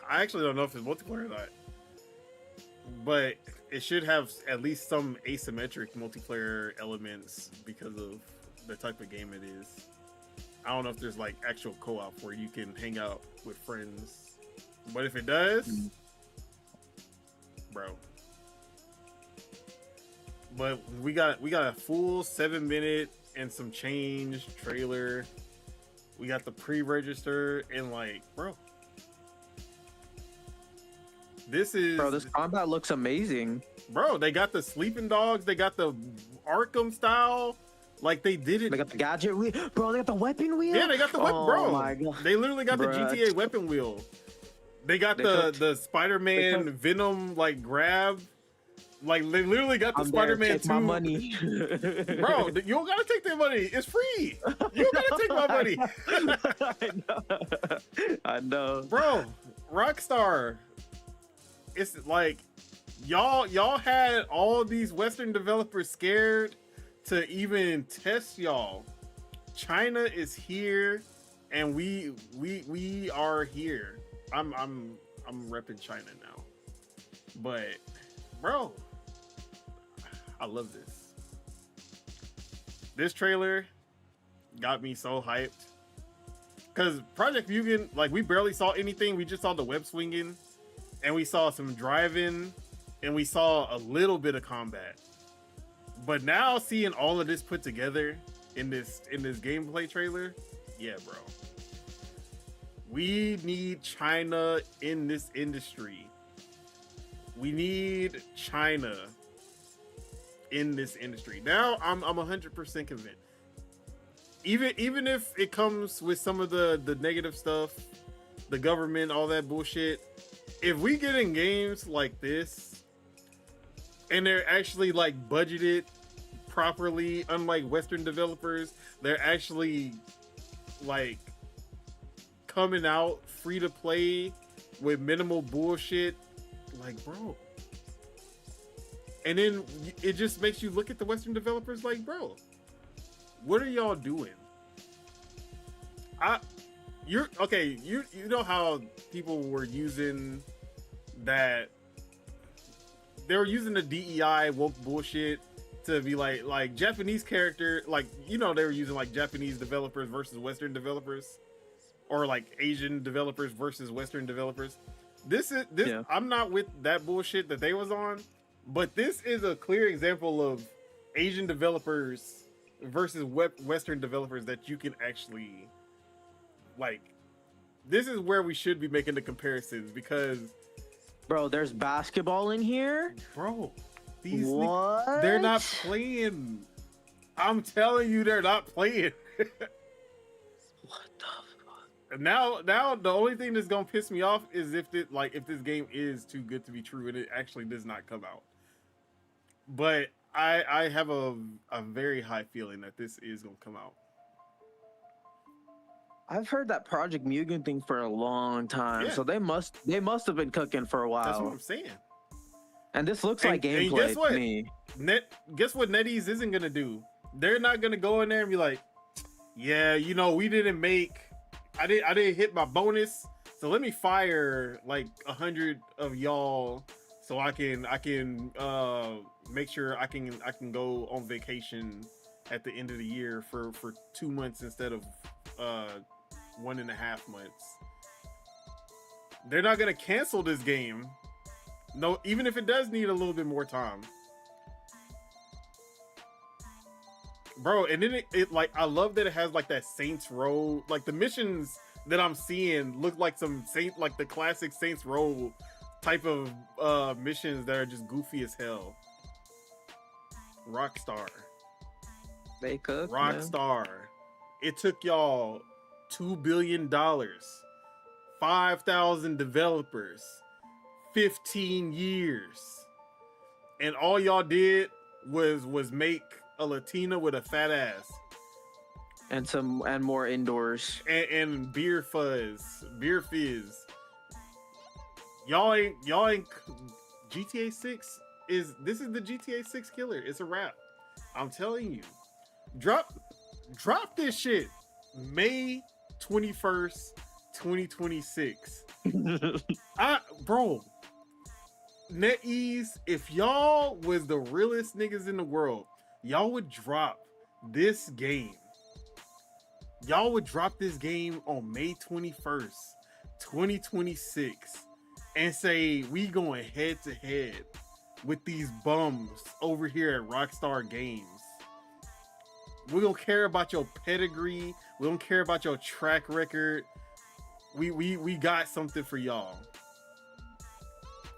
I actually don't know if it's multiplayer or not, but it should have at least some asymmetric multiplayer elements because of the type of game it is. I don't know if there's like actual co-op where you can hang out with friends, but if it does, bro. But we got a full 7-minute and some change trailer. We got the pre-register and like, bro, this combat looks amazing. Bro, they got the sleeping dogs, they got the Arkham style. Like they did it. They got the gadget wheel, bro. They got the weapon wheel. Yeah, they got the weapon, oh my God. They literally got the GTA weapon wheel. They got the Spider-Man Venom like grab. Like they literally got the Spider-Man 2. My money, bro. You don't gotta take their money. It's free. You don't gotta take my money. I know, bro. Rockstar. It's like y'all had all these Western developers scared to even test y'all. China is here, and we are here. I'm repping China now, but bro, I love this. This trailer got me so hyped because Project Mugen, like we barely saw anything. We just saw the web swinging, and we saw some driving, and we saw a little bit of combat. But now seeing all of this put together in this gameplay trailer, yeah, bro. We need China in this industry. We need China in this industry. Now I'm 100% convinced. Even if it comes with some of the negative stuff, the government, all that bullshit, if we get in games like this and they're actually like budgeted properly, unlike Western developers, they're actually like coming out free to play with minimal bullshit, like bro. And then it just makes you look at the Western developers like, bro, what are y'all doing? You know how people were using that, they were using the DEI woke bullshit to be like Japanese character, like, you know, they were using like Japanese developers versus Western developers, or like Asian developers versus Western developers. Yeah. I'm not with that bullshit that they was on, but this is a clear example of Asian developers versus Western developers that you can actually like. This is where we should be making the comparisons, because bro, there's basketball in here, bro. They're not playing. I'm telling you, they're not playing. What the fuck? Now the only thing that's gonna piss me off is if this game is too good to be true and it actually does not come out. But I have a very high feeling that this is gonna come out. I've heard that Project Mugen thing for a long time, so they must have been cooking for a while. That's what I'm saying. And this looks like gameplay to me. Guess what NetEase isn't gonna do? They're not gonna go in there and be like, yeah, you know, we didn't make, I didn't hit my bonus, so let me fire like 100 of y'all so I can make sure I can go on vacation at the end of the year for 2 months instead of 1.5 months. They're not gonna cancel this game. No, even if it does need a little bit more time. Bro, and then it like, I love that it has like that Saints Row, like the missions that I'm seeing look like like the classic Saints Row type of missions that are just goofy as hell. Rockstar. They cook. Rockstar. Man. It took y'all $2 billion, 5,000 developers, 15 years, and all y'all did was make a Latina with a fat ass and more indoors and beer fizz. Y'all ain't GTA 6 is the GTA 6 killer. It's a wrap. I'm telling you. Drop this shit May 21st, 2026. Bro, NetEase, if y'all was the realest niggas in the world, y'all would drop this game. Y'all would drop this game on May 21st, 2026, and say, we going head to head with these bums over here at Rockstar Games. We don't care about your pedigree. We don't care about your track record. We got something for y'all.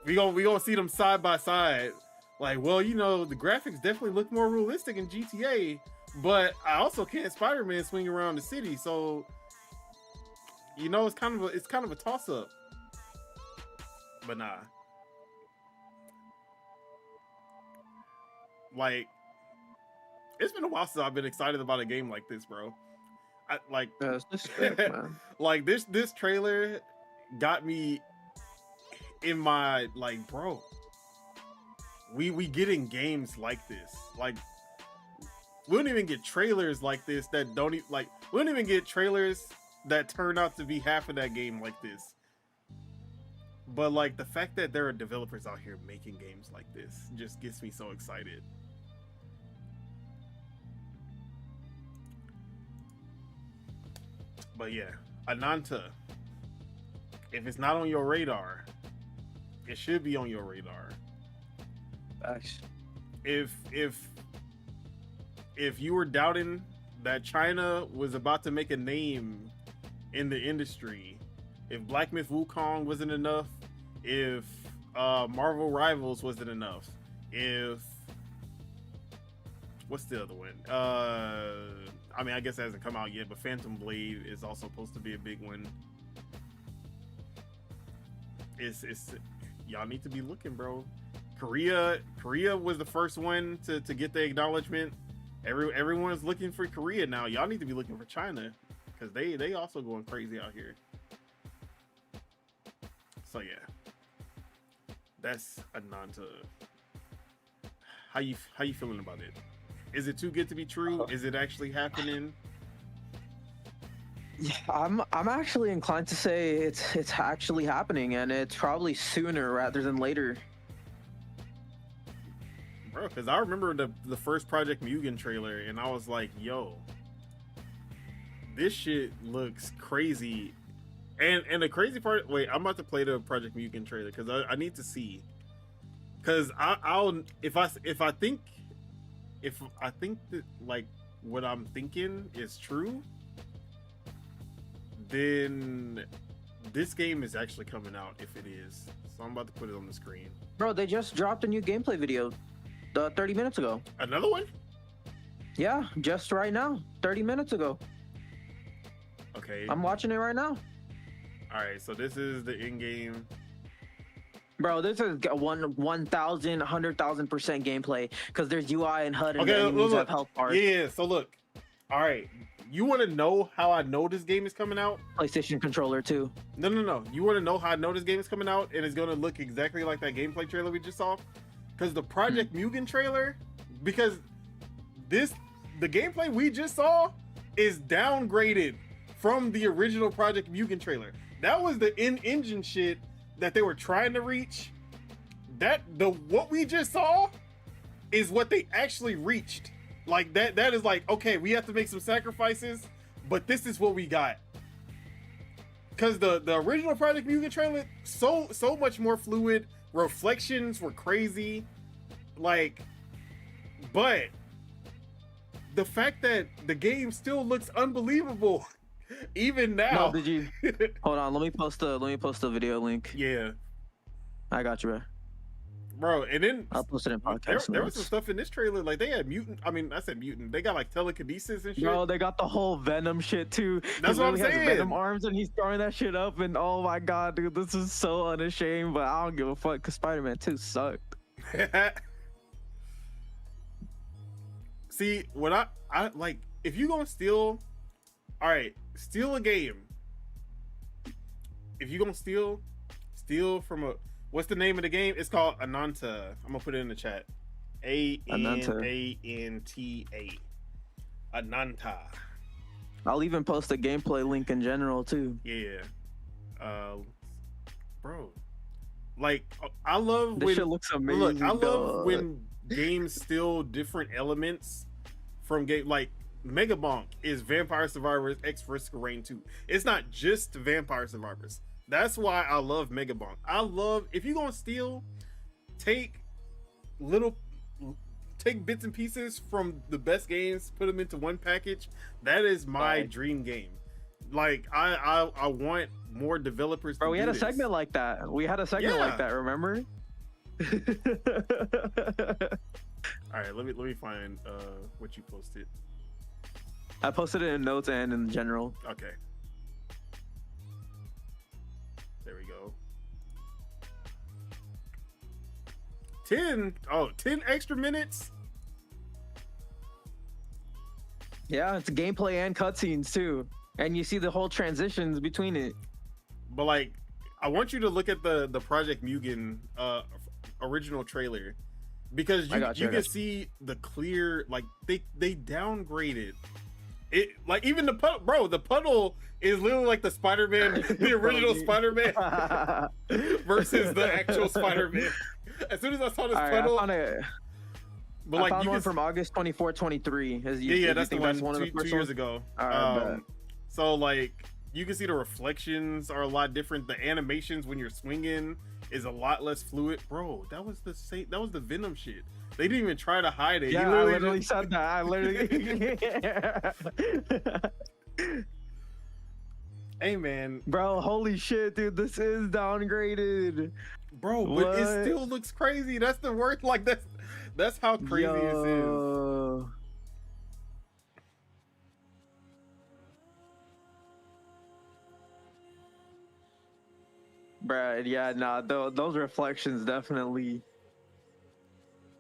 We gonna see them side by side. Like, well, you know, the graphics definitely look more realistic in GTA, but I also can't Spider-Man swing around the city, so you know, it's kind of a toss up. But nah. Like, it's been a while since I've been excited about a game like this, bro. Like this trailer got me in my, like, bro. We getting games like this. Like, we don't even get trailers like this that don't even, like, we don't even get trailers that turn out to be half of that game like this. But like, the fact that there are developers out here making games like this just gets me so excited. But yeah, Ananta, if it's not on your radar, it should be on your radar. Gosh. If you were doubting that China was about to make a name in the industry, if Black Myth Wukong wasn't enough, if Marvel Rivals wasn't enough, if what's the other one? I mean, I guess it hasn't come out yet, but Phantom Blade is also supposed to be a big one. It's y'all need to be looking, bro. Korea was the first one to get the acknowledgement. Everyone's looking for Korea now. Y'all need to be looking for China, because they also going crazy out here. So yeah, that's Ananta. How you feeling about it? Is it too good to be true? Is it actually happening? Yeah, I'm actually inclined to say it's actually happening, and it's probably sooner rather than later. Bro, because I remember the first Project Mugen trailer, and I was like, yo, this shit looks crazy. And the crazy part, wait, I'm about to play the Project Mugen trailer because I need to see. Because if I think that, like, what I'm thinking is true, then this game is actually coming out if it is. So I'm about to put it on the screen. Bro, they just dropped a new gameplay video 30 minutes ago. Another one? Yeah, just right now, 30 minutes ago. Okay. I'm watching it right now. All right, so this is the in-game. Bro, this is 1,000, 100,000% gameplay, because there's UI and HUD and Okay, enemies look. have health bars. Yeah, so look. All right, you want to know how I know this game is coming out? PlayStation controller too. No. You want to know how I know this game is coming out and it's going to look exactly like that gameplay trailer we just saw? Because the Project Mugen trailer, because the gameplay we just saw is downgraded from the original Project Mugen trailer. That was the in-engine shit that they were trying to reach. What we just saw is what they actually reached. Like that is like, okay, we have to make some sacrifices, but this is what we got. Because the original Project Mugen trailer, so much more fluid. Reflections were crazy. Like, but the fact that the game still looks unbelievable even now. No, did you? Hold on, let me post the video link. Yeah, I got you, bro. And then I'll post it in podcast. There was some stuff in this trailer, like they had mutant. I mean, I said mutant. They got like telekinesis and shit. Bro, they got the whole Venom shit too. That's what I'm saying. Has Venom arms and he's throwing that shit up, and oh my god, dude, this is so unashamed. But I don't give a fuck because Spider-Man 2 sucked. See, what I like, if you gonna steal, all right, steal a game. If you gonna steal from a, what's the name of the game? It's called Ananta. I'm gonna put it in the chat. Ananta. Ananta. I'll even post a gameplay link in general too. Yeah. Bro. Like, I love this when shit looks amazing. Look, I love when games steal different elements from game. Like, Megabonk is Vampire Survivors X Risk of Rain 2. It's not just Vampire Survivors. That's why I love Megabonk. I love, if you're gonna steal, take take bits and pieces from the best games, put them into one package, that is my dream game. Like I want more developers. Bro, to we do had a this. segment like that. We had a segment like that. Remember? All right, let me find what you posted. I posted it in notes and in general. Okay. There we go. 10 extra minutes. Yeah, it's gameplay and cutscenes too, and you see the whole transitions between it. But like, I want you to look at the Project Mugen original trailer, because you can see the clear, like they downgraded it. Like even the puddle, the puddle is literally like the Spider-Man, the original Spider-Man versus the actual Spider-Man. As soon as I saw this puddle, but I found one from August 24, 23. That's the one. That's 2 years ago. So like, you can see the reflections are a lot different. The animations when you're swinging is a lot less fluid. Bro, that was the same. That was the Venom shit. They didn't even try to hide it. Yeah, I literally said that. I literally. Hey man, bro, holy shit, dude, this is downgraded. Bro, but it still looks crazy. That's the worst. Like that's how crazy this is. Bruh, yeah, nah, those reflections definitely.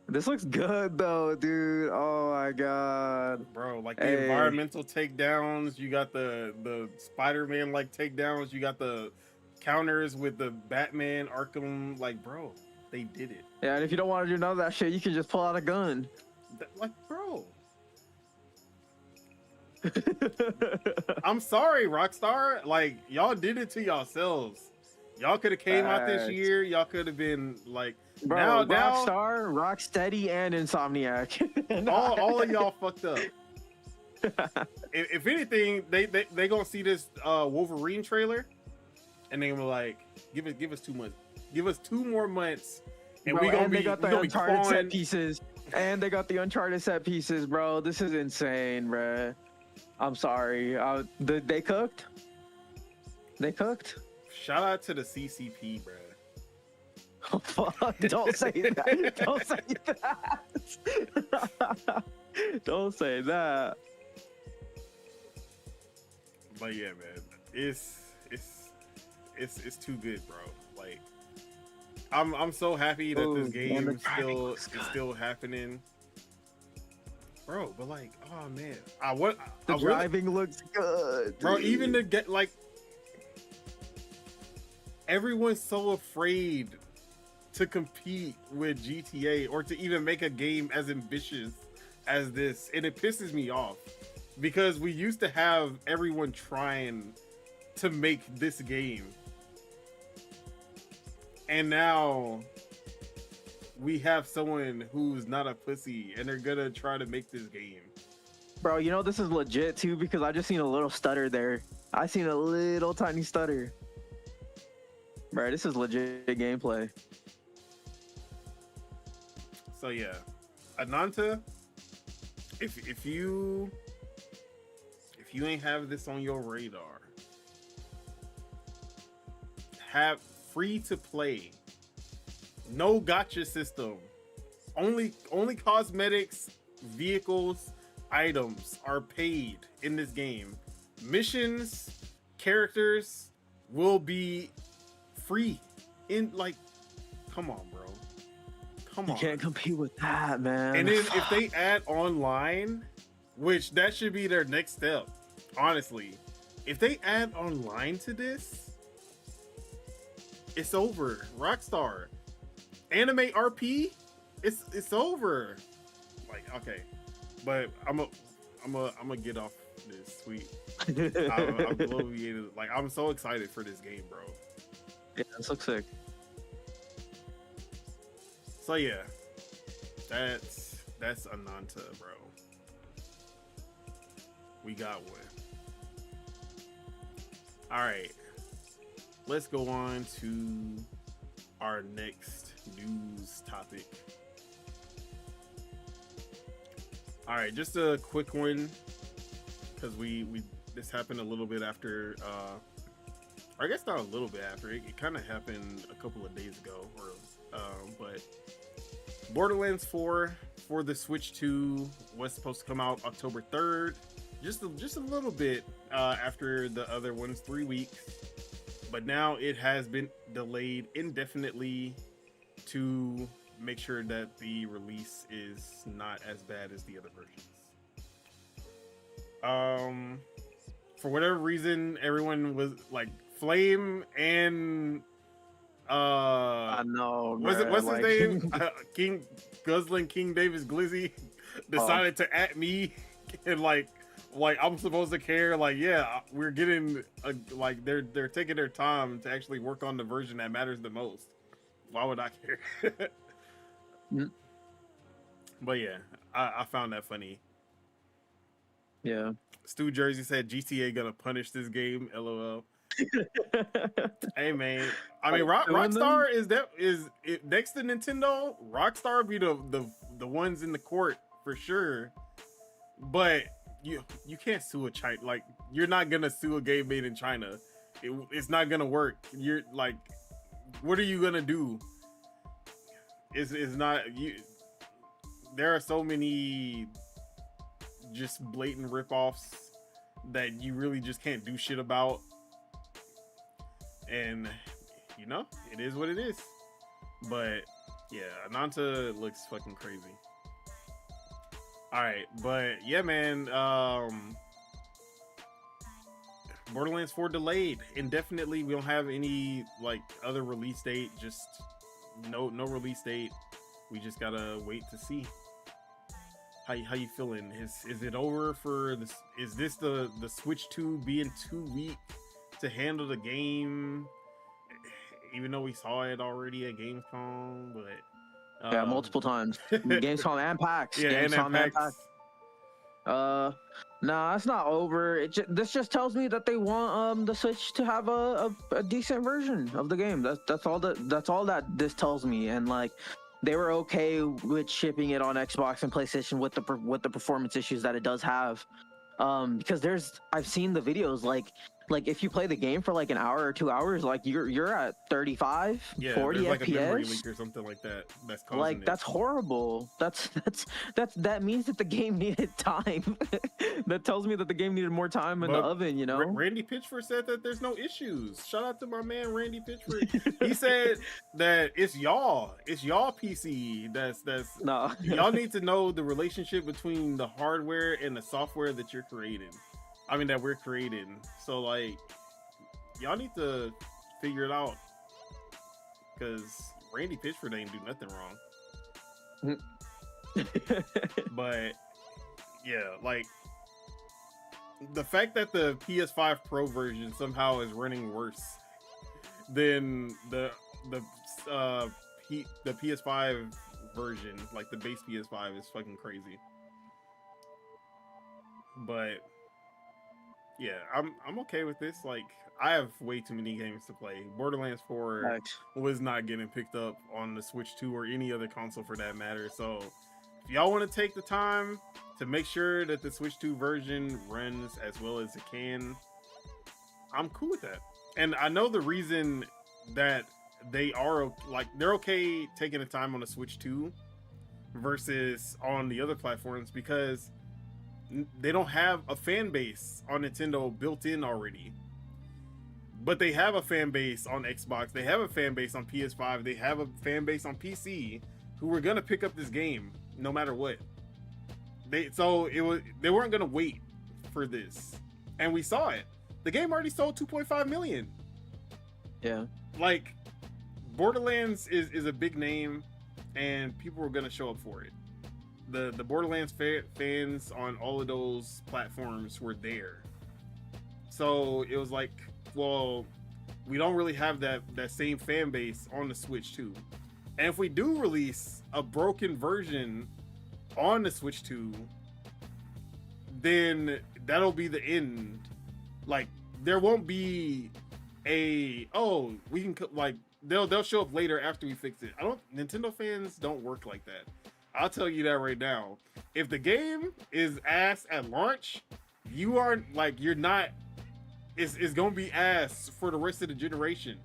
This looks good though, dude. Oh my god. Bro, like the environmental takedowns, you got the Spider-Man like takedowns, you got the counters with the Batman Arkham, like bro, they did it. Yeah, and if you don't want to do none of that shit, you can just pull out a gun. Like, bro. I'm sorry, Rockstar. Like, y'all did it to yourselves. Y'all could have came out this year. Y'all could have been like, bro, Rockstar, Rocksteady, and Insomniac. all of y'all fucked up. If anything, they gonna see this Wolverine trailer, and they gonna be like, give us 2 months, give us 2 more months, and we gonna they got the Uncharted set pieces, and they got the Uncharted set pieces, bro. This is insane, bro. I'm sorry. They cooked. They cooked. Shout out to the CCP, bro. Oh, fuck. Don't say that. Don't say that. Don't say that. But yeah, man, it's too good, bro. Like, I'm so happy that this game is still happening, bro. But like, oh man, the driving looks good, bro. Dude. Even to get like, everyone's so afraid to compete with GTA or to even make a game as ambitious as this, and it pisses me off because we used to have everyone trying to make this game, and now we have someone who's not a pussy and they're gonna try to make this game. Bro, you know this is legit too because I just seen a little stutter there. I seen a little tiny stutter. Bro, this is legit gameplay. So yeah, Ananta, if you ain't have this on your radar, have free to play, no gotcha system, only cosmetics, vehicles, items are paid in this game. Missions, characters will be free. In like, come on, bro. Come on. You can't compete with that, man. And then if they add online, which that should be their next step, honestly. If they add online to this, it's over. Rockstar, Anime RP, it's over. Like, okay, but I'm gonna get off this sweet. I'm bloviated. Like, I'm so excited for this game, bro. Yeah, this looks sick. So yeah, that's Ananta, bro. We got one. All right, let's go on to our next news topic. All right, just a quick one because we this happened a little bit after. Or I guess not a little bit after. It kind of happened a couple of days ago, but Borderlands 4 for the Switch 2 was supposed to come out October 3rd, just a little bit after the other ones, 3 weeks. But now it has been delayed indefinitely to make sure that the release is not as bad as the other versions. For whatever reason, everyone was like Flame and I know. what's his name? King Guzzling King Davis Glizzy decided to at me and like I'm supposed to care. Like, yeah, we're getting like they're taking their time to actually work on the version that matters the most. Why would I care? But yeah, I found that funny. Yeah. Stu Jersey said GTA gonna punish this game. LOL. Hey man, I mean Rockstar is next to Nintendo. Rockstar be the ones in the court for sure. But you can't sue a China. Like, you're not gonna sue a game made in China. It's not gonna work. You're like, what are you gonna do? It's not you. There are so many just blatant ripoffs that you really just can't do shit about. And you know, it is what it is. But yeah, Ananta looks fucking crazy. All right, but yeah, man. Borderlands 4 delayed indefinitely. We don't have any like other release date. Just no release date. We just gotta wait to see. How you feeling? Is it over for this? Is this the Switch 2 being too weak to handle the game? Even though we saw it already at Gamescom, but yeah, multiple times. Gamescom and PAX. Yeah, Gamescom and PAX. Nah, it's not over. This just tells me that they want the Switch to have a decent version of the game. That's all that this tells me. And like, they were okay with shipping it on Xbox and PlayStation with the performance issues that it does have. Because I've seen the videos, like if you play the game for like an hour or 2 hours, like you're at 35, 40 like FPS. A memory leak or something like that. That's causing like it. That's horrible. That means that the game needed time. That tells me that the game needed more time in the oven, you know. Randy Pitchford said that there's no issues. Shout out to my man Randy Pitchford. He said that it's y'all PC that's no. Y'all need to know the relationship between the hardware and the software that you're creating. I mean, that we're creating. So like, y'all need to figure it out, because Randy Pitchford ain't do nothing wrong. But yeah, like the fact that the PS5 Pro version somehow is running worse than the PS5 version, like the base PS5, is fucking crazy. But yeah, I'm okay with this. Like, I have way too many games to play. Borderlands 4 was not getting picked up on the Switch 2 or any other console for that matter. So if y'all want to take the time to make sure that the Switch 2 version runs as well as it can, I'm cool with that. And I know the reason that they're okay taking the time on the Switch 2 versus on the other platforms, because they don't have a fan base on Nintendo built in already. But they have a fan base on Xbox, they have a fan base on PS5, they have a fan base on PC who were gonna pick up this game no matter what. They weren't gonna wait for this. And we saw it. The game already sold 2.5 million. Yeah. Like, Borderlands is a big name and people were gonna show up for it. The Borderlands fans on all of those platforms were there. So it was like, well, we don't really have that same fan base on the Switch 2. And if we do release a broken version on the Switch 2, then that'll be the end. Like, there won't be we can, like, they'll show up later after we fix it. Nintendo fans don't work like that. I'll tell you that right now. if the game is ass at launch, you're not. It's gonna be ass for the rest of the generation.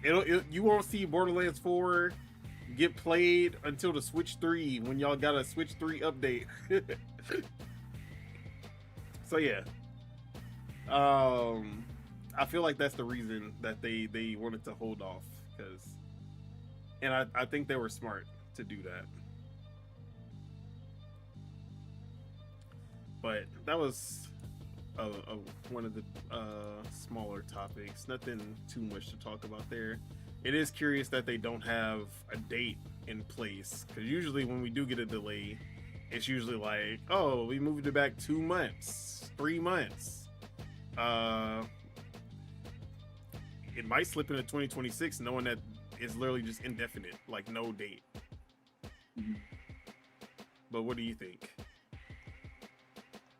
You won't see Borderlands 4 get played until the Switch 3 when y'all got a Switch 3 update. So yeah, I feel like that's the reason that they wanted to hold off, and I think they were smart to do that. But that was one of the smaller topics. Nothing too much to talk about there. It is curious that they don't have a date in place, because usually when we do get a delay, it's usually like, oh, we moved it back 2 months, 3 months. It might slip into 2026, knowing that it's literally just indefinite, like no date. Mm-hmm. But what do you think?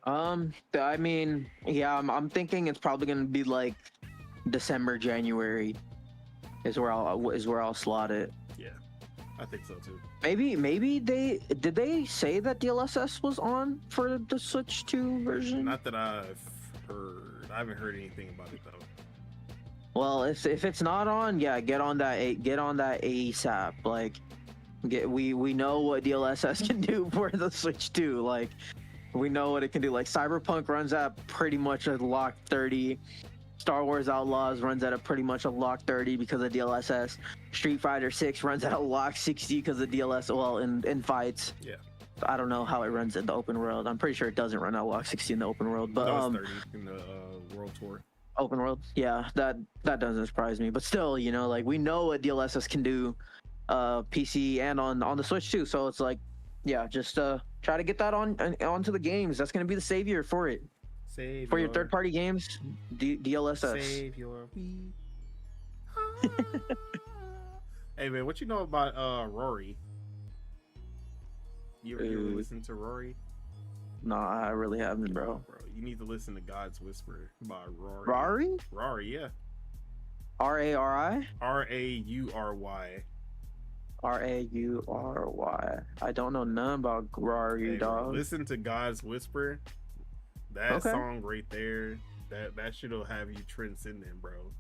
I mean, yeah, I'm thinking it's probably gonna be like December, January is where I'll slot it. Yeah, I think so too. Maybe they say that DLSS was on for the Switch 2 version? Not that I've heard. I haven't heard anything about it though. Well, if it's not on, yeah, get on that ASAP. Like, we know what DLSS can do for the Switch 2. Like, we know what it can do. Like, Cyberpunk runs at pretty much a lock 30. Star Wars Outlaws runs at a pretty much a lock 30 because of DLSS. Street Fighter 6 runs at a lock 60 because of DLSS. Well, in fights. Yeah. I don't know how it runs in the open world. I'm pretty sure it doesn't run at lock 60 in the open world. But 30 in the World Tour. Open world, yeah, that doesn't surprise me. But still, you know, like, we know what DLSS can do, PC and on the Switch too. So it's like, yeah, just try to get that onto the games. That's gonna be the savior for it. For your third-party games, DLSS. Savior. Hey man, what you know about Rory? You ever listen to Rory? No, I really haven't, bro. Bro, you need to listen to God's Whisper by Rory. Rory? Rory, yeah. RARI? Raury. Raury. I don't know nothing about Rory, Hey, dog. listen to God's Whisper. That song right there, that shit'll have you transcending, bro.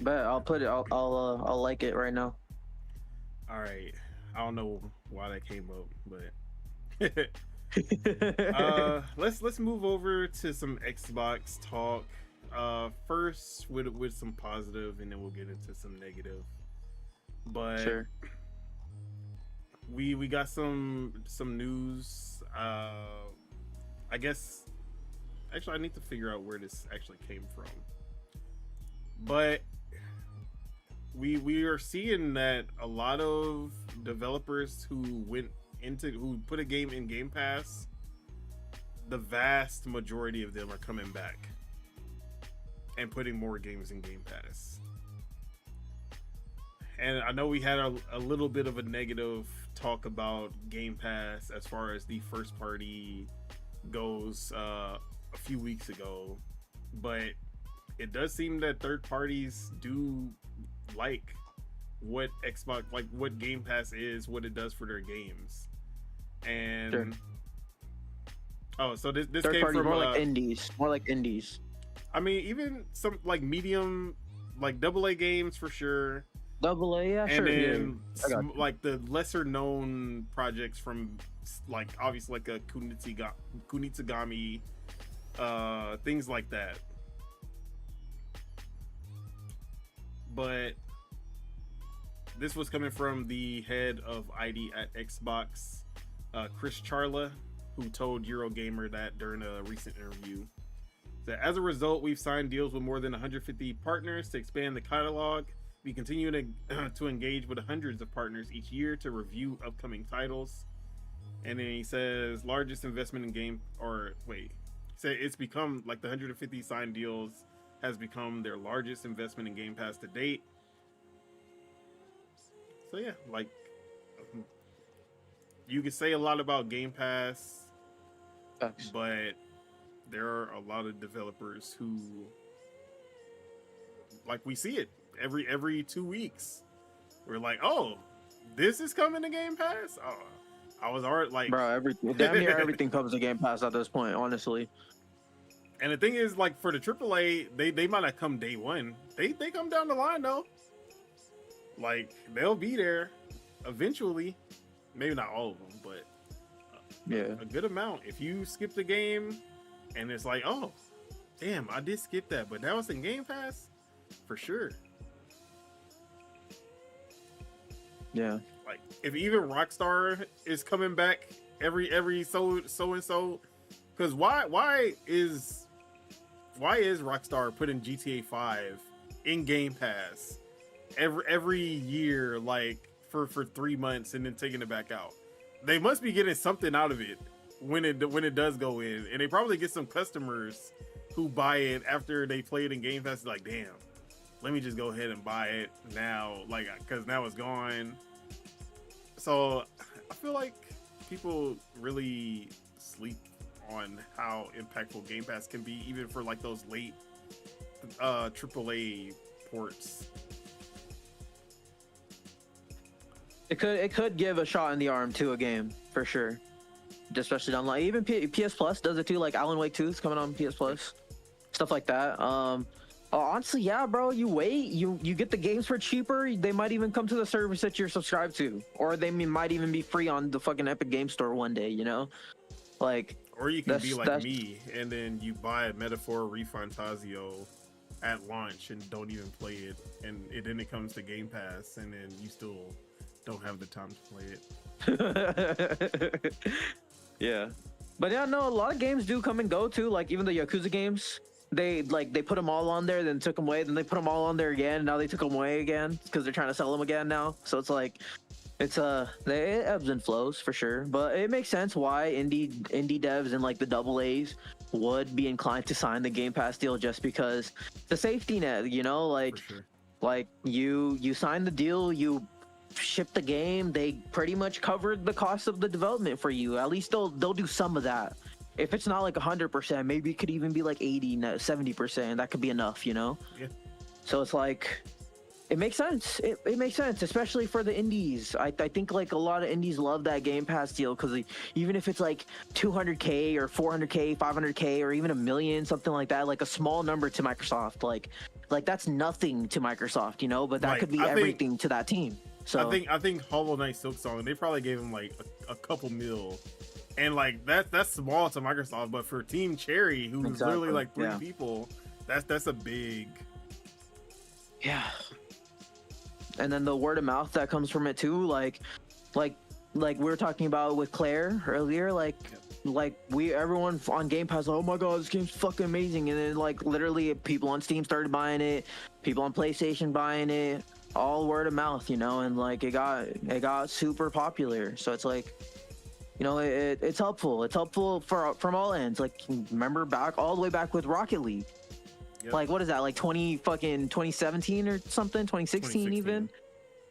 But I'll like it right now. All right, I don't know why that came up, but let's move over to some Xbox talk. First with some positive, and then we'll get into some negative. But sure. We got some news. I guess actually I need to figure out where this actually came from. But we are seeing that a lot of developers who put a game in Game Pass, the vast majority of them are coming back and putting more games in Game Pass. And I know we had a little bit of a negative talk about Game Pass as far as the first party goes a few weeks ago, but it does seem that third parties do like what Xbox, like what Game Pass is, what it does for their games. And sure. Oh, so this third came party, from more like indies. I mean, even some like medium, like AA games for sure. AA, yeah, and sure. then Yeah. like the lesser known projects from like obviously like a Kunitsugami, things like that. But this was coming from the head of ID at Xbox, Chris Charla, who told Eurogamer that during a recent interview. That as a result, we've signed deals with more than 150 partners to expand the catalog. We continue to engage with hundreds of partners each year to review upcoming titles. And then he says, largest investment in game, it's become like the 150 signed deals has become their largest investment in Game Pass to date. So yeah, like you could say a lot about Game Pass, but there are a lot of developers who, like, we see it every 2 weeks. We're like, oh, this is coming to Game Pass. Oh, I was already like, bro. Damn near everything comes to Game Pass at this point, honestly. And the thing is, like for the AAA, they might not come day one. They come down the line though. Like they'll be there eventually. Maybe not all of them, but yeah, a good amount. If you skip the game, and it's like, oh, damn, I did skip that, but now it's in Game Pass, for sure. Yeah. Like if even Rockstar is coming back every so and so, because why is Rockstar putting GTA 5 in Game Pass every year, like for 3 months, and then taking it back out? They must be getting something out of it when it does go in, and they probably get some customers who buy it after they play it in Game Pass. Like, damn, let me just go ahead and buy it now, like because now it's gone. So I feel like people really sleep on how impactful Game Pass can be, even for like those late AAA ports. It could give a shot in the arm to a game for sure, especially online. Even PS Plus does it too. Like Alan Wake 2 is coming on PS Plus, stuff like that. Honestly, yeah, bro. You wait, you get the games for cheaper. They might even come to the service that you're subscribed to, or they might even be free on the fucking Epic Game Store one day. You know, like. Or you can be like me, and then you buy Metaphor Refantasio at launch and don't even play it, and then it comes to Game Pass, and then you still don't have the time to play it. Yeah, but yeah, no, a lot of games do come and go too. Like even the Yakuza games, they put them all on there, then took them away, then they put them all on there again, and now they took them away again because they're trying to sell them again now. So it's like. It ebbs and flows for sure, but it makes sense why indie devs and like the double A's would be inclined to sign the Game Pass deal, just because the safety net, you know, like sure. like you sign the deal, you ship the game, they pretty much covered the cost of the development for you. At least they'll do some of that. If it's not like 100%, maybe it could even be like 80-70%. That could be enough, you know. Yeah. So it's like. It makes sense. It makes sense, especially for the indies. I think like a lot of indies love that Game Pass deal because even if it's like 200K or 400K, 500K, or even $1 million, something like that, like a small number to Microsoft, like that's nothing to Microsoft, you know. But that could be everything to that team. So I think Hollow Knight Silksong, they probably gave him like a couple mil, and like that's small to Microsoft. But for Team Cherry, who's literally like 3 people, that's a big. Yeah. And then the word of mouth that comes from it too, like we were talking about with Claire earlier, like everyone on Game Pass, like, oh my god, this game's fucking amazing, and then like literally people on Steam started buying it, people on PlayStation buying it, all word of mouth, you know, and like it got super popular. So it's like, you know, it's helpful from all ends. Like remember all the way back with Rocket League. Yep. Like what is that, like 2017 or something, 2016 even,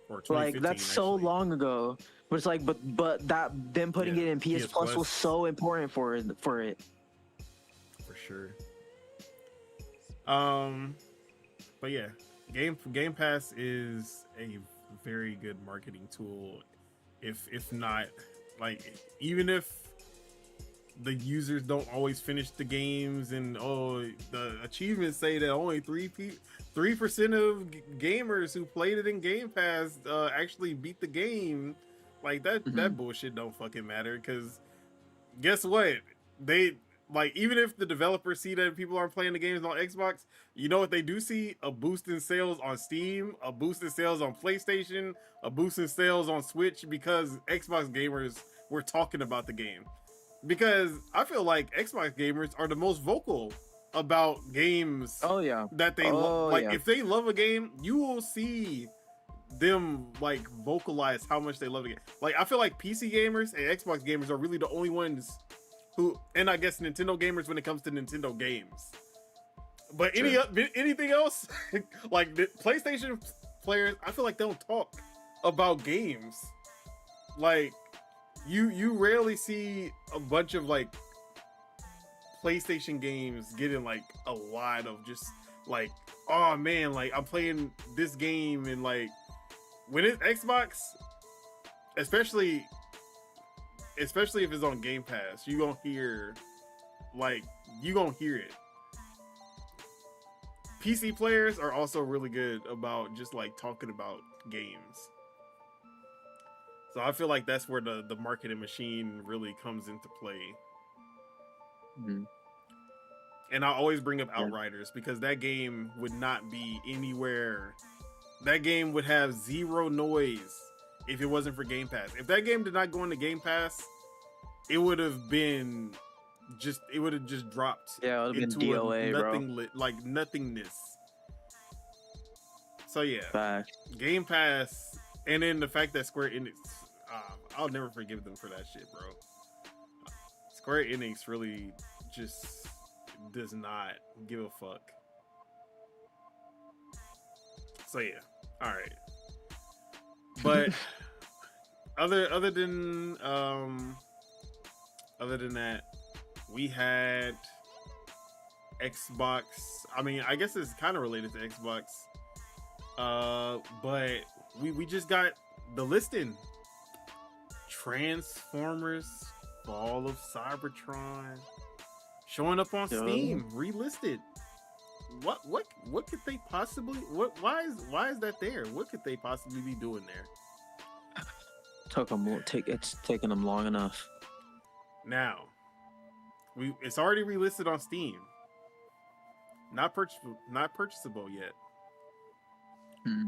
or like that's so long ago. But it's like but that them putting it in PS Plus was so important for it for sure. But yeah, Game Pass is a very good marketing tool, if not, like, even if the users don't always finish the games, and the achievements say that only 3% of gamers who played it in Game Pass actually beat the game. Like that bullshit don't fucking matter, because guess what? They, like, even if the developers see that people aren't playing the games on Xbox, you know what they do see? A boost in sales on Steam, a boost in sales on PlayStation, a boost in sales on Switch, because Xbox gamers were talking about the game. Because I feel like Xbox gamers are the most vocal about games. Oh yeah, that they love. Like if they love a game, you will see them like vocalize how much they love the game. Like I feel like PC gamers and Xbox gamers are really the only ones who, and I guess Nintendo gamers when it comes to Nintendo games. But anything else, like the PlayStation players, I feel like they don't talk about games. Like you rarely see a bunch of like PlayStation games getting like a lot of just like, oh man, like I'm playing this game, and like when it's Xbox, especially if it's on Game Pass, you gonna hear it. PC players are also really good about just like talking about games. So I feel like that's where the marketing machine really comes into play. Mm-hmm. And I always bring up Outriders because that game would not be anywhere. That game would have zero noise if it wasn't for Game Pass. If that game did not go into Game Pass, it would have just dropped into DOA, like nothingness. So yeah, Fact. Game Pass, and then the fact that Square Enix, I'll never forgive them for that shit, bro. Square Enix really just does not give a fuck. So yeah, all right. But other than that, we had Xbox. I mean, I guess it's kind of related to Xbox. But we just got the listing. Transformers Fall of Cybertron showing up on Steam, relisted. What could they possibly why is that there? What could they possibly be doing there? It's taking them long enough. Now, it's already relisted on Steam. Not purchasable yet.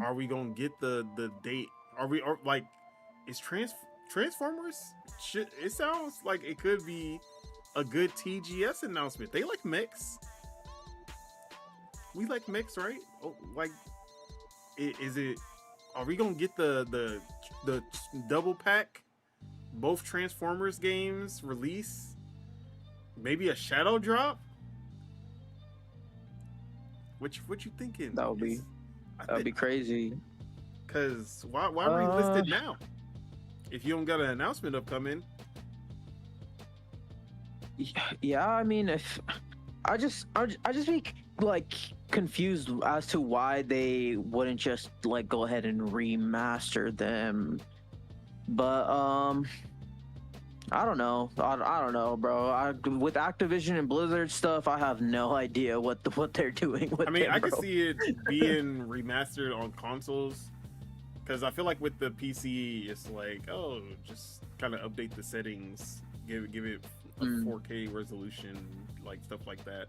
Are we gonna get the date? Is Transformers? It sounds like it could be a good TGS announcement. They like mechs. We like mechs, right? Oh, like, is it? Are we gonna get the double pack? Both Transformers games release? Maybe a shadow drop? What you thinking? That would be crazy. Cause why relist it now? If you don't got an announcement upcoming. Yeah, I mean, if I just be like confused as to why they wouldn't just like go ahead and remaster them. But I don't know. I don't know, bro. With Activision and Blizzard stuff, I have no idea what they're doing with. I mean, I can see it being remastered on consoles, because I feel like with the PC, it's like, oh, just kind of update the settings, give it a 4K resolution, like stuff like that.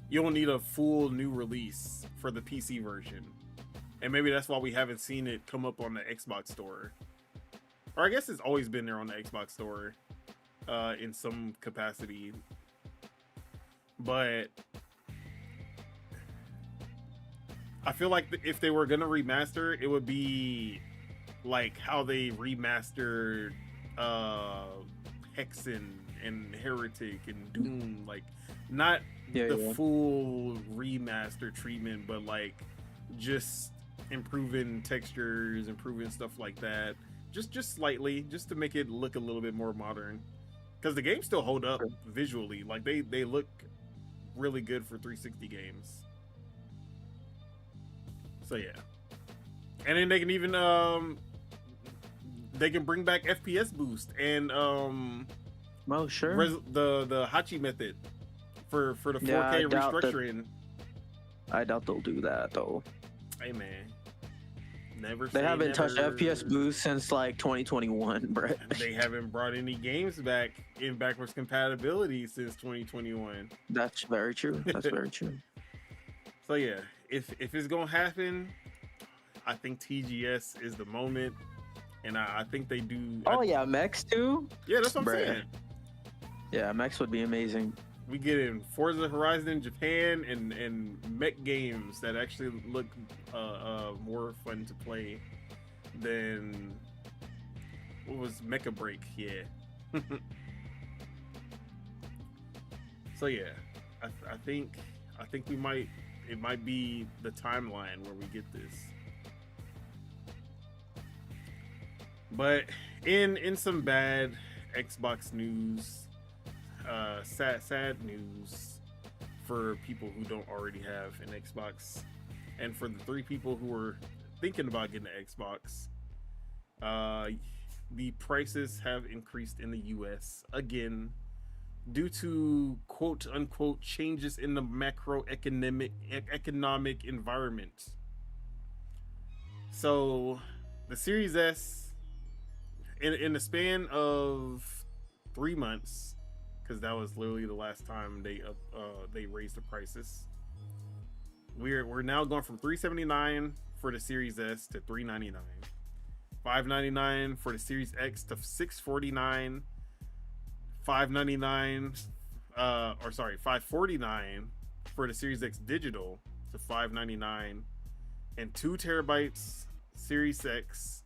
You don't need a full new release for the PC version, and maybe that's why we haven't seen it come up on the Xbox store. Or I guess it's always been there on the Xbox store in some capacity. But I feel like if they were going to remaster, it would be like how they remastered Hexen and Heretic and Doom. Like, not the full remaster treatment, but like just improving textures, improving stuff like that. Just slightly, just to make it look a little bit more modern, because the games still hold up visually. Like they look really good for 360 games. So yeah, and then they can even they can bring back FPS boost and well, sure, the Hachi method for the 4K restructuring. I doubt they'll do that though. Hey man. They haven't touched FPS boost since like 2021, bro. They haven't brought any games back in backwards compatibility since 2021. That's very true. That's very true. So yeah, if it's gonna happen, I think TGS is the moment, and I think they do. Oh yeah, mechs too. Yeah, that's what I'm saying. Yeah, mechs would be amazing. We get in Forza Horizon Japan and mech games that actually look more fun to play than what was Mecha Break. Yeah. So yeah, I think it might be the timeline where we get this. But in some bad Xbox news, sad news for people who don't already have an Xbox, and for the 3 people who are thinking about getting an Xbox, the prices have increased in the US again due to quote unquote changes in the economic environment. So the Series S, in the span of 3 months, because that was literally the last time they raised the prices. We're now going from $379 for the Series S to $399, $599 for the Series X to $649, $549 for the Series X digital to $599, and 2 terabytes Series X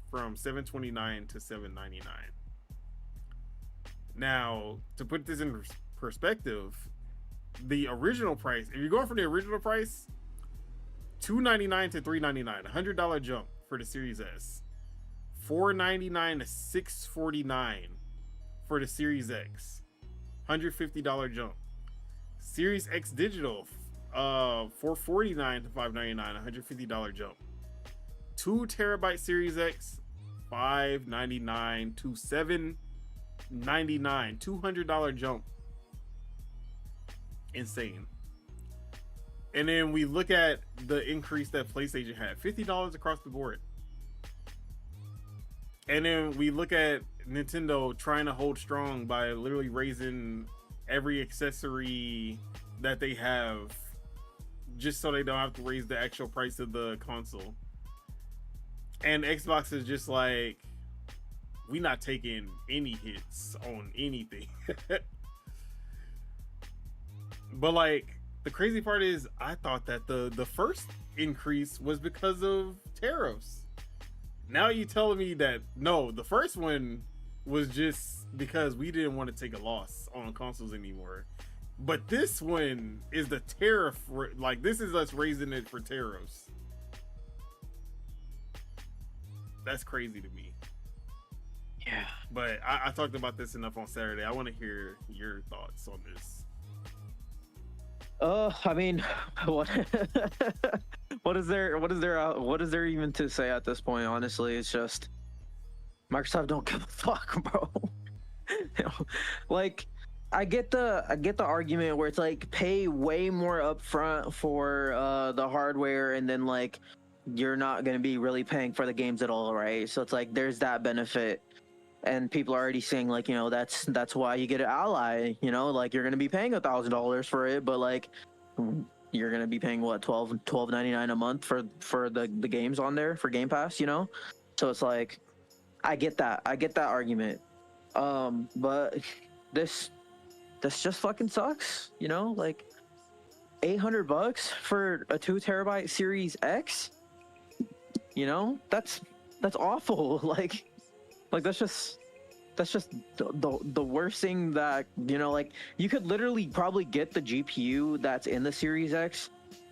from $729 to $799. Now, to put this in perspective, the original price, if you're going for the original price, $299 to $399, $100 jump for the Series S, $499 to $649 for the Series X, $150 jump. Series X digital, $449 to $599, $150 jump. 2 terabyte Series X, $599 to $799, $200 jump. Insane. And then we look at the increase that PlayStation had, $50 across the board. And then we look at Nintendo trying to hold strong by literally raising every accessory that they have just so they don't have to raise the actual price of the console. And Xbox is just like, we not taking any hits on anything. But like, the crazy part is, I thought that the first increase was because of tariffs. Now you telling me that no, the first one was just because we didn't want to take a loss on consoles anymore. But this one is the tariff, like this is us raising it for tariffs. That's crazy to me. Yeah. But I talked about this enough on Saturday. I want to hear your thoughts on this. I mean, what what is there even to say at this point? Honestly, it's just Microsoft don't give a fuck, bro. You know, like, I get the argument where it's like pay way more upfront for the hardware, and then like you're not gonna be really paying for the games at all, right? So it's like there's that benefit. And people are already saying, like, you know, that's why you get an Ally, you know, like you're gonna be paying $1,000 for it, but like you're gonna be paying what, $12.99 a month for the games on there for Game Pass, you know. So it's like, I get that argument, but this just fucking sucks, you know. Like $800 for a 2 terabyte Series X, you know, that's awful. Like that's just the worst thing that, you know, like you could literally probably get the GPU that's in the Series X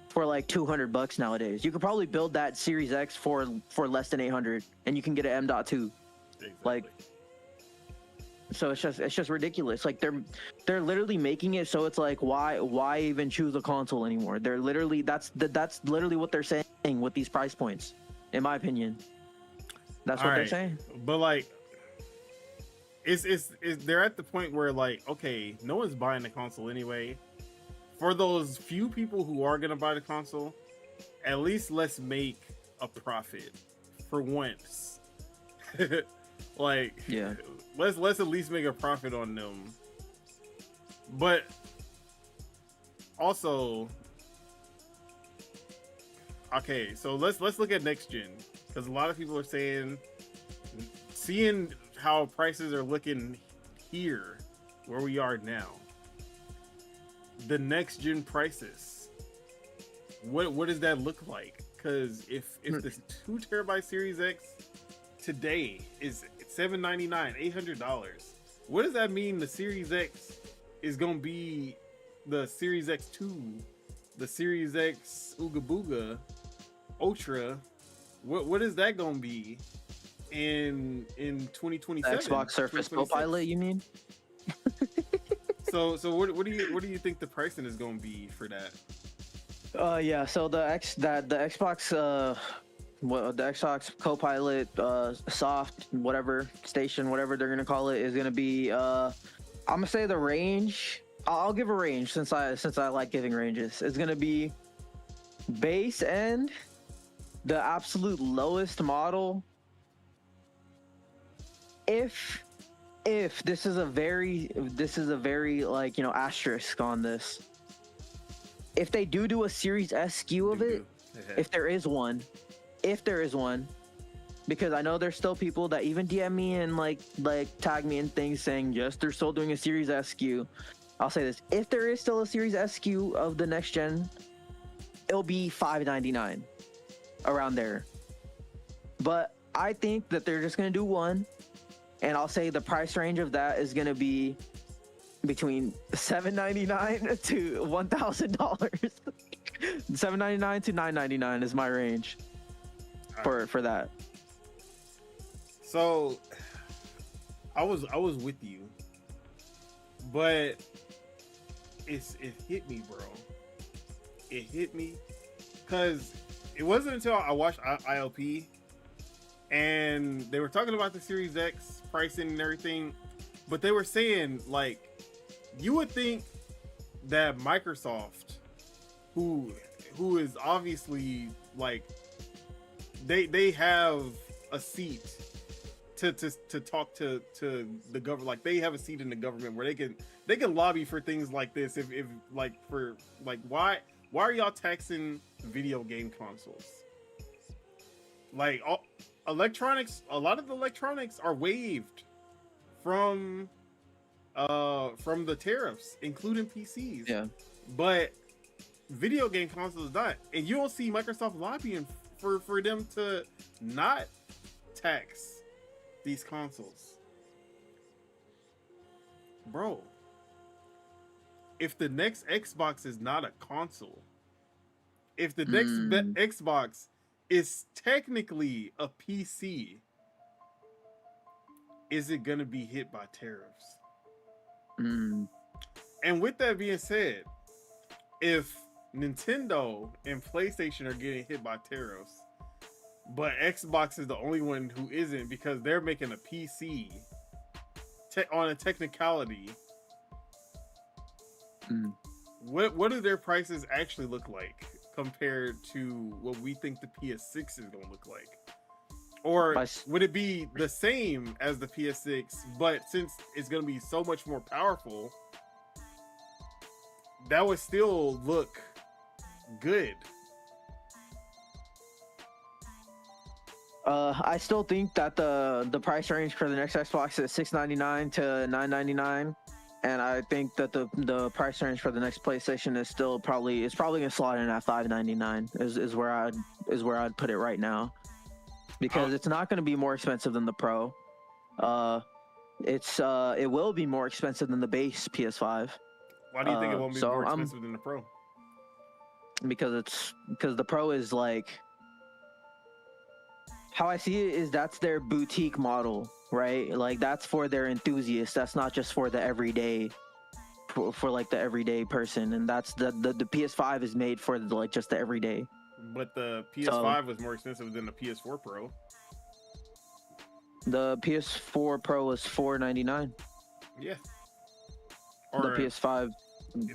for like $200 nowadays. You could probably build that Series X for less than 800, and you can get an M.2. Exactly. Like, so it's just ridiculous. Like they're literally making it so it's like, why even choose a console anymore? They're literally that's literally what they're saying with these price points, in my opinion. That's what they're saying. But like, is they're at the point where like, okay, no one's buying the console anyway. For those few people who are gonna buy the console, at least let's make a profit for once. Like, yeah, let's at least make a profit on them. But also, okay, so let's look at next gen, because a lot of people are saying, seeing how prices are looking here, where we are now, the next gen prices, what does that look like? Because if the 2 terabyte Series X today is $799, $800, what does that mean? The Series X is gonna be the Series X2, the Series X Ooga Booga Ultra. What is that gonna be in 2027? Xbox Surface Copilot, you mean? So what do you think the pricing is gonna be for that? Yeah, so the Xbox the Xbox Copilot soft whatever station, whatever they're gonna call it, is gonna be. I'm gonna say the range. I'll give a range since I like giving ranges. It's gonna be base end, the absolute lowest model. If this is a very like, you know, asterisk on this. If they do a Series S SKU of it, if there is one, because I know there's still people that even DM me and like tag me in things saying yes, they're still doing a Series S SKU. I'll say this: if there is still a Series S SKU of the next gen, it'll be $599, around there. But I think that they're just gonna do one, and I'll say the price range of that is gonna be between $799 to $1,000. $799 to $999 is my range for that. So I was with you, but it hit me, bro. It hit me because it wasn't until I watched ILP and they were talking about the Series X pricing and everything, but they were saying, like, you would think that Microsoft, who is obviously like they have a seat to talk to the government, like they have a seat in the government where they can lobby for things like this. If like, for like, why are y'all taxing video game consoles? Like, electronics, a lot of the electronics are waived from the tariffs, including PCs. Yeah. But video game consoles not. And you don't see Microsoft lobbying for them to not tax these consoles. Bro, if the next Xbox is not a console, if the next Xbox is technically a PC, is it gonna be hit by tariffs? And with that being said, if Nintendo and PlayStation are getting hit by tariffs, but Xbox is the only one who isn't because they're making a PC on a technicality, what do their prices actually look like compared to what we think the PS6 is going to look like? Or would it be the same as the PS6, but since it's going to be so much more powerful, that would still look good? I still think that the price range for the next Xbox is $699 to $999, and I think that the price range for the next PlayStation is still probably gonna slot in at $599. Is where I'd put it right now, because it's not gonna be more expensive than the Pro. It will be more expensive than the base PS5. Why do you think it won't be more expensive than the Pro? Because the Pro is like, how I see it is that's their boutique model, right? Like, that's for their enthusiasts. That's not just for the everyday, for like the everyday person. And that's the PS5 is made for like just the everyday. But the PS5 was more expensive than the PS4 Pro. The PS4 Pro was $499. Yeah. Or the PS5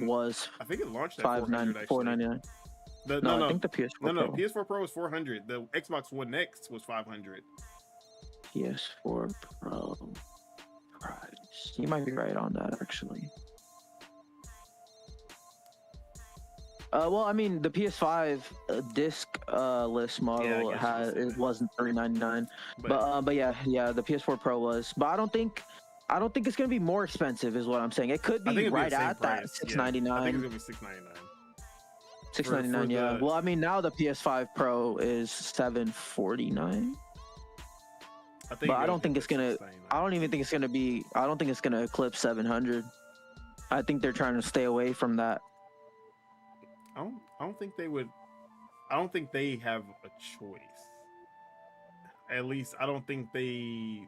was, I think it launched at $499. I think the PS4 Pro. PS4 Pro was $400. The Xbox One X was $500. PS4 Pro price. You might be right on that, actually. Well, I mean, the PS5 disc-less model it wasn't $399, but yeah, the PS4 Pro was. But I don't think it's gonna be more expensive, is what I'm saying. It could be right at that $699. I think it's gonna be $699. $699, yeah. Well, I mean, now the PS5 Pro is $749. But I don't think it's gonna. I don't even think it's gonna be. I don't think it's gonna eclipse 700. I think they're trying to stay away from that. I don't think they would. I don't think they have a choice. At least I don't think they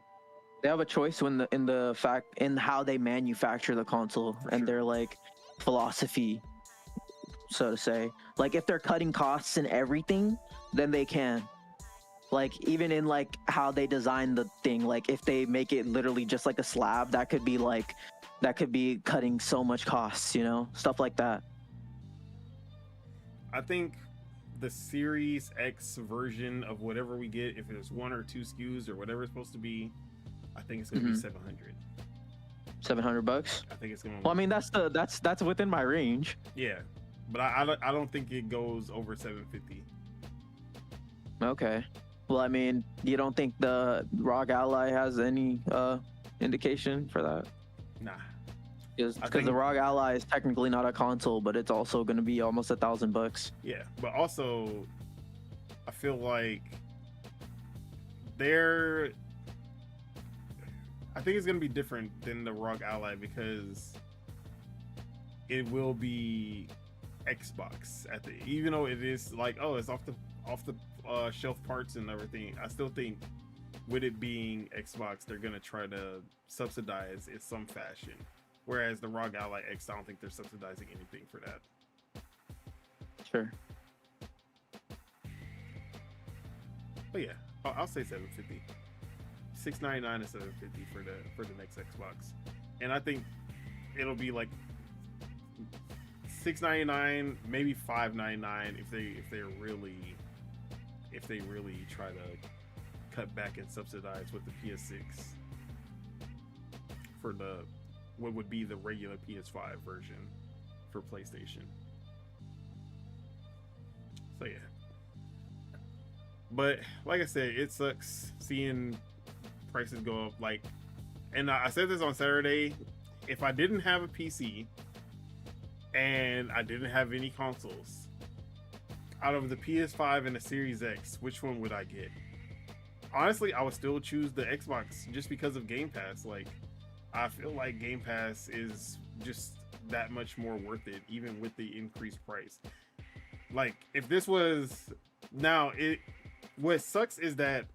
have a choice in how they manufacture the console and their like philosophy, so to say. Like, if they're cutting costs and everything, then they can. Like even in like how they design the thing, like if they make it literally just like a slab, that could be cutting so much costs, you know, stuff like that. I think the Series X version of whatever we get, if there's 1 or 2 SKUs or whatever it's supposed to be, I think it's gonna be $700. $700. I think it's gonna. Well, I mean that's within my range. Yeah, but I don't think it goes over 750. Okay. Well, I mean, you don't think the ROG Ally has any indication for that? Nah. Because the ROG Ally is technically not a console, but it's also going to be almost $1,000. Yeah, but also, I feel like I think it's going to be different than the ROG Ally because it will be Xbox even though it is like, oh, it's off the shelf parts and everything. I still think with it being Xbox, they're going to try to subsidize in some fashion. Whereas the ROG Ally X, I don't think they're subsidizing anything for that. Sure. But yeah, I'll say 750. $699 and $750 for the next Xbox, and I think it'll be like $699, maybe $599 if they really try to cut back and subsidize with the PS6 for what would be the regular PS5 version for PlayStation. So yeah. But like I said, it sucks seeing prices go up. Like, and I said this on Saturday, if I didn't have a PC and I didn't have any consoles, out of the PS5 and the Series X, which one would I get? Honestly, I would still choose the Xbox just because of Game Pass. Like, I feel like Game Pass is just that much more worth it, even with the increased price. Like, if this was what sucks is that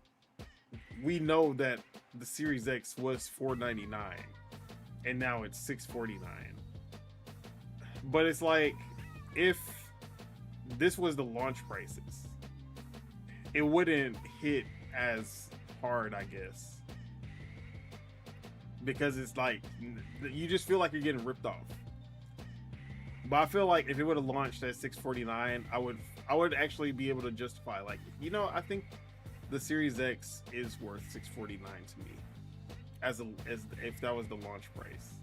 we know that the Series X was $499 and now it's $649. But it's like, if this was the launch prices, it wouldn't hit as hard, I guess, because it's like you just feel like you're getting ripped off. But I feel like if it would have launched at $649, I would actually be able to justify, like, you know, I think the Series X is worth $649 to me, as if that was the launch price,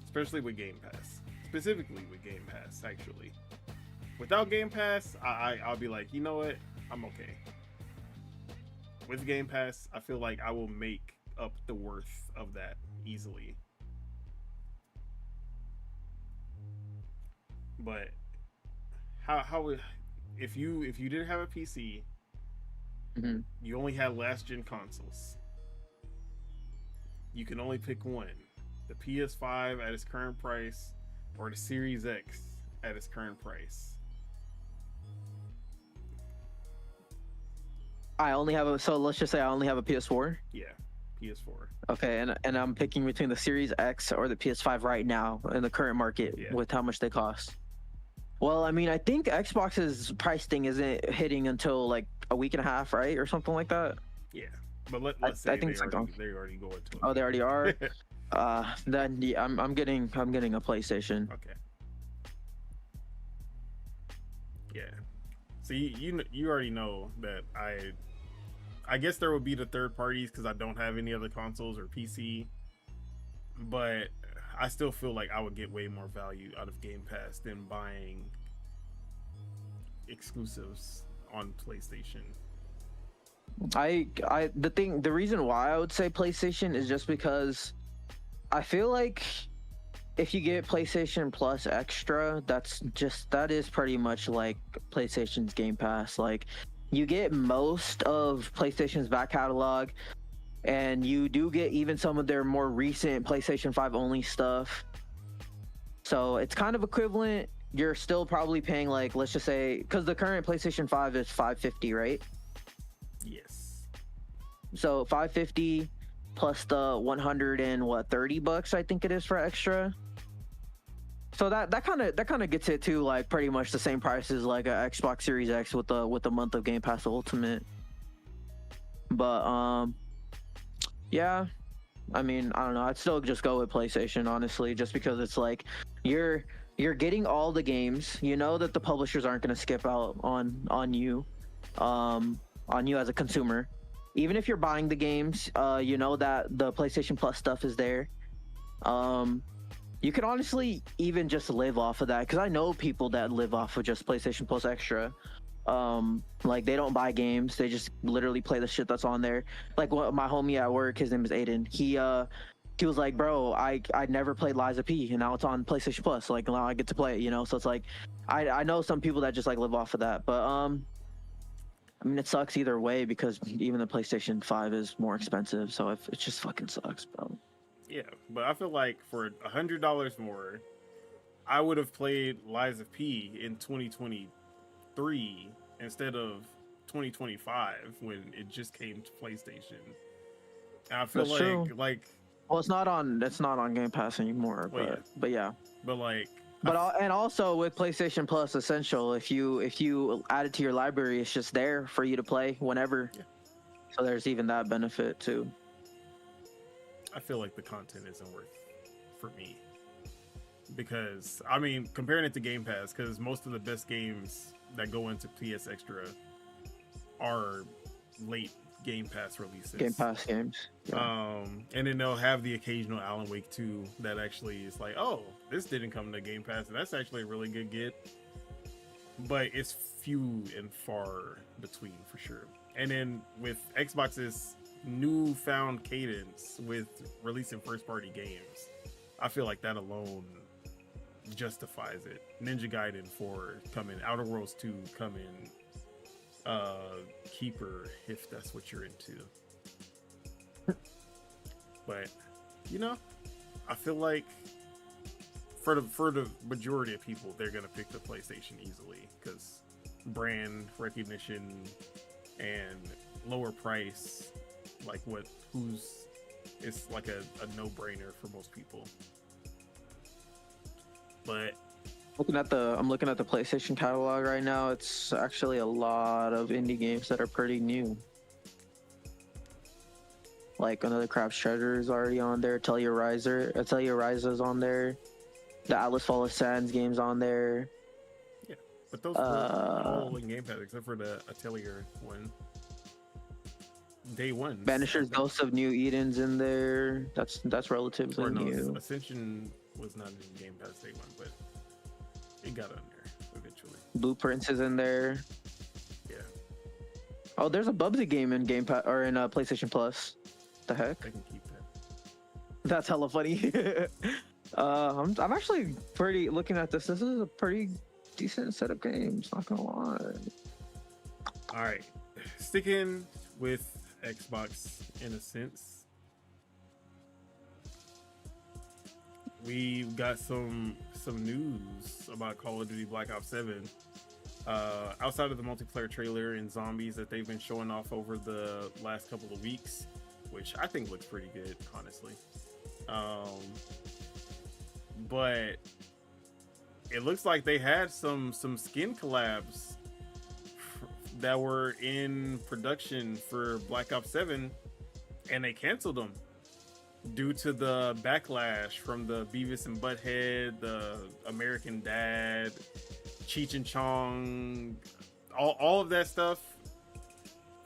especially with Game Pass, specifically with Game Pass. Actually, without Game Pass, I'll be like, you know what, I'm okay. With Game Pass, I feel like I will make up the worth of that easily. But how if you didn't have a PC, Mm-hmm. you only had last gen consoles, you can only pick one: the PS5 at its current price or the Series X at its current price. So let's just say I only have a PS4. Yeah, PS4. Okay, and I'm picking between the Series X or the PS5 right now in the current market, Yeah. with how much they cost. Well, I mean, I think Xbox's price thing isn't hitting until like a week and a half, right, or something like that. Yeah, but let's say I think they already go into it. Oh, they already are. Then yeah, I'm getting a PlayStation. Okay. Yeah. So you already know that I guess there would be the third parties because I don't have any other consoles or PC, but I still feel like I would get way more value out of Game Pass than buying exclusives on PlayStation. The reason why I would say PlayStation is just because I feel like if you get PlayStation Plus Extra, that is pretty much like PlayStation's Game Pass. Like, you get most of PlayStation's back catalog, and you do get even some of their more recent PlayStation 5 only stuff. So it's kind of equivalent. You're still probably paying, like, let's just say, because the current PlayStation 5 is $550, right? Yes. So $550 plus the $130 I think it is for extra. So that kind of gets it to like pretty much the same price as like a Xbox Series X with the month of Game Pass Ultimate. But yeah, I mean, I don't know. I'd still just go with PlayStation, honestly, just because it's like you're getting all the games. You know that the publishers aren't going to skip out on you as a consumer. Even if you're buying the games, you know that the PlayStation Plus stuff is there. You can honestly even just live off of that, because I know people that live off of just PlayStation Plus Extra. Like they don't buy games, they just literally play the shit that's on there. Like what my homie at work, his name is Aiden. He was like, bro, I never played Lies of P, and now it's on PlayStation Plus. Like now I get to play it, you know. So it's like I know some people that just like live off of that, but I mean, it sucks either way because even the PlayStation 5 is more expensive. So if it just fucking sucks, bro. Yeah, but I feel like for $100 more, I would have played Lies of P in 2023 instead of 2025 when it just came to PlayStation. And I feel That's true. like Well, it's not on Game Pass anymore, well, yeah. but yeah. But like And also with PlayStation Plus Essential, if you add it to your library, it's just there for you to play whenever. Yeah. So there's even that benefit too. I feel like the content isn't worth for me. Because I mean, comparing it to Game Pass, because most of the best games that go into PS Extra are late Game Pass releases. Game Pass games. Yeah. And then they'll have the occasional Alan Wake 2 that actually is like, oh, this didn't come to Game Pass, and that's actually a really good get. But it's few and far between for sure. And then with Xbox's newfound cadence with releasing first-party games, I feel like that alone justifies it. Ninja Gaiden 4 coming, Outer Worlds 2 coming, Keeper, if that's what you're into. But you know, I feel like for the majority of people, they're gonna pick the PlayStation easily because brand recognition and lower price, like it's like a no-brainer for most people. But I'm looking at the PlayStation catalog right now. It's actually a lot of indie games that are pretty new. Like Another Crab's Treasure is already on there. Telluride is on there. The Atlas Fall of Sands game's on there. Yeah, but those were all in Game Pass except for the Atelier one. Day one. Banisher's Ghost of New Eden's in there. That's relatively new. Ascension was not in Game Pass day one, but it got on there eventually. Blueprints is in there. Yeah. Oh, there's a Bubsy game in Game Pass or in PlayStation Plus. The heck? I can keep that. That's hella funny. I'm actually pretty looking at this. This is a pretty decent set of games. Not gonna lie. All right, sticking with Xbox in a sense, we got some news about Call of Duty Black Ops 7. Outside of the multiplayer trailer and zombies that they've been showing off over the last couple of weeks, which I think looks pretty good, honestly. But it looks like they had some skin collabs that were in production for Black Ops 7, and they canceled them due to the backlash from the Beavis and Butthead, the American Dad, Cheech and Chong, all of that stuff.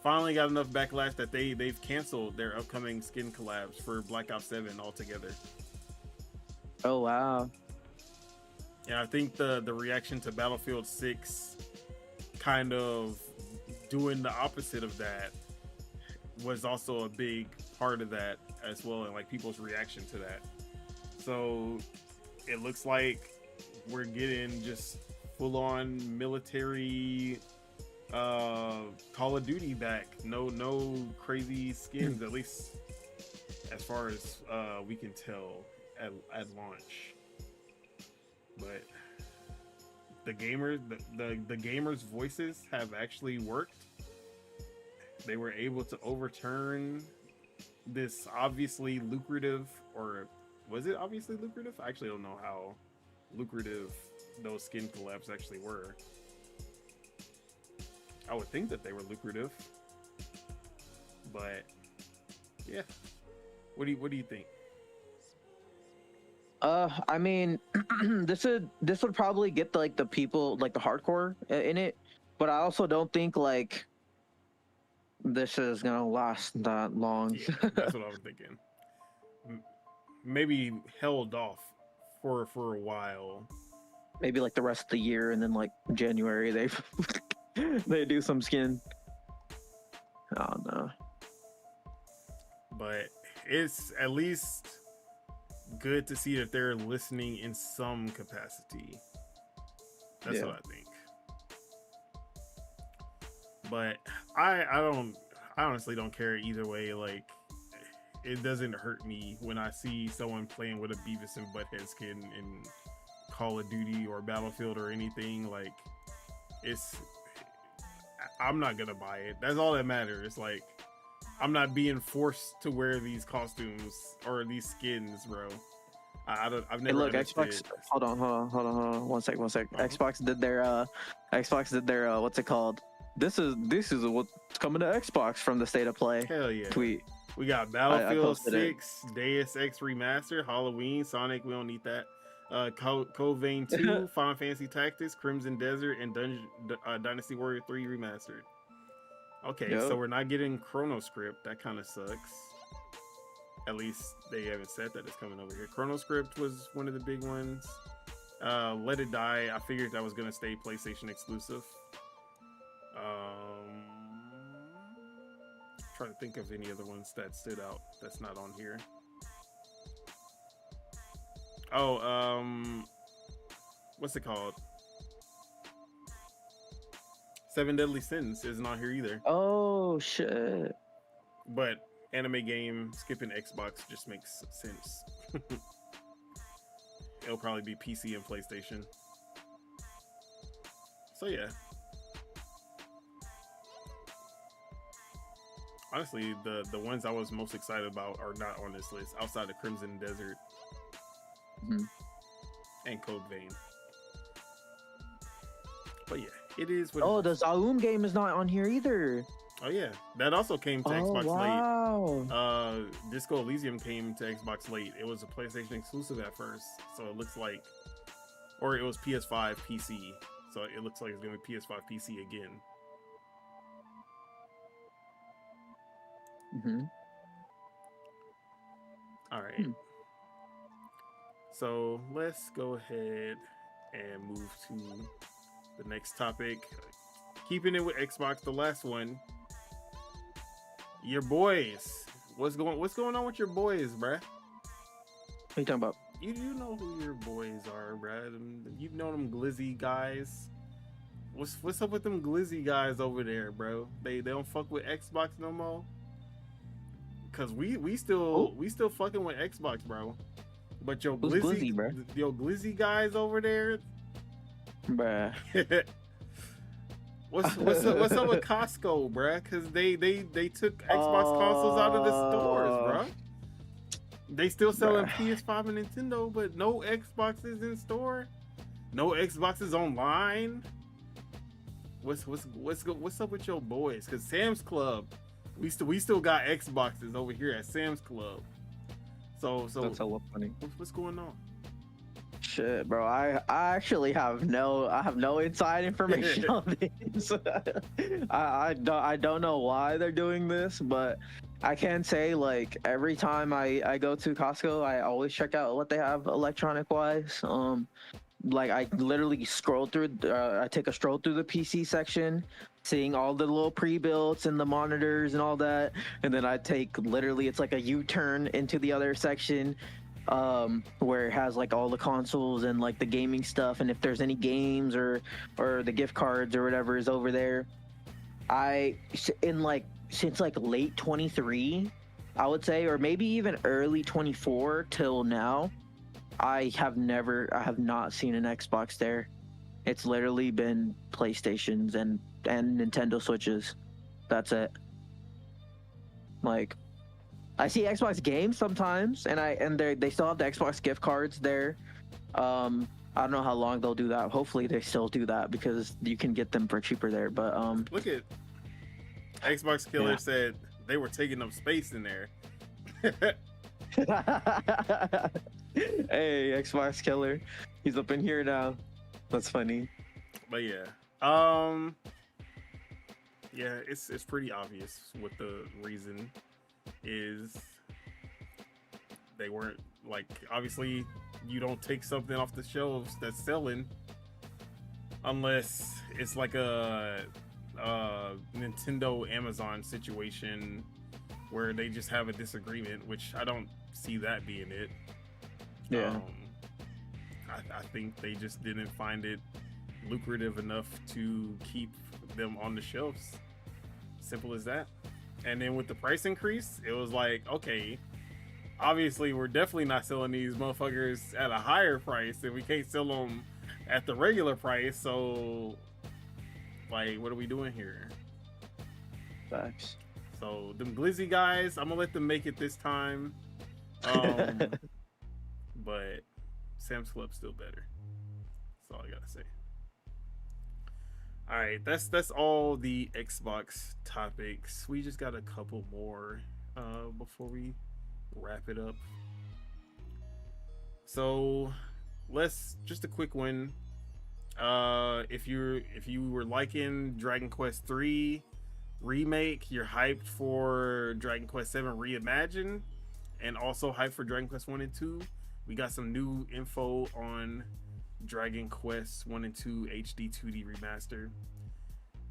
Finally got enough backlash that they've canceled their upcoming skin collabs for Black Ops 7 altogether. Oh wow. And I think the reaction to Battlefield 6 kind of doing the opposite of that was also a big part of that as well, and like people's reaction to that. So it looks like we're getting just full-on military Call of Duty back. No crazy skins, at least as far as we can tell at launch. But the gamers' voices have actually worked. They were able to overturn this obviously lucrative, or was it obviously lucrative? I actually don't know lucrative those skin collabs actually were. I would think that they were lucrative, but yeah. What do you think? I mean, this would probably get like the people, like the hardcore in it, but I also don't think like this is gonna last that long. Yeah, that's what I was thinking. Maybe held off for a while. Maybe like the rest of the year, and then like January they they do some skin. Oh no. But it's at least good to see that they're listening in some capacity. That's what I think. But I honestly don't care either way. Like, it doesn't hurt me when I see someone playing with a Beavis and Butthead skin in Call of Duty or Battlefield or anything. Like, I'm not gonna buy it. That's all that matters. Like, I'm not being forced to wear these costumes or these skins, bro. I've never. Hey, look, Xbox. Hold on. One sec. Uh-huh. Xbox did their what's it called? This is what's coming to Xbox from the State of Play. Hell yeah. Tweet. We got Battlefield posted it. 6, Deus Ex Remastered, Halloween, Sonic. We don't need that. Code Vein 2, Final Fantasy Tactics, Crimson Desert, and Dynasty Warrior 3 Remastered. Okay, Yep. so we're not getting Chrono Script. That kind of sucks. At least they haven't said that it's coming over here. Chrono Script was one of the big ones. Let It Die, I figured that was going to stay PlayStation exclusive. Trying to think of any other ones that stood out that's not on here. Oh, what's it called? Seven Deadly Sins isn't on here either. Oh shit. But anime game skipping Xbox just makes sense. It'll probably be PC and PlayStation. So yeah. Honestly, the ones I was most excited about are not on this list outside of Crimson Desert and Code Vein. But yeah, it is what the Zaum game is not on here either. Oh yeah, that also came to Xbox wow. late. Disco Elysium came to Xbox late. It was a PlayStation exclusive at first, so it looks like, or it was PS5 PC, so it looks like it's gonna be PS5 PC again. All right. So let's go ahead and move to the next topic. Keeping it with Xbox, the last one. Your boys. What's going on with your boys, bruh? What are you talking about? You know who your boys are, bruh. You know them glizzy guys. What's up with them glizzy guys over there, bro? They don't fuck with Xbox no more. Cause we still fucking with Xbox, bro. But your glizzy, bro? Your glizzy guys over there, Bruh. what's up with Costco, bruh? Cause they took Xbox consoles out of the stores, bruh. They still selling PS5 and Nintendo, but no Xboxes in store, no Xboxes online. What's up with your boys? Cause Sam's Club. We still got Xboxes over here at Sam's Club. So that's hella funny. What's going on? Shit, bro. I actually have no inside information on this. I don't know why they're doing this, but I can say like every time I go to Costco, I always check out what they have electronic wise. Like I literally scroll through. I take a stroll through the PC section, seeing all the little pre-builts and the monitors and all that, and then I take literally it's like a U-turn into the other section, where it has like all the consoles and like the gaming stuff, and if there's any games or the gift cards or whatever is over there. Since like late 23, I would say, or maybe even early 24 till now, I have not seen an Xbox there. It's literally been PlayStations and Nintendo Switches. That's it. Like, I see Xbox games sometimes, and they still have the Xbox gift cards there. I don't know how long they'll do that. Hopefully they still do that because you can get them for cheaper there. But Look at Xbox Killer Yeah. said they were taking up space in there. Hey, Xbox Killer, he's up in here now. That's funny. But yeah, yeah, it's pretty obvious what the reason is. They weren't like, obviously you don't take something off the shelves that's selling unless it's like a Nintendo Amazon situation where they just have a disagreement, which I don't see that being it. Yeah. I think they just didn't find it lucrative enough to keep them on the shelves. Simple as that. And then with the price increase, it was like, okay, obviously we're definitely not selling these motherfuckers at a higher price, and we can't sell them at the regular price. So, like, what are we doing here? Facts. So, them Glizzy guys, I'm gonna let them make it this time. But Sam's Club's still better. That's all I gotta say. All right, that's all the Xbox topics. We just got a couple more before we wrap it up. So let's just a quick one. If you were liking Dragon Quest 3 remake, you're hyped for Dragon Quest 7 Reimagined, and also hyped for Dragon Quest 1 and 2. We got some new info on Dragon Quest 1 and 2 HD 2D remaster,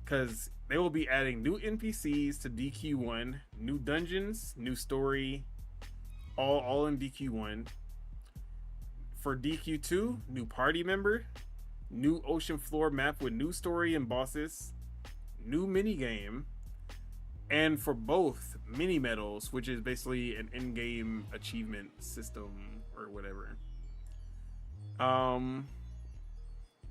because they will be adding new NPCs to DQ1, new dungeons, new story, all in DQ1. For DQ2, new party member, new ocean floor map with new story and bosses, new mini game, and for both mini medals, which is basically an in-game achievement system or whatever.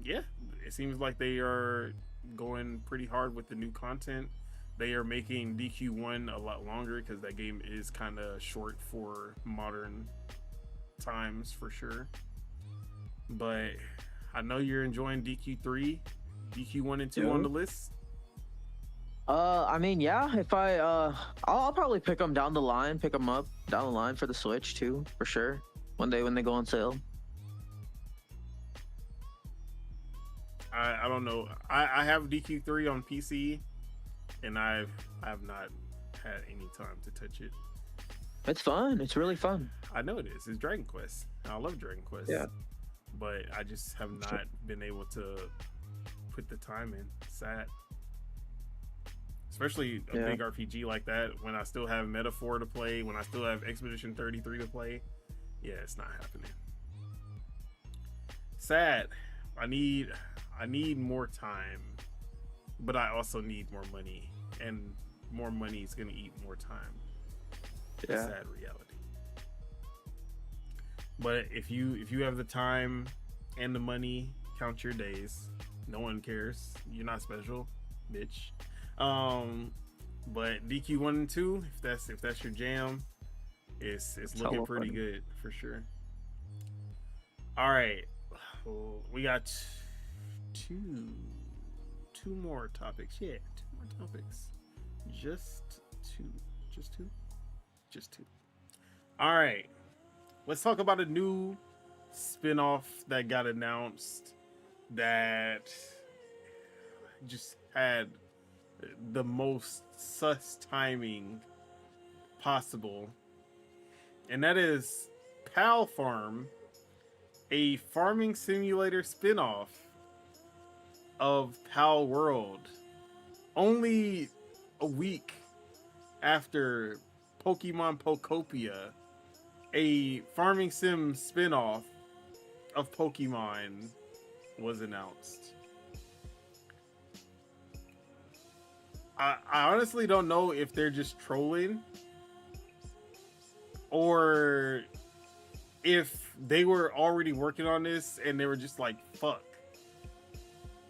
Yeah, it seems like they are going pretty hard with the new content. They are making DQ1 a lot longer because that game is kind of short for modern times for sure. But I know you're enjoying DQ3, DQ1 and 2 on the list. I mean, yeah. If I'll probably pick them down the line, pick them up down the line for the Switch too, for sure. When they go on sale. I don't know. I have DQ3 on PC, and I have not had any time to touch it. It's fun. It's really fun. I know it is. It's Dragon Quest. I love Dragon Quest. Yeah. But I just have not been able to put the time in. Sad. Especially a big RPG like that, when I still have Metaphor to play, when I still have Expedition 33 to play. Yeah, it's not happening. Sad. I need more time, but I also need more money, and more money is gonna eat more time. Yeah. Sad reality. But if you have the time and the money, count your days. No one cares. You're not special, bitch. But DQ1 and 2, if that's your jam, it's looking pretty good for sure. All right, we got two more topics. Yeah, 2 more topics. Just two. All right, let's talk about a new spin-off that got announced that just had the most sus timing possible, and that is Pal Farm, a farming simulator spin-off of Pal World, only a week after Pokemon Pokopia, a farming sim spin-off of Pokemon, was announced. I honestly don't know if they're just trolling or if they were already working on this and they were just like, fuck,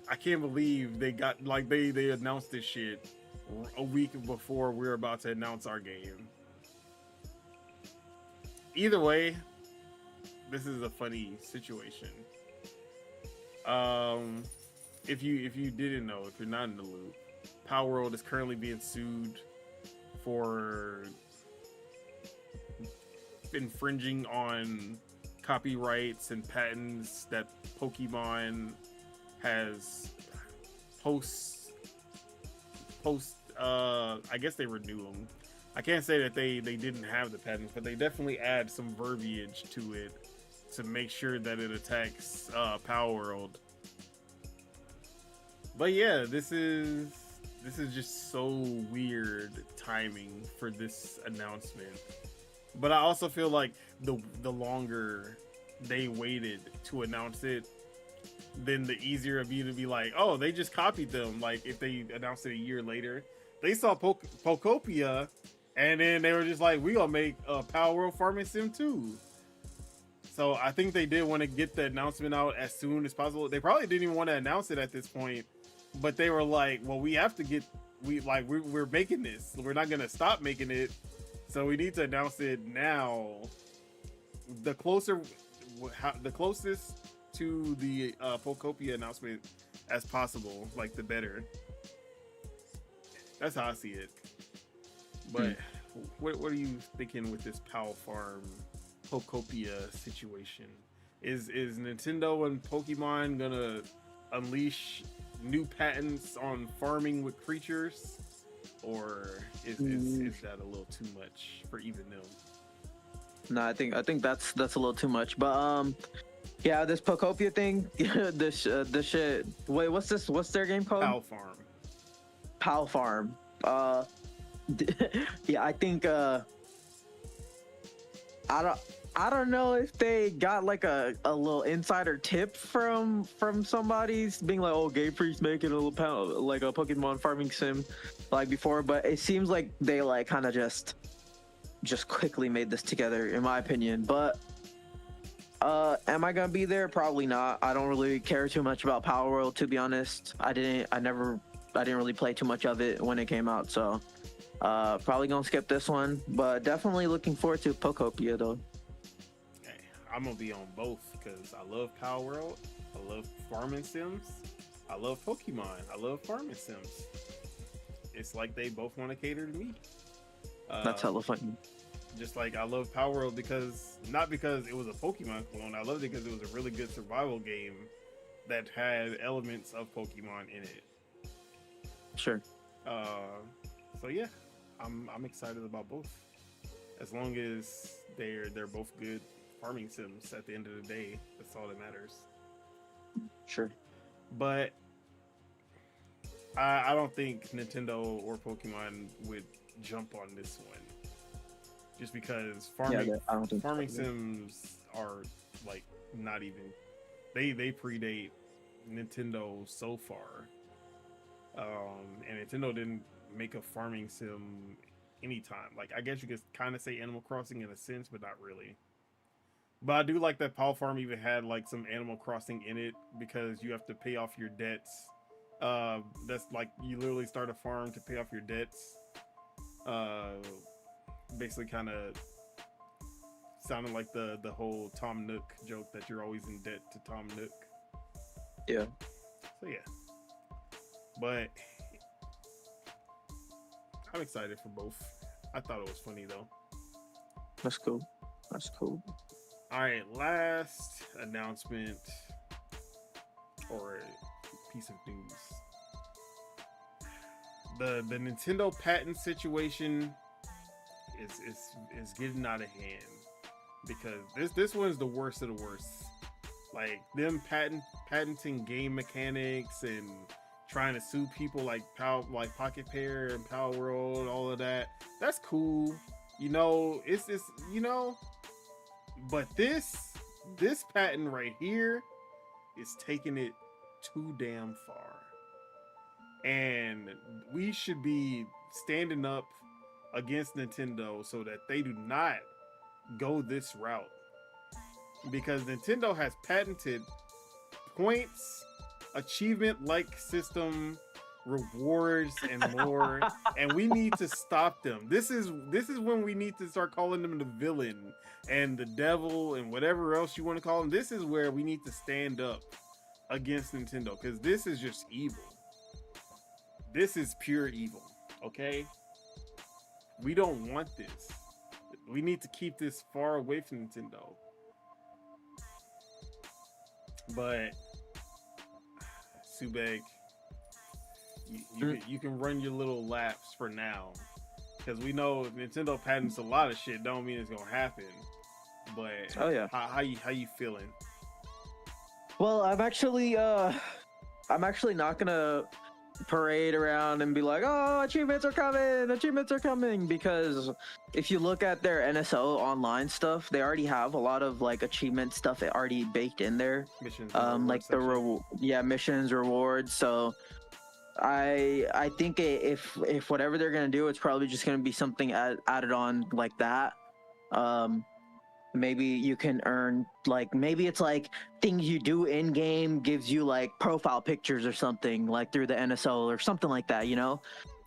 I can't believe they got, like, they announced this shit a week before we're about to announce our game. Either way, this is a funny situation. Um, if you didn't know, if you're not in the loop, Power World is currently being sued for infringing on copyrights and patents that Pokemon has post I guess they renew them. I can't say that they didn't have the patents, but they definitely add some verbiage to it to make sure that it attacks Power World. But yeah, this is just so weird timing for this announcement. But I also feel like the longer they waited to announce it, then the easier of you to be like, oh, they just copied them. Like if they announced it a year later, they saw Pokopia, and then they were just like, we gonna make a Power World Farming Sim too. So I think they did want to get the announcement out as soon as possible. They probably didn't even want to announce it at this point, but they were like, well, we have to get, we're making this. We're not gonna stop making it, so we need to announce it now. The closest to the Pokopia announcement as possible, like the better. That's how I see it. But what are you thinking with this Power Farm Pokopia situation? Is Nintendo and Pokemon gonna unleash new patents on farming with creatures, or is that a little too much for even them? No, I think that's a little too much. But yeah, this Pokopia thing, this shit. Wait, what's this? What's their game called? Power Farm. Power Farm. Yeah, I think I don't know if they got like a little insider tip from somebody's being like, oh, Game Freak's making a little like a Pokemon farming sim like before, but it seems like they like kind of just quickly made this together, in my opinion. But am I gonna be there? Probably not. I don't really care too much about Power World, to be honest. I didn't really play too much of it when it came out, so probably gonna skip this one. But definitely looking forward to Pokopia though. Hey, I'm gonna be on both because I love Power World, I love farming sims, I love Pokemon, I love farming sims. It's like they both want to cater to me. That's hella funny. Just like I love Power World not because it was a Pokemon clone. I loved it because it was a really good survival game that had elements of Pokemon in it. Sure. So yeah, I'm excited about both. As long as they're both good farming sims at the end of the day, that's all that matters. Sure. But I don't think Nintendo or Pokemon would jump on this one. Just because farming sims are like not even they predate Nintendo so far. And Nintendo didn't make a farming sim anytime. Like I guess you could kind of say Animal Crossing in a sense, but not really. But I do like that Power Farm even had like some Animal Crossing in it because you have to pay off your debts. That's like you literally start a farm to pay off your debts. Basically kind of sounded like the whole Tom Nook joke that you're always in debt to Tom Nook. Yeah. So yeah. But I'm excited for both. I thought it was funny though. That's cool. All right, last announcement or piece of news. The Nintendo patent situation is getting out of hand because this one's the worst of the worst. Like them patenting game mechanics and trying to sue people like Pocket Pair and Power World, all of that. That's cool, it's but this patent right here is taking it too damn far, and we should be standing up against Nintendo so that they do not go this route, because Nintendo has patented points, achievement like system, rewards, and more, and we need to stop them. This is when we need to start calling them the villain and the devil and whatever else you want to call them. This is where we need to stand up against Nintendo, because this is just evil. This is pure evil. Okay, we don't want this. We need to keep this far away from Nintendo. But Subeg, you can run your little laps for now, because we know if Nintendo patents a lot of shit, don't mean it's gonna happen. But oh yeah, how you feeling? Well, I'm actually not gonna parade around and be like, oh, achievements are coming, because if you look at their NSO online stuff, they already have a lot of like achievement stuff already baked in there. Missions, like the missions, rewards. So I think if whatever they're gonna do, it's probably just gonna be something added on like that. Maybe you can earn, like, maybe it's like things you do in game gives you like profile pictures or something, like through the NSO or something like that, you know.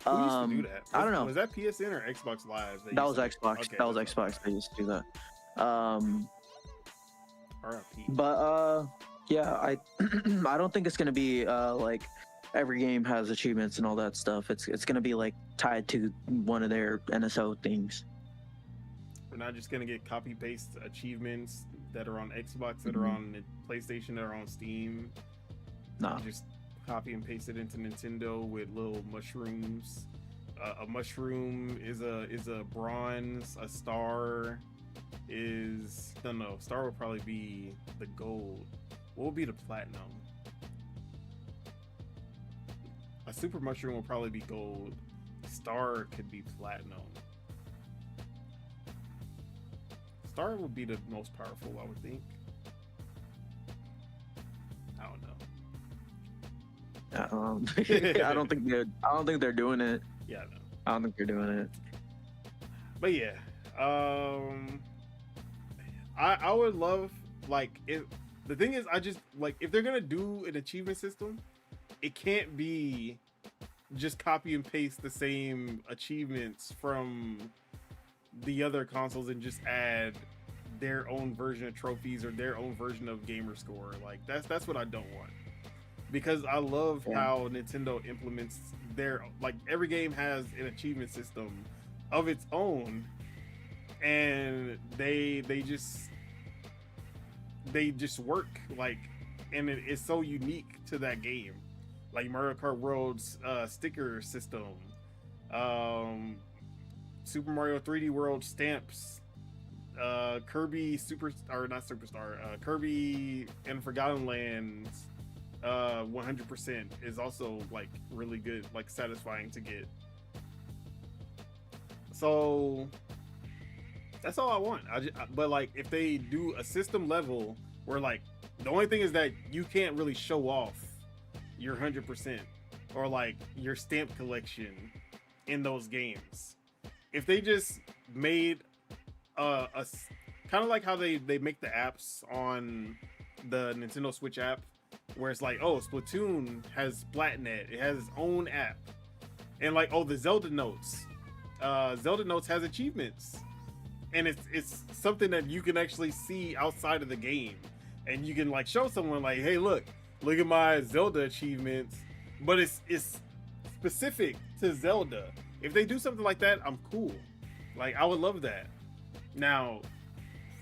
Who used to do that? I don't know. Was that PSN or Xbox Live? That was Xbox. Okay, that was Xbox. They used to do that. RIP. But yeah, I I don't think it's gonna be like every game has achievements and all that stuff. It's gonna be like tied to one of their NSO things. We're not just gonna get copy paste achievements that are on Xbox, that are on PlayStation, that are on Steam. No, just copy and paste it into Nintendo with little mushrooms. A mushroom is a bronze. A star is no. Star would probably be the gold. What would be the platinum? A super mushroom will probably be gold. Star could be platinum. Star would be the most powerful, I would think. I don't know. I don't think they're doing it. Yeah, I know. I don't think they're doing it. But yeah, I would love, like, if the thing is, I just like, if they're gonna do an achievement system, it can't be just copy and paste the same achievements from the other consoles and just add their own version of trophies or their own version of gamer score. Like, that's what I don't want, because I love how Nintendo implements their, like, every game has an achievement system of its own, and they just work, like, and it's so unique to that game. Like Mario Kart World's sticker system, Super Mario 3D World stamps, Kirby Kirby and Forgotten Lands 100% is also, like, really good, like, satisfying to get. So that's all I want. But like, if they do a system level where, like, the only thing is that you can't really show off your 100% or like your stamp collection in those games. If they just made a kind of like how they make the apps on the Nintendo Switch app, where it's like, oh, Splatoon has Splatnet, it has its own app, and like, oh, the Zelda Notes has achievements, and it's something that you can actually see outside of the game, and you can, like, show someone, like, hey, look at my Zelda achievements, but it's specific to Zelda. If they do something like that, I'm cool. Like, I would love that. Now,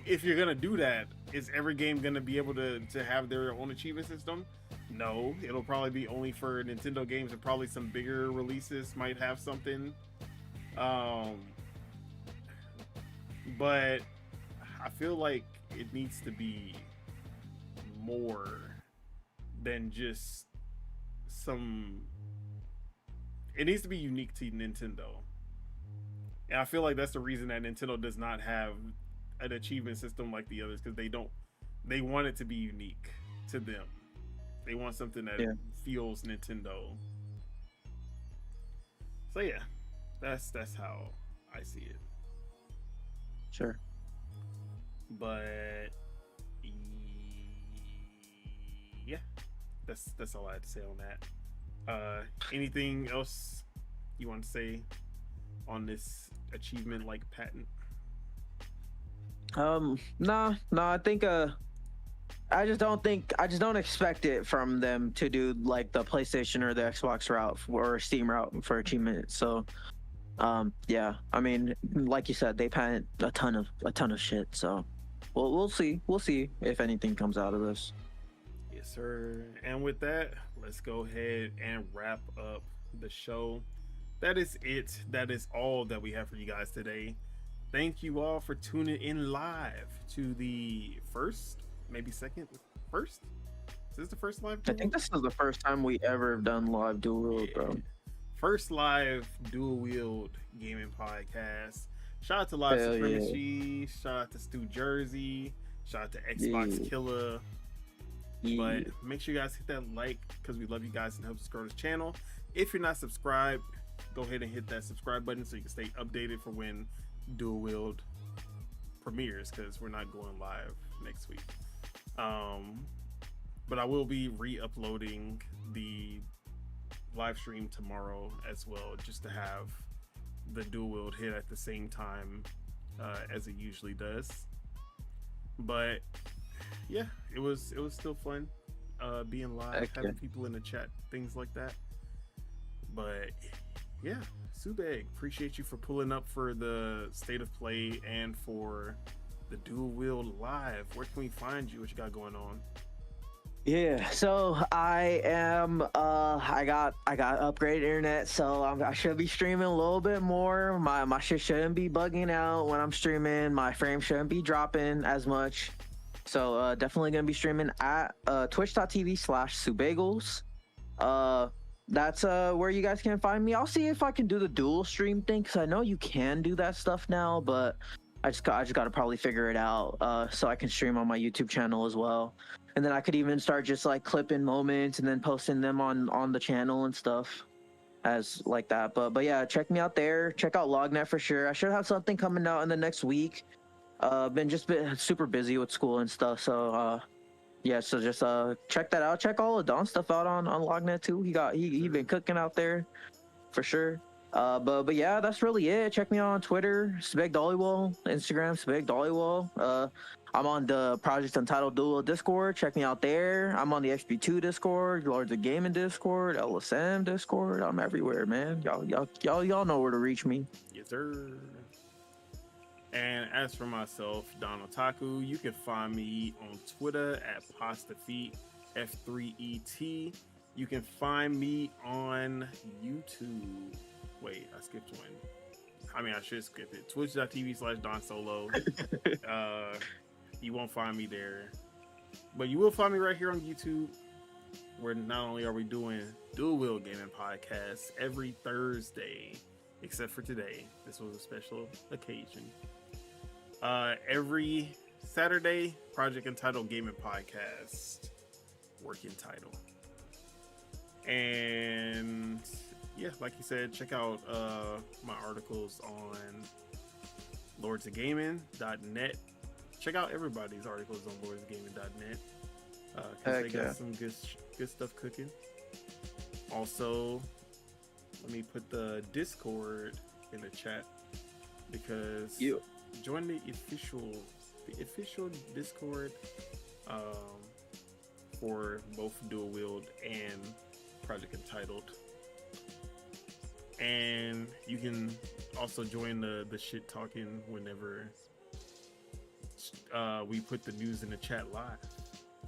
if you're gonna do that, is every game gonna be able to have their own achievement system? No, it'll probably be only for Nintendo games, and probably some bigger releases might have something. But I feel like it needs to be more than just it needs to be unique to Nintendo. And I feel like that's the reason that Nintendo does not have an achievement system like the others, because they want it to be unique to them. They want something that feels Nintendo. So yeah, that's how I see it. Sure. But yeah, that's all I had to say on that. Anything else you want to say on this achievement like patent? No, I think I just don't expect it from them to do like the PlayStation or the Xbox route or Steam route for achievement. So, yeah, I mean, like you said, they patent a ton of shit. So, we'll see if anything comes out of this. Yes, sir. And with that, let's go ahead and wrap up the show. That is it. That is all that we have for you guys today. Thank you all for tuning in live to the first, maybe second, first? Is this the first live I think this is the first time we ever done live Dual-Wield, bro. First live Dual-Wield Gaming Podcast. Shout out to Live Hell Supremacy. Shout out to Stu Jersey. Shout out to Xbox Killer. But make sure you guys hit that like because we love you guys and help us grow this channel. If you're not subscribed, go ahead and hit that subscribe button so you can stay updated for when Dual-Wield premieres, because we're not going live next week. But I will be re-uploading the live stream tomorrow as well, just to have the Dual-Wield hit at the same time as it usually does. But yeah, it was still fun being live, having people in the chat, things like that. But yeah, Subeg, appreciate you for pulling up for the State of Play and for the Dual-Wield live. Where can we find you? What you got going on? Yeah, so I am I got upgraded internet, so I should be streaming a little bit more. My shit shouldn't be bugging out when I'm streaming. My frame shouldn't be dropping as much. So definitely gonna be streaming at twitch.tv/Subagels. That's where you guys can find me. I'll see if I can do the dual stream thing, because I know you can do that stuff now, but I just got to probably figure it out so I can stream on my YouTube channel as well. And then I could even start just like clipping moments and then posting them on the channel and stuff as like that. But yeah, check me out there. Check out LogNet for sure. I should have something coming out in the next week. Been super busy with school and stuff. So yeah, so just check that out. Check all of Don's stuff out on LogNet too. He been cooking out there for sure. But yeah, that's really it. Check me out on Twitter, Subeg Dollywall, Instagram, Subeg Dollywall. I'm on the Project Untitled Dual Discord. Check me out there. I'm on the XP2 Discord, Lords of Gaming Discord, LSM Discord. I'm everywhere, man. Y'all know where to reach me. Yes, sir. And as for myself, Don Otaku, you can find me on Twitter at PastaFeet F3ET. You can find me on YouTube. Wait, I skipped one. I mean, I should skip it. Twitch.tv/Don Solo. You won't find me there, but you will find me right here on YouTube, where not only are we doing Dual-Wield Gaming Podcast every Thursday, except for today. This was a special occasion. Every Saturday, Project Entitled Gaming Podcast, working title. And yeah, like you said, check out my articles on lordsofgaming.net. Check out everybody's articles on lordsofgaming.net because they got some good stuff cooking. Also, let me put the Discord in the chat, because join the official Discord for both Dual-Wield and Project Entitled. And you can also join the shit talking whenever we put the news in the chat live,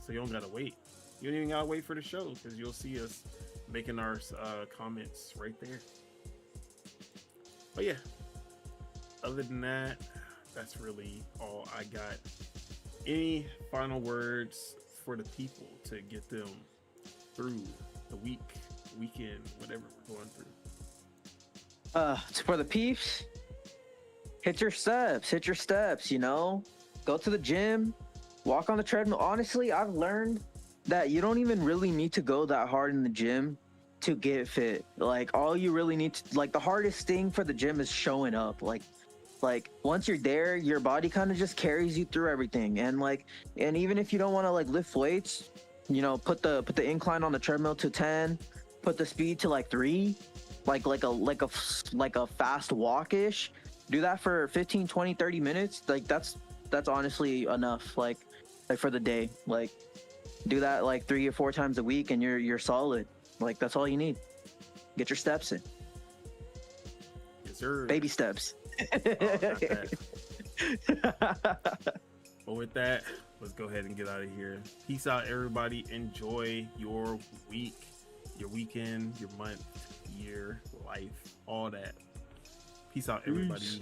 so you don't gotta wait. You don't even gotta wait for the show, because you'll see us making our comments right there. But yeah, other than that, that's really all I got. Any final words for the people to get them through the weekend, whatever we're going through? For the peeps, hit your steps, you know? Go to the gym, walk on the treadmill. Honestly, I've learned that you don't even really need to go that hard in the gym to get fit. Like, all you really need to, like, the hardest thing for the gym is showing up. Like once you're there, your body kind of just carries you through everything. And even if you don't want to like lift weights, you know, put the incline on the treadmill to 10, put the speed to like 3, like a fast walk-ish. Do that for 15, 20, 30 minutes. Like that's honestly enough, like for the day. Like Do that like 3 or 4 times a week, and you're solid. Like that's all you need. Get your steps in. Yes, sir. Baby steps. Oh, got that. But with that, let's go ahead and get out of here. Peace out, everybody. Enjoy your week, your weekend, your month, year, life, all that. Peace out, everybody. Peace.